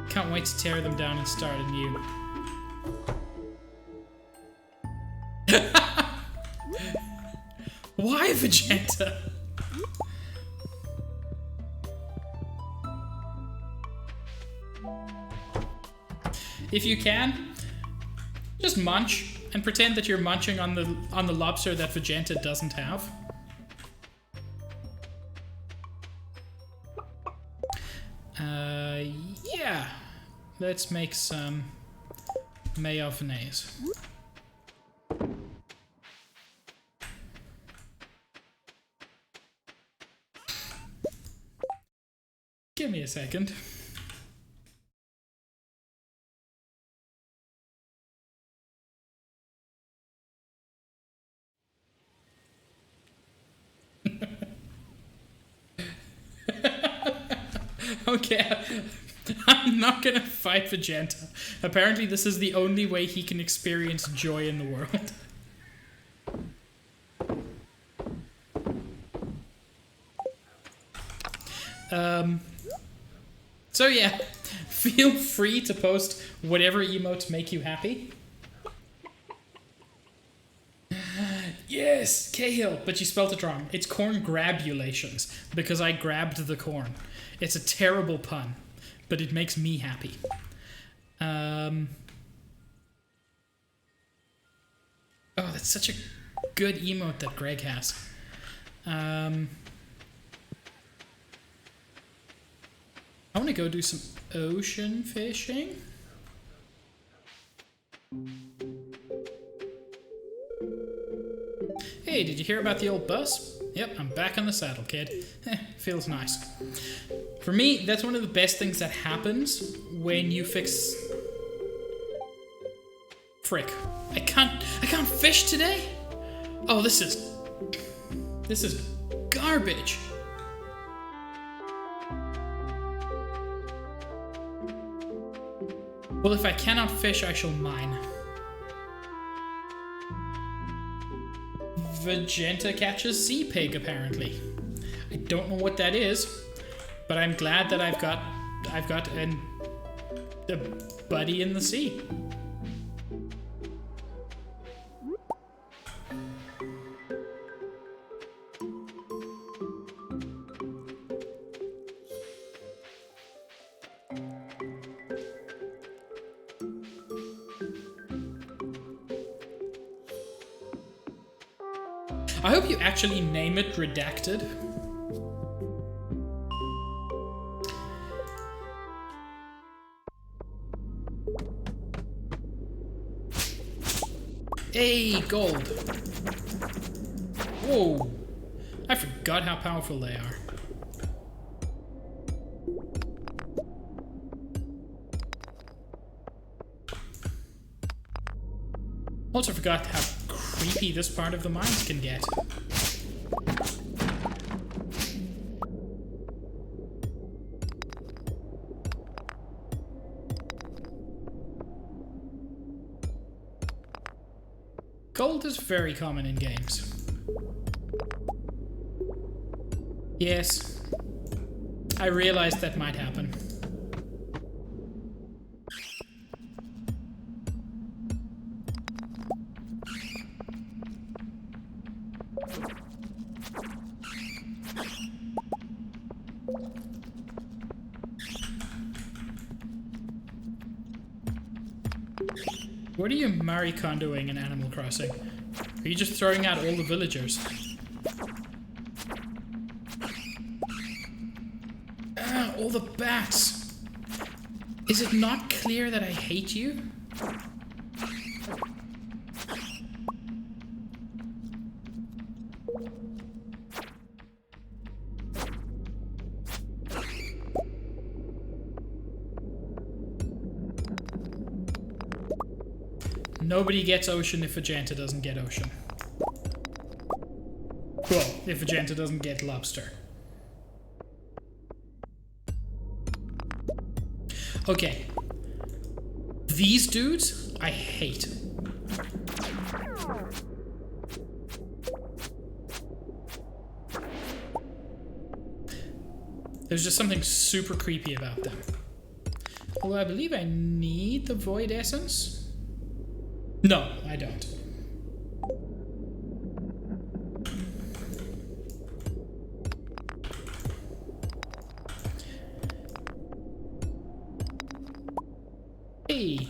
Can't wait to tear them down and start anew. Why, Vegeta? If you can, just munch and pretend that you're munching on the lobster that Vegeta doesn't have. Yeah. Let's make some mayonnaise. Give me a second. Okay, I'm not gonna fight Vegeta. Apparently this is the only way he can experience joy in the world. So yeah, feel free to post whatever emotes make you happy. Yes, Cahill, but you spelt it wrong. It's corn grabulations, because I grabbed the corn. It's a terrible pun, but it makes me happy. Oh, that's such a good emote that Greg has. I want to go do some ocean fishing. Hey, did you hear about the old bus? Yep, I'm back on the saddle, kid. Feels nice. For me, that's one of the best things that happens when you fix... Frick. I can't fish today? Oh, this is garbage. Well, if I cannot fish, I shall mine. Vegeta catches sea pig, apparently. I don't know what that is, but I'm glad that I've got a buddy in the sea. I hope you actually name it Redacted. Hey, gold. Whoa. I forgot how powerful they are. Also forgot how creepy this part of the mines can get. Gold is very common in games. Yes, I realized that might happen. What are you Marie Kondoing in Animal Crossing? Are you just throwing out all the villagers? Ah, all the bats! Is it not clear that I hate you? Nobody gets ocean if Vegeta doesn't get ocean. Well, if Vegeta doesn't get lobster. Okay. These dudes, I hate. There's just something super creepy about them. Although I believe I need the Void Essence. No, I don't. Hey.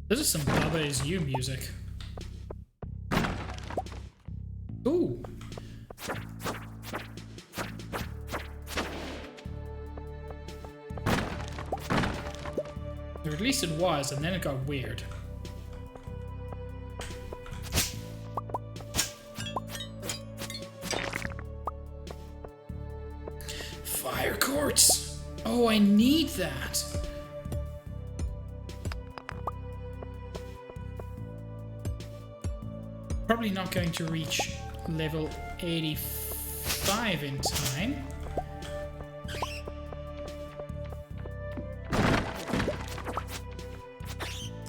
This is some Baba Is You music. Ooh. Or at least it was, and then it got weird. Fire quartz! Oh, I need that! Probably not going to reach level 85 in time.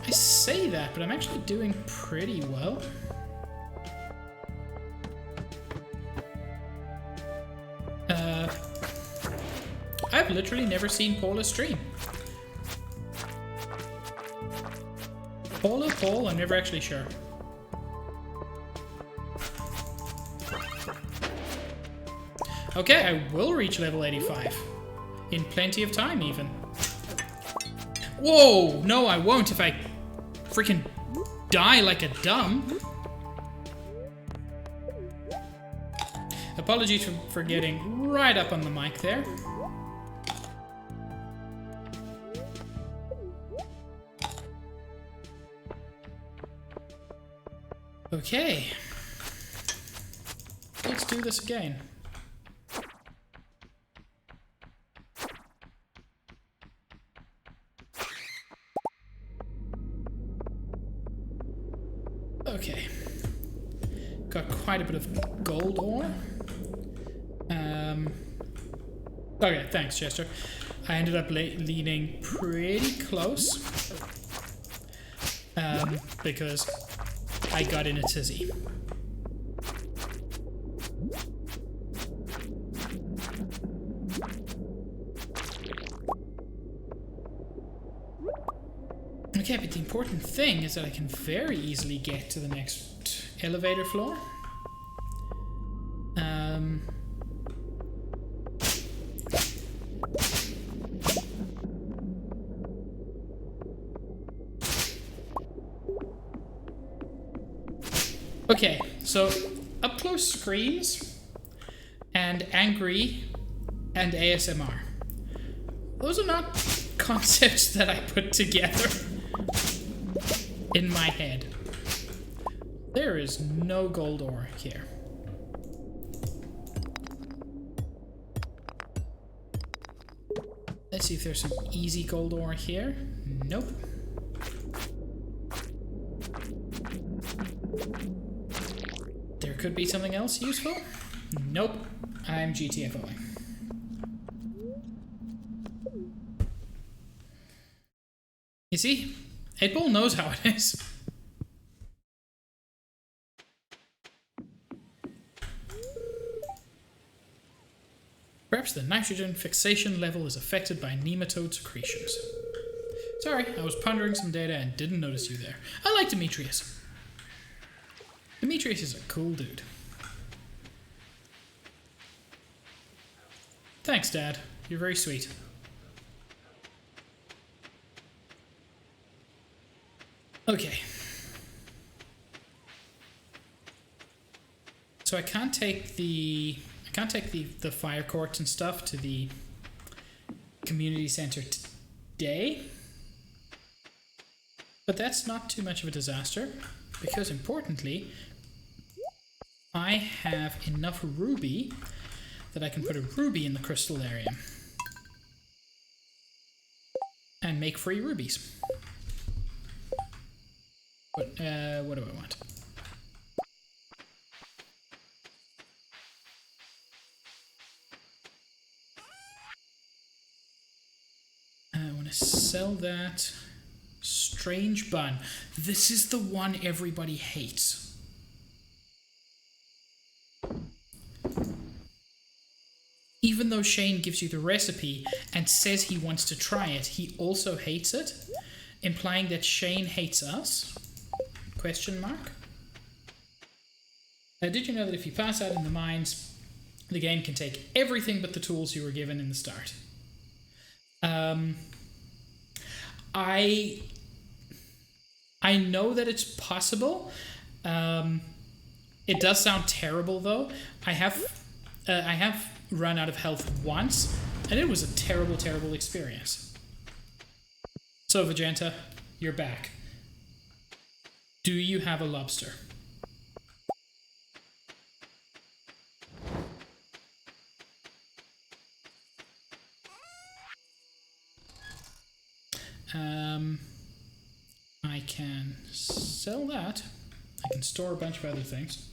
I say that, but I'm actually doing pretty well. I've literally never seen Paula stream. Paul, I'm never actually sure. Okay, I will reach level 85. In plenty of time, even. Whoa! No, I won't if I freaking die like a dumb. Apologies for getting right up on the mic there. Okay. Let's do this again. Okay. Got quite a bit of gold ore. Okay, thanks, Chester. I ended up leaning pretty close. Because I got in a tizzy. Okay, but the important thing is that I can very easily get to the next elevator floor. Okay, so up close screams and angry and ASMR. Those are not concepts that I put together in my head. There is no gold ore here. Let's see if there's some easy gold ore here. Nope. There could be something else useful. Nope. I'm GTFOing. You see? 8-Ball knows how it is. Perhaps the nitrogen fixation level is affected by nematode secretions. Sorry, I was pondering some data and didn't notice you there. I like Demetrius. Demetrius is a cool dude. Thanks, Dad. You're very sweet. Okay. So I can't take the fire courts and stuff to the community center today. But that's not too much of a disaster, because importantly, I have enough ruby that I can put a ruby in the crystal area and make free rubies. But what do I want? want to sell that. Strange bun. This is the one everybody hates. Even though Shane gives you the recipe and says he wants to try it, he also hates it, implying that Shane hates us? Question mark. Did you know that if you pass out in the mines, the game can take everything but the tools you were given in the start? I know that it's possible. It does sound terrible though. I have run out of health once, and it was a terrible, terrible experience. So Vegeta, you're back. Do you have a lobster? I can sell that. I can store a bunch of other things.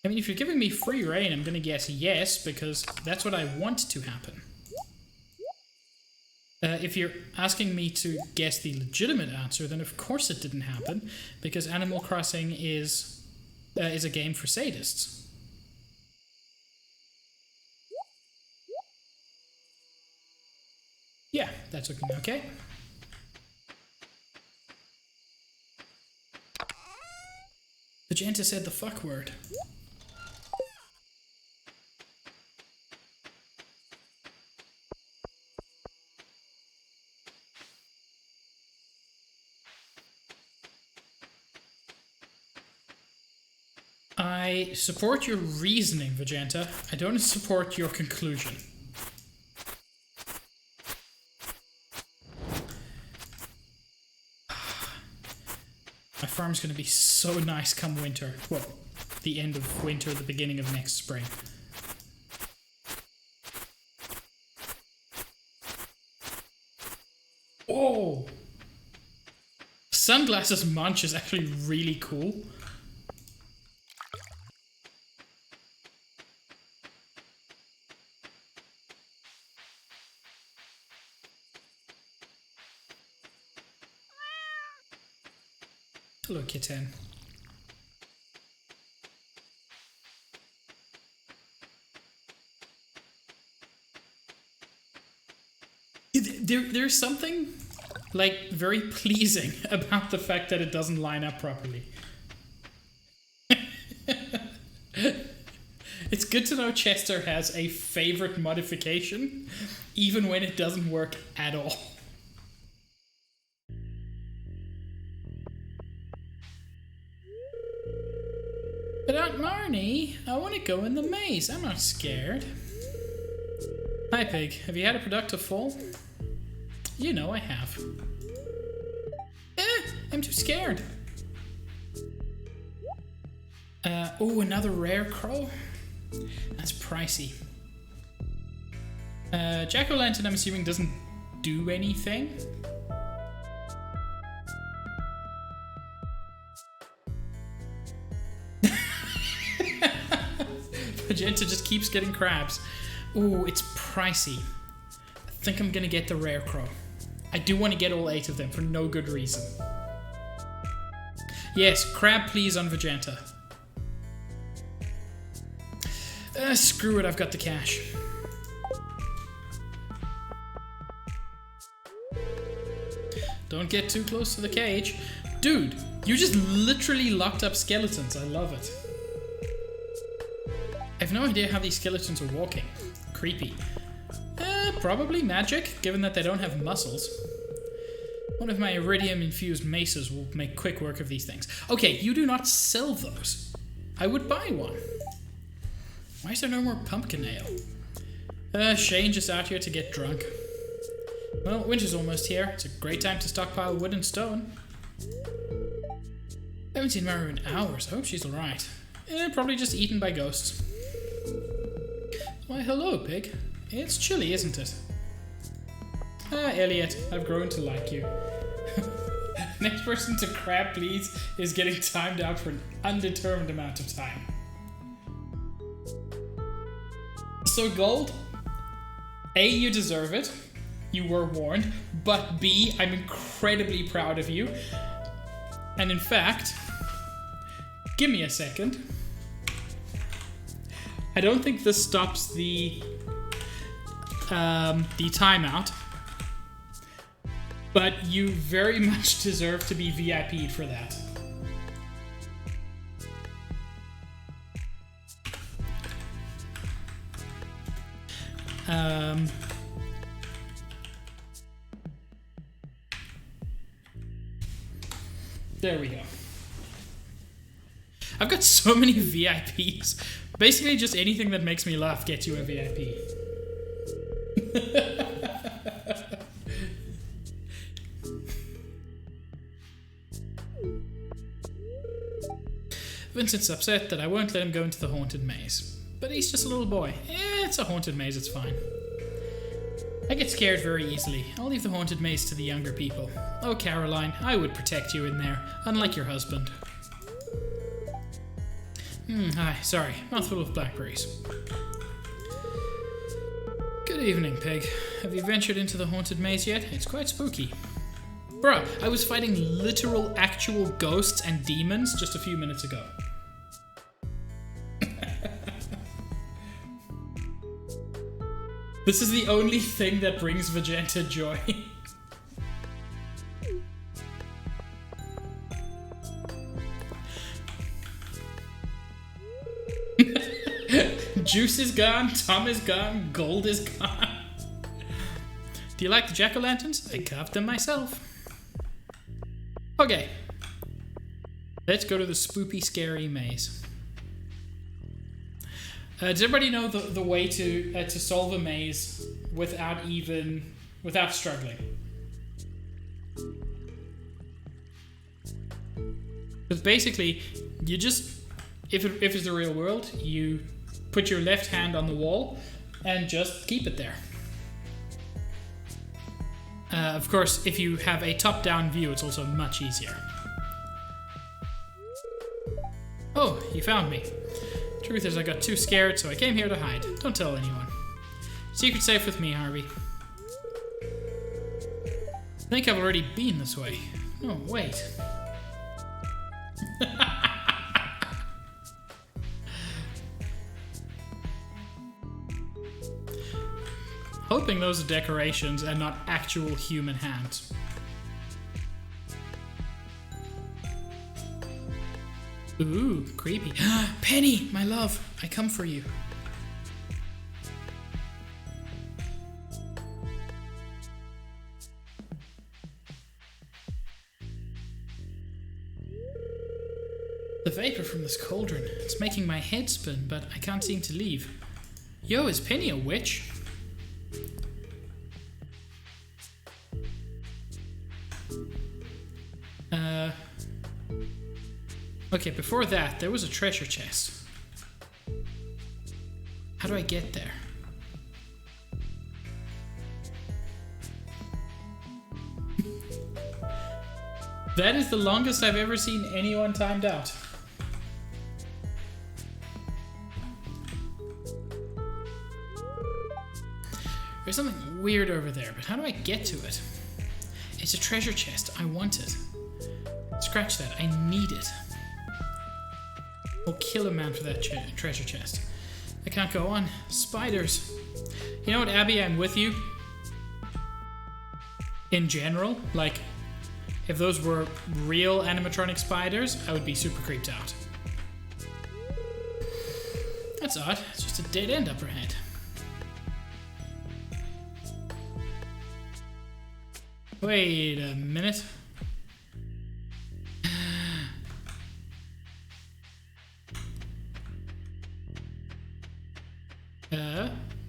I mean, if you're giving me free reign, I'm going to guess yes, because that's what I want to happen. If you're asking me to guess the legitimate answer, then of course it didn't happen, because Animal Crossing is a game for sadists. Yeah, that's looking okay. Vegeta said the fuck word. I support your reasoning, Vegeta. I don't support your conclusion. My farm's going to be so nice come winter. Well, the end of winter, the beginning of next spring. Oh! Sunglasses Munch is actually really cool. Hello, kitten. There's something, like, very pleasing about the fact that it doesn't line up properly. It's good to know Chester has a favorite modification, even when it doesn't work at all. But Aunt Marnie, I want to go in the maze. I'm not scared. Hi, Pig. Have you had a productive fall? You know I have. I'm too scared. Oh, another rare crow? That's pricey. Jack-o'-lantern, I'm assuming, doesn't do anything. Magenta just keeps getting crabs. Ooh, it's pricey. I think I'm gonna get the rare crow. I do want to get all 8 of them for no good reason. Yes, crab please on Vegeta. Screw it, I've got the cash. Don't get too close to the cage. Dude, you just literally locked up skeletons. I love it. I have no idea how these skeletons are walking. Creepy. Probably magic, given that they don't have muscles. One of my iridium-infused maces will make quick work of these things. Okay, you do not sell those. I would buy one. Why is there no more pumpkin ale? Shane just out here to get drunk. Well, winter's almost here. It's a great time to stockpile wood and stone. I haven't seen Maru in hours. I hope she's alright. Probably just eaten by ghosts. Why, hello, Pig. It's chilly, isn't it? Ah, Elliot, I've grown to like you. Next person to crab, please, is getting timed out for an undetermined amount of time. So, gold? A, you deserve it. You were warned. But B, I'm incredibly proud of you. And in fact, give me a second. I don't think this stops the timeout. But you very much deserve to be VIP'd for that. There we go. I've got so many VIPs. Basically, just anything that makes me laugh gets you a VIP. Vincent's upset that I won't let him go into the haunted maze. But he's just a little boy. It's a haunted maze, it's fine. I get scared very easily. I'll leave the haunted maze to the younger people. Oh, Caroline, I would protect you in there, unlike your husband. Hi, sorry. Mouthful of blackberries. Good evening, Pig. Have you ventured into the haunted maze yet? It's quite spooky. Bruh, I was fighting literal, actual ghosts and demons just a few minutes ago. This is the only thing that brings Vegeta joy. Juice is gone, Tom is gone, gold is gone. Do you like the jack-o'-lanterns? I carved them myself. Okay. Let's go to the spoopy, scary maze. Does everybody know the way to solve a maze without struggling? Because basically, you just, if it's the real world, you put your left hand on the wall and just keep it there. Of course, if you have a top-down view, it's also much easier. Oh, you found me. Truth is, I got too scared, so I came here to hide. Don't tell anyone. Secret safe with me, Harvey. I think I've already been this way. Oh, wait. Hoping those are decorations and not actual human hands. Ooh, creepy. Penny, my love, I come for you. The vapor from this cauldron, it's making my head spin, but I can't seem to leave. Yo, is Penny a witch? Okay, before that, there was a treasure chest. How do I get there? That is the longest I've ever seen anyone timed out. There's something weird over there, but how do I get to it? It's a treasure chest. I want it. Scratch that. I need it. I'll kill a man for that treasure chest. I can't go on. Spiders. You know what, Abby? I'm with you. In general, like, if those were real animatronic spiders, I would be super creeped out. That's odd. It's just a dead end up ahead. Wait a minute.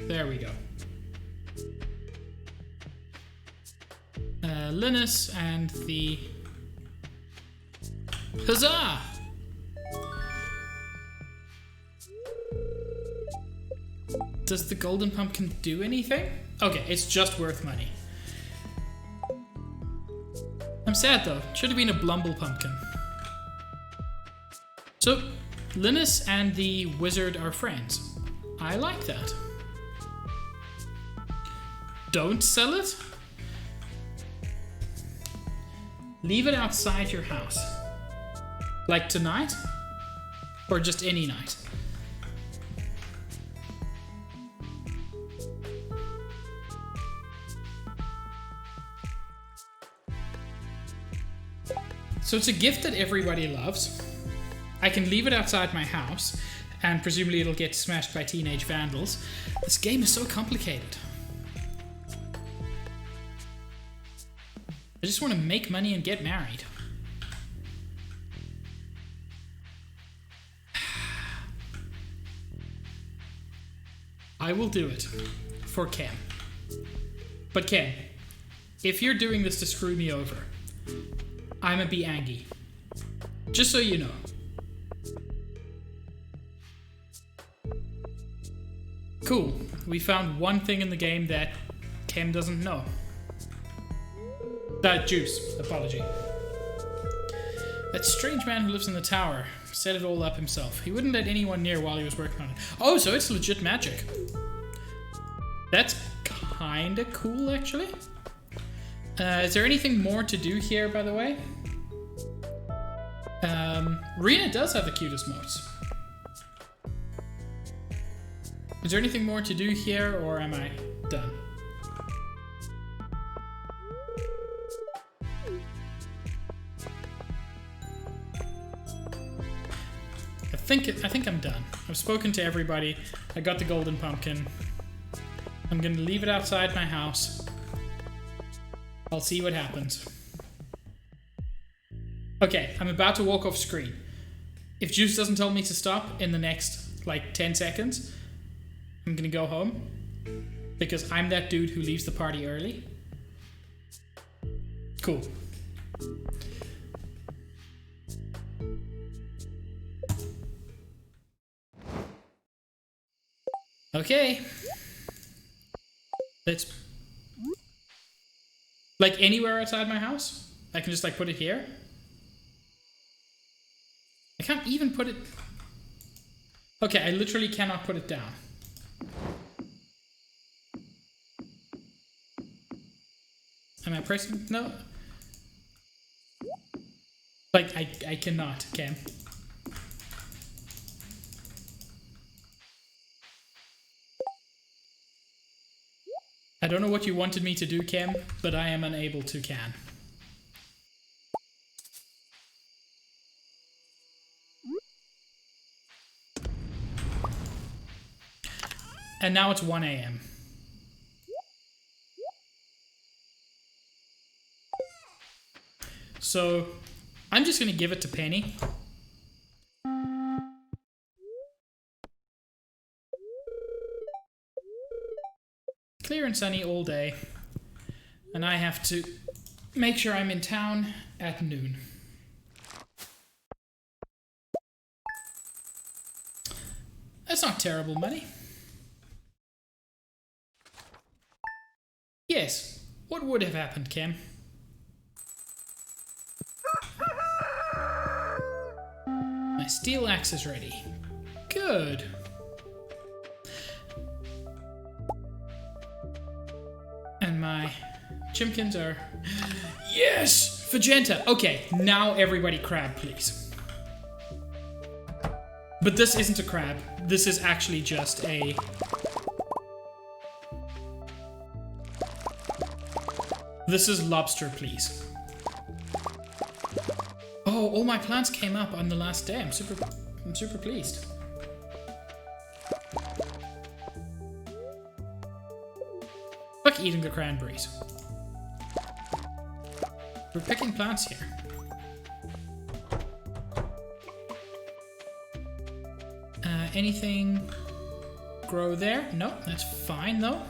There we go. Linus and the... Huzzah! Does the golden pumpkin do anything? Okay, it's just worth money. I'm sad though. Should have been a Blumble pumpkin. So, Linus and the wizard are friends. I like that. Don't sell it? Leave it outside your house. Like tonight? Or just any night? So it's a gift that everybody loves. I can leave it outside my house, and presumably it'll get smashed by teenage vandals. This game is so complicated. I just want to make money and get married. I will do it for Ken. But Ken, if you're doing this to screw me over, I'ma be angry. Just so you know. Cool. We found one thing in the game that Ken doesn't know. Juice. Apology. That strange man who lives in the tower set it all up himself. He wouldn't let anyone near while he was working on it. Oh, so it's legit magic. That's kinda cool, actually. Is there anything more to do here, by the way? Rena does have the cutest moats. Is there anything more to do here, or am I done? I think I'm done. I've spoken to everybody. I got the golden pumpkin. I'm gonna leave it outside my house. I'll see what happens. Okay, I'm about to walk off screen. If Juice doesn't tell me to stop in the next, like, 10 seconds, I'm gonna go home. Because I'm that dude who leaves the party early. Cool. Okay. Let's... Like, anywhere outside my house? I can just, like, put it here? I can't even put it... Okay, I literally cannot put it down. Am I pressing? No. Like, I cannot, Cam. I don't know what you wanted me to do, Cam, but I am unable to, can. And now it's 1 a.m. So, I'm just going to give it to Penny. Clear and sunny all day. And I have to make sure I'm in town at noon. That's not terrible money. Yes, what would have happened, Cam? My steel axe is ready. Good. And my chimkins are... Yes! Magenta! Okay, now everybody crab, please. But this isn't a crab. This is actually just a... This is lobster, please. Oh, all my plants came up on the last day. I'm super pleased. Fuck eating the cranberries. We're picking plants here. Anything grow there? No, that's fine though.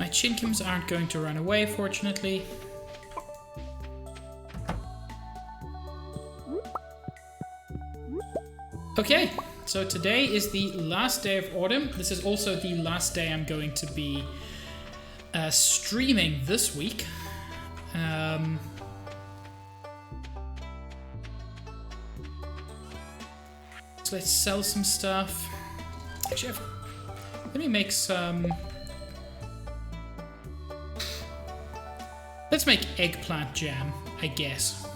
My chinkims aren't going to run away, fortunately. Okay, so today is the last day of autumn. This is also the last day I'm going to be Streaming this week. So let's sell some stuff. Actually, let me make some... Let's make eggplant jam, I guess.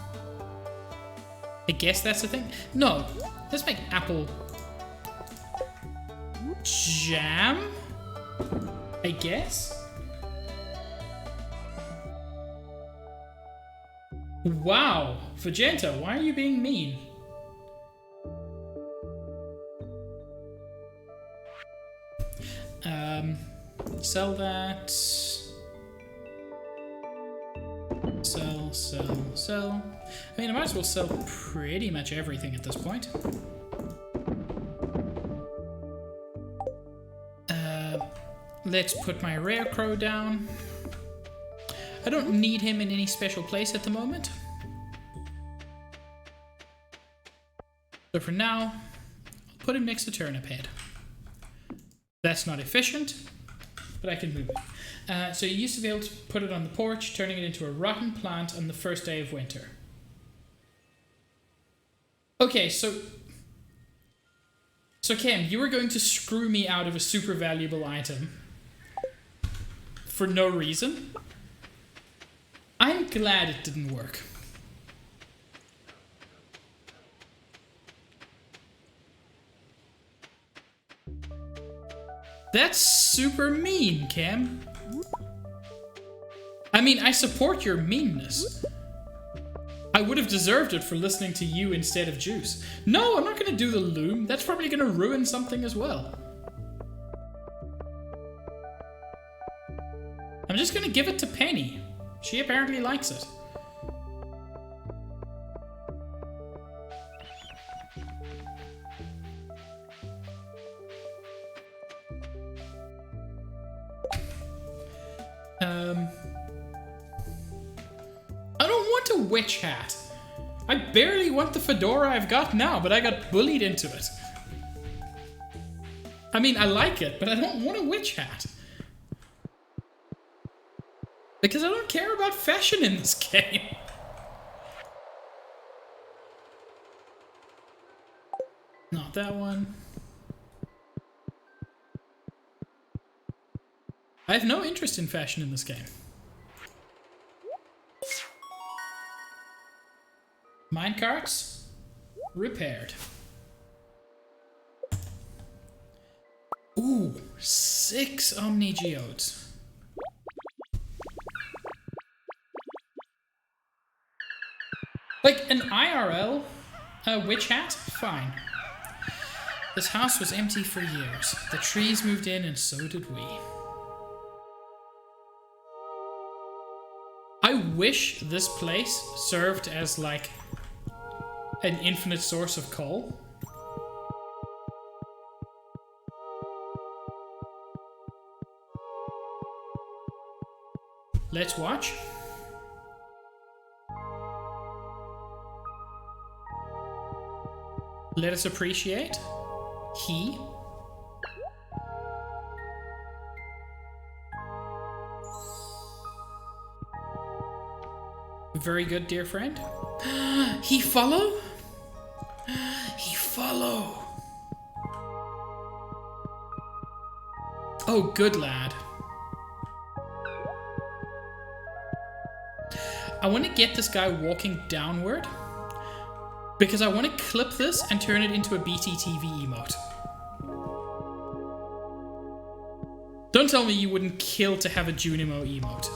I guess that's the thing? No, let's make apple jam, I guess? Wow, Vegeta, why are you being mean? Sell that. Sell. I mean, I might as well sell pretty much everything at this point. Let's put my rare crow down. I don't need him in any special place at the moment. So for now, I'll put him next to Turnip Head. That's not efficient, but I can move it. So you used to be able to put it on the porch, turning it into a rotten plant on the first day of winter. Okay, so Ken, you were going to screw me out of a super valuable item for no reason? I'm glad it didn't work. That's super mean, Cam. I mean, I support your meanness. I would have deserved it for listening to you instead of Juice. No, I'm not going to do the loom. That's probably going to ruin something as well. I'm just going to give it to Penny. She apparently likes it. I don't want a witch hat. I barely want the fedora I've got now, but I got bullied into it. I mean, I like it, but I don't want a witch hat. Because I don't care about fashion in this game. Not that one. I have no interest in fashion in this game. Minecarts repaired. Ooh, 6 Omni Geodes. Like an IRL witch hat? Fine. This house was empty for years. The trees moved in and so did we. I wish this place served as like an infinite source of coal. Let's watch. Let us appreciate. He. Very good, dear friend. He follow? He follow. Oh, good lad. I want to get this guy walking downward because I want to clip this and turn it into a BTTV emote. Don't tell me you wouldn't kill to have a Junimo emote.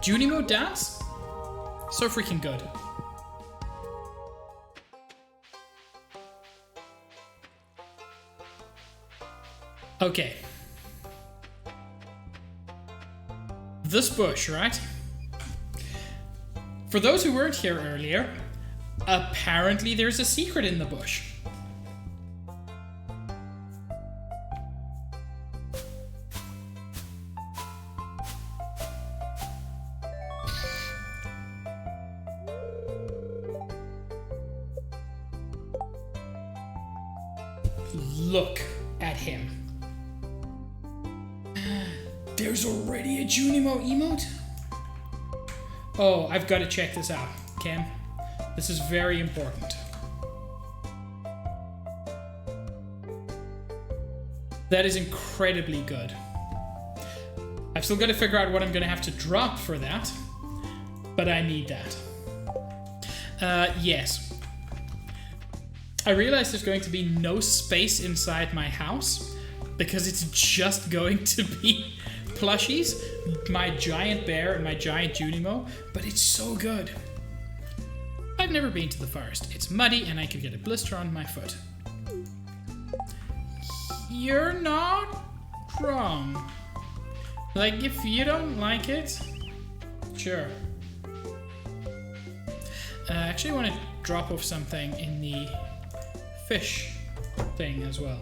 Junimo dance? So freaking good. Okay. This bush, right? For those who weren't here earlier, apparently there's a secret in the bush. Look at him. There's already a Junimo emote? Oh, I've got to check this out, Ken. This is very important. That is incredibly good. I've still got to figure out what I'm going to have to drop for that, but I need that. Yes. I realize there's going to be no space inside my house because it's just going to be plushies, my giant bear and my giant Junimo, but it's so good. I've never been to the forest. It's muddy and I could get a blister on my foot. You're not wrong. Like, if you don't like it, sure. I actually want to drop off something in the fish thing as well.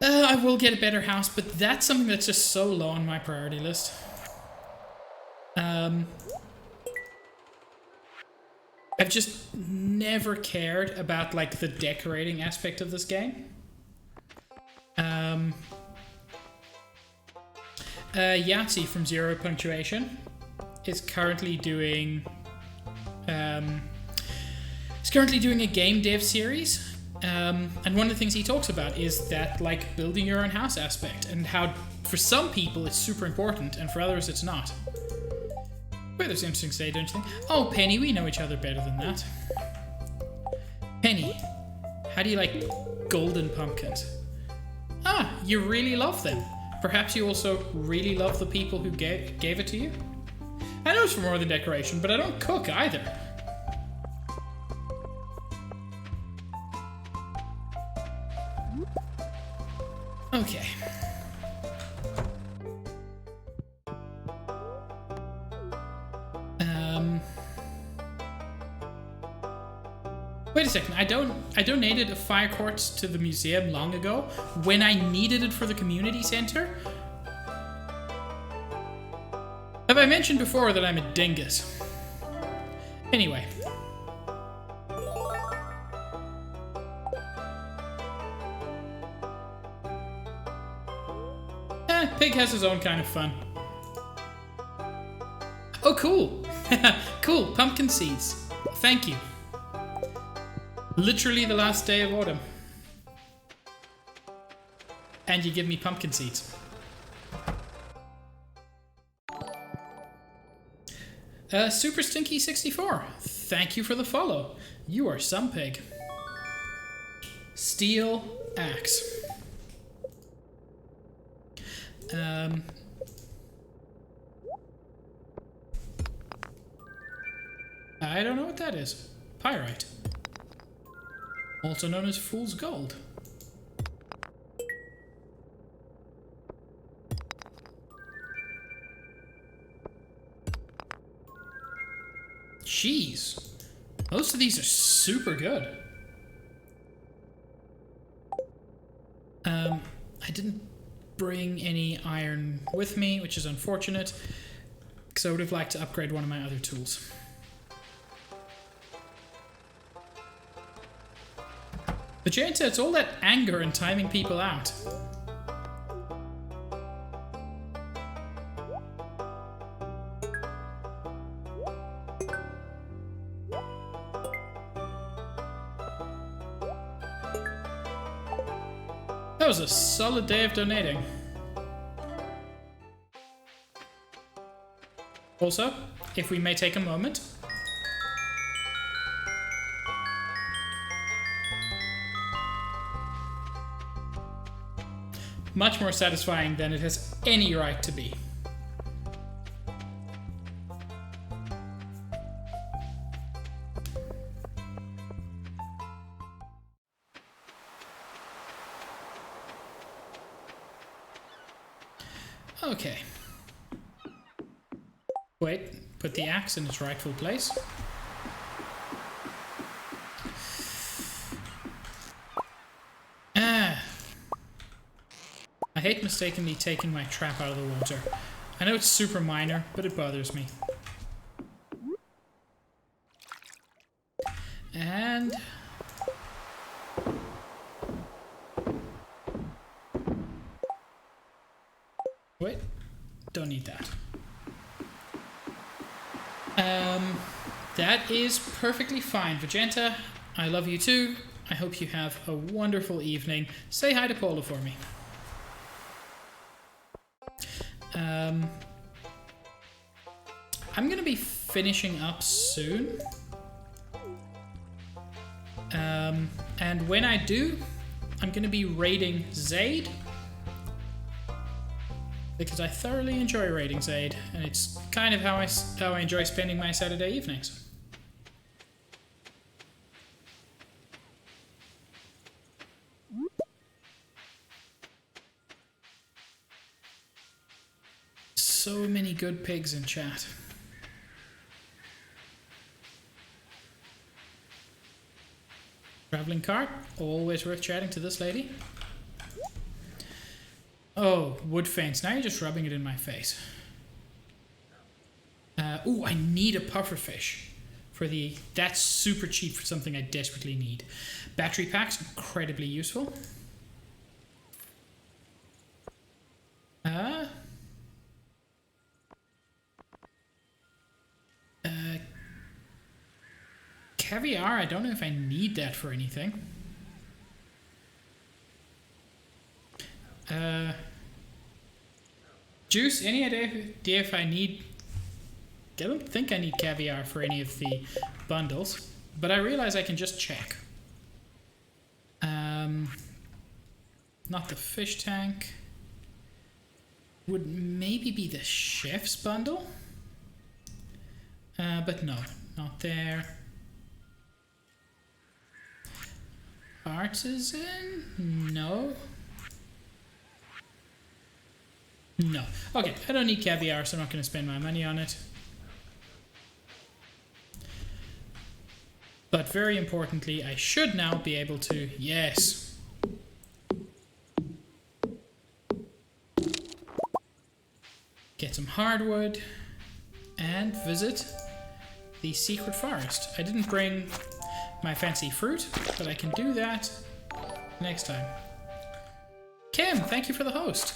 I will get a better house, but that's something that's just so low on my priority list. I've just never cared about, like, the decorating aspect of this game. Yahtzee from Zero Punctuation is currently doing a game dev series. And one of the things he talks about is that, like, building your own house aspect, and how for some people it's super important and for others it's not. But there's interesting to say, don't you think? Oh, Penny, we know each other better than that. Penny, how do you like golden pumpkins? Ah, you really love them. Perhaps you also really love the people who gave it to you? I know it's for more than decoration, but I don't cook either. Okay. Wait a second. I donated a fire quartz to the museum long ago when I needed it for the community center. Have I mentioned before that I'm a dingus? Anyway. Pig has his own kind of fun. Oh, cool. Cool, pumpkin seeds. Thank you. Literally the last day of autumn. And you give me pumpkin seeds. Super Stinky 64. Thank you for the follow. You are some pig. Steel axe. I don't know what that is. Pyrite. Also known as Fool's Gold. Jeez. Most of these are super good. I didn't bring any iron with me, which is unfortunate, because I would have liked to upgrade one of my other tools. But Janta, it's all that anger and timing people out. That was a solid day of donating. Also, if we may take a moment. Much more satisfying than it has any right to be. Okay. Wait, put the axe in its rightful place. I hate mistakenly taking my trap out of the water. I know it's super minor, but it bothers me. And... don't need that. That is perfectly fine. Vegeta, I love you too. I hope you have a wonderful evening. Say hi to Paula for me. I'm going to be finishing up soon. And when I do, I'm going to be raiding Zaid. Because I thoroughly enjoy raiding Zaid, and it's kind of how I enjoy spending my Saturday evenings. So many good pigs in chat. Traveling cart, always worth chatting to this lady. Oh, wood fence. Now you're just rubbing it in my face. Ooh, I need a pufferfish for the... That's super cheap for something I desperately need. Battery packs, incredibly useful. Caviar, I don't know if I need that for anything. Juice, any idea if I need... I don't think I need caviar for any of the bundles, but I realize I can just check. Not the fish tank. Would maybe be the chef's bundle? But no, not there. Artisan? No. No. Okay, I don't need caviar, so I'm not going to spend my money on it. But very importantly, I should now be able to... Yes. Get some hardwood and visit the secret forest. I didn't bring my fancy fruit, but I can do that next time. Kim, thank you for the host.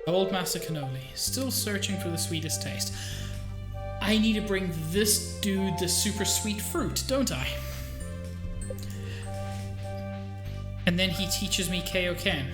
Old Master Cannoli, still searching for the sweetest taste. I need to bring this dude the super sweet fruit, don't I? And then he teaches me Kaioken.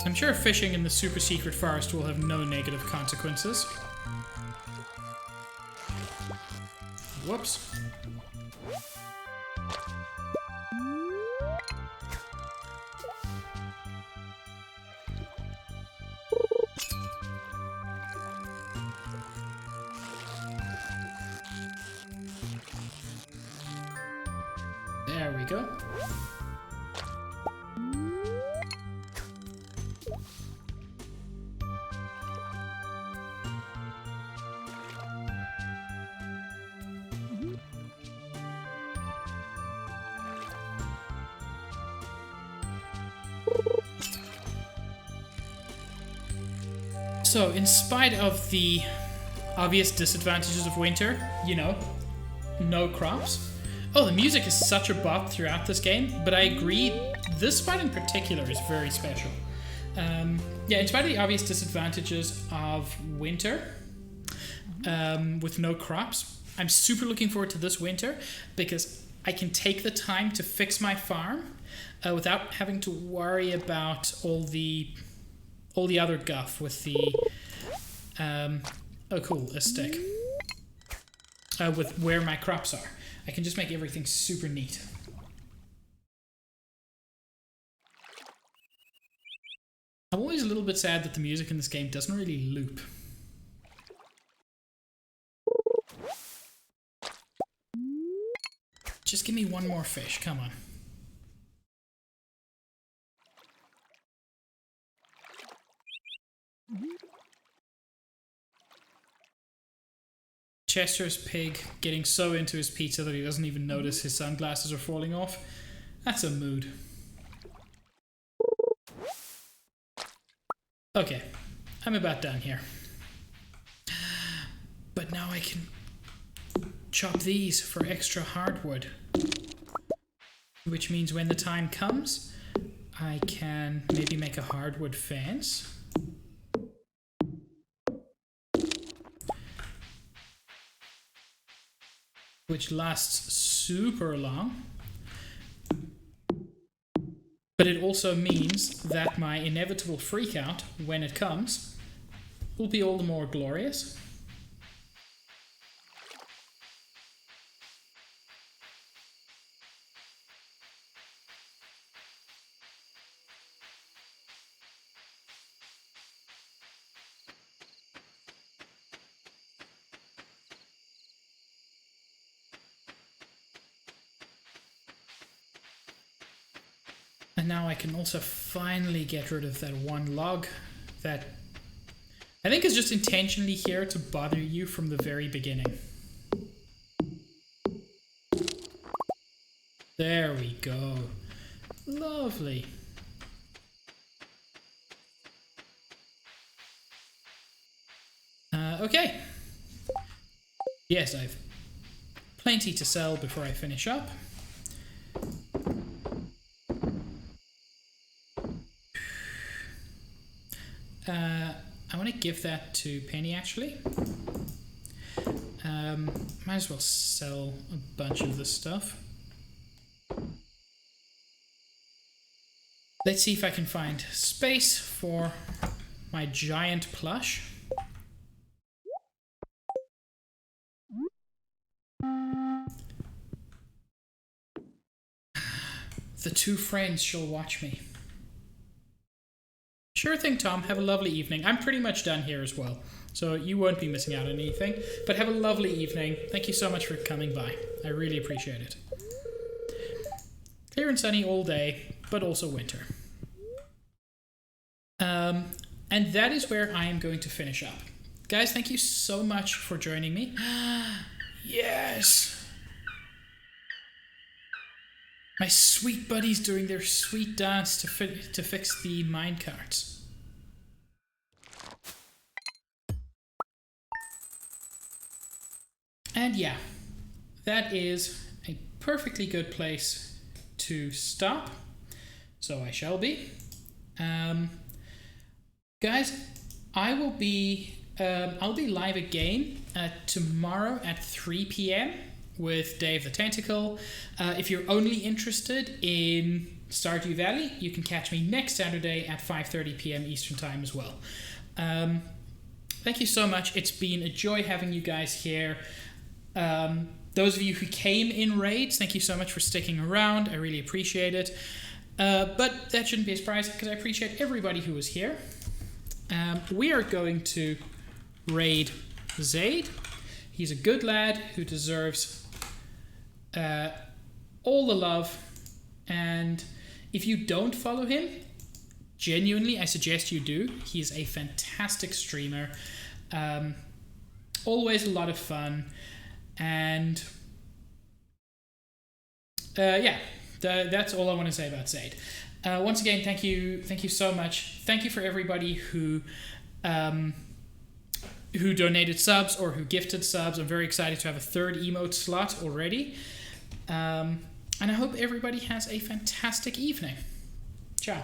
I'm sure fishing in the super secret forest will have no negative consequences. Whoops. There we go. So, in spite of the obvious disadvantages of winter, you know, no crops. Oh, the music is such a bop throughout this game, but I agree, this spot in particular is very special. Yeah, in spite of the obvious disadvantages of winter, with no crops, I'm super looking forward to this winter because I can take the time to fix my farm without having to worry about all the other guff with the oh cool, a stick with where my crops are. I can just make everything super neat. I'm always a little bit sad that the music in this game doesn't really loop. Just give me one more fish, come on. Chester's pig getting so into his pizza that he doesn't even notice his sunglasses are falling off. That's a mood. Okay, I'm about done here. But now I can chop these for extra hardwood. Which means when the time comes, I can maybe make a hardwood fence. Which lasts super long. But it also means that my inevitable freakout, when it comes, will be all the more glorious. And now I can also finally get rid of that one log that I think is just intentionally here to bother you from the very beginning. There we go. Lovely. Okay. Yes, I've plenty to sell before I finish up. I want to give that to Penny, actually. Might as well sell a bunch of this stuff. Let's see if I can find space for my giant plush. The two friends shall watch me. Sure thing, Tom. Have a lovely evening. I'm pretty much done here as well, so you won't be missing out on anything. But have a lovely evening. Thank you so much for coming by. I really appreciate it. Clear and sunny all day, but also winter. And that is where I am going to finish up. Guys, thank you so much for joining me. Yes! My sweet buddies doing their sweet dance to fix the minecarts. And yeah, that is a perfectly good place to stop. So I shall be. Guys, I'll be live again tomorrow at 3 p.m. with Dave the Tentacle. If you're only interested in Stardew Valley, you can catch me next Saturday at 5:30 p.m. Eastern Time as well. Thank you so much. It's been a joy having you guys here. Those of you who came in raids, thank you so much for sticking around. I really appreciate it. But that shouldn't be a surprise because I appreciate everybody who was here. We are going to raid Zaid. He's a good lad who deserves all the love. And if you don't follow him, genuinely, I suggest you do. He is a fantastic streamer. Always a lot of fun. And yeah, that's all I want to say about Zaid. Once again, thank you so much. Thank you for everybody who donated subs or who gifted subs. I'm very excited to have a third emote slot already. And I hope everybody has a fantastic evening. Ciao.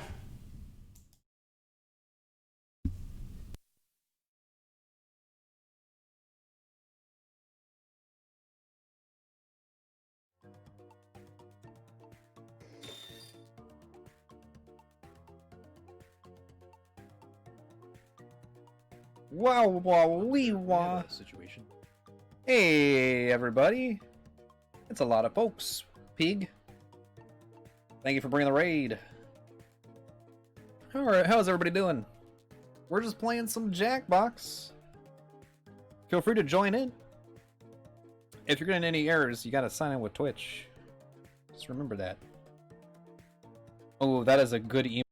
Wow, wow, wee, wah. Situation. Hey, everybody. It's a lot of folks. Pig. Thank you for bringing the raid. How's everybody doing? We're just playing some Jackbox. Feel free to join in. If you're getting any errors, you gotta sign in with Twitch. Just remember that. Oh, that is a good email.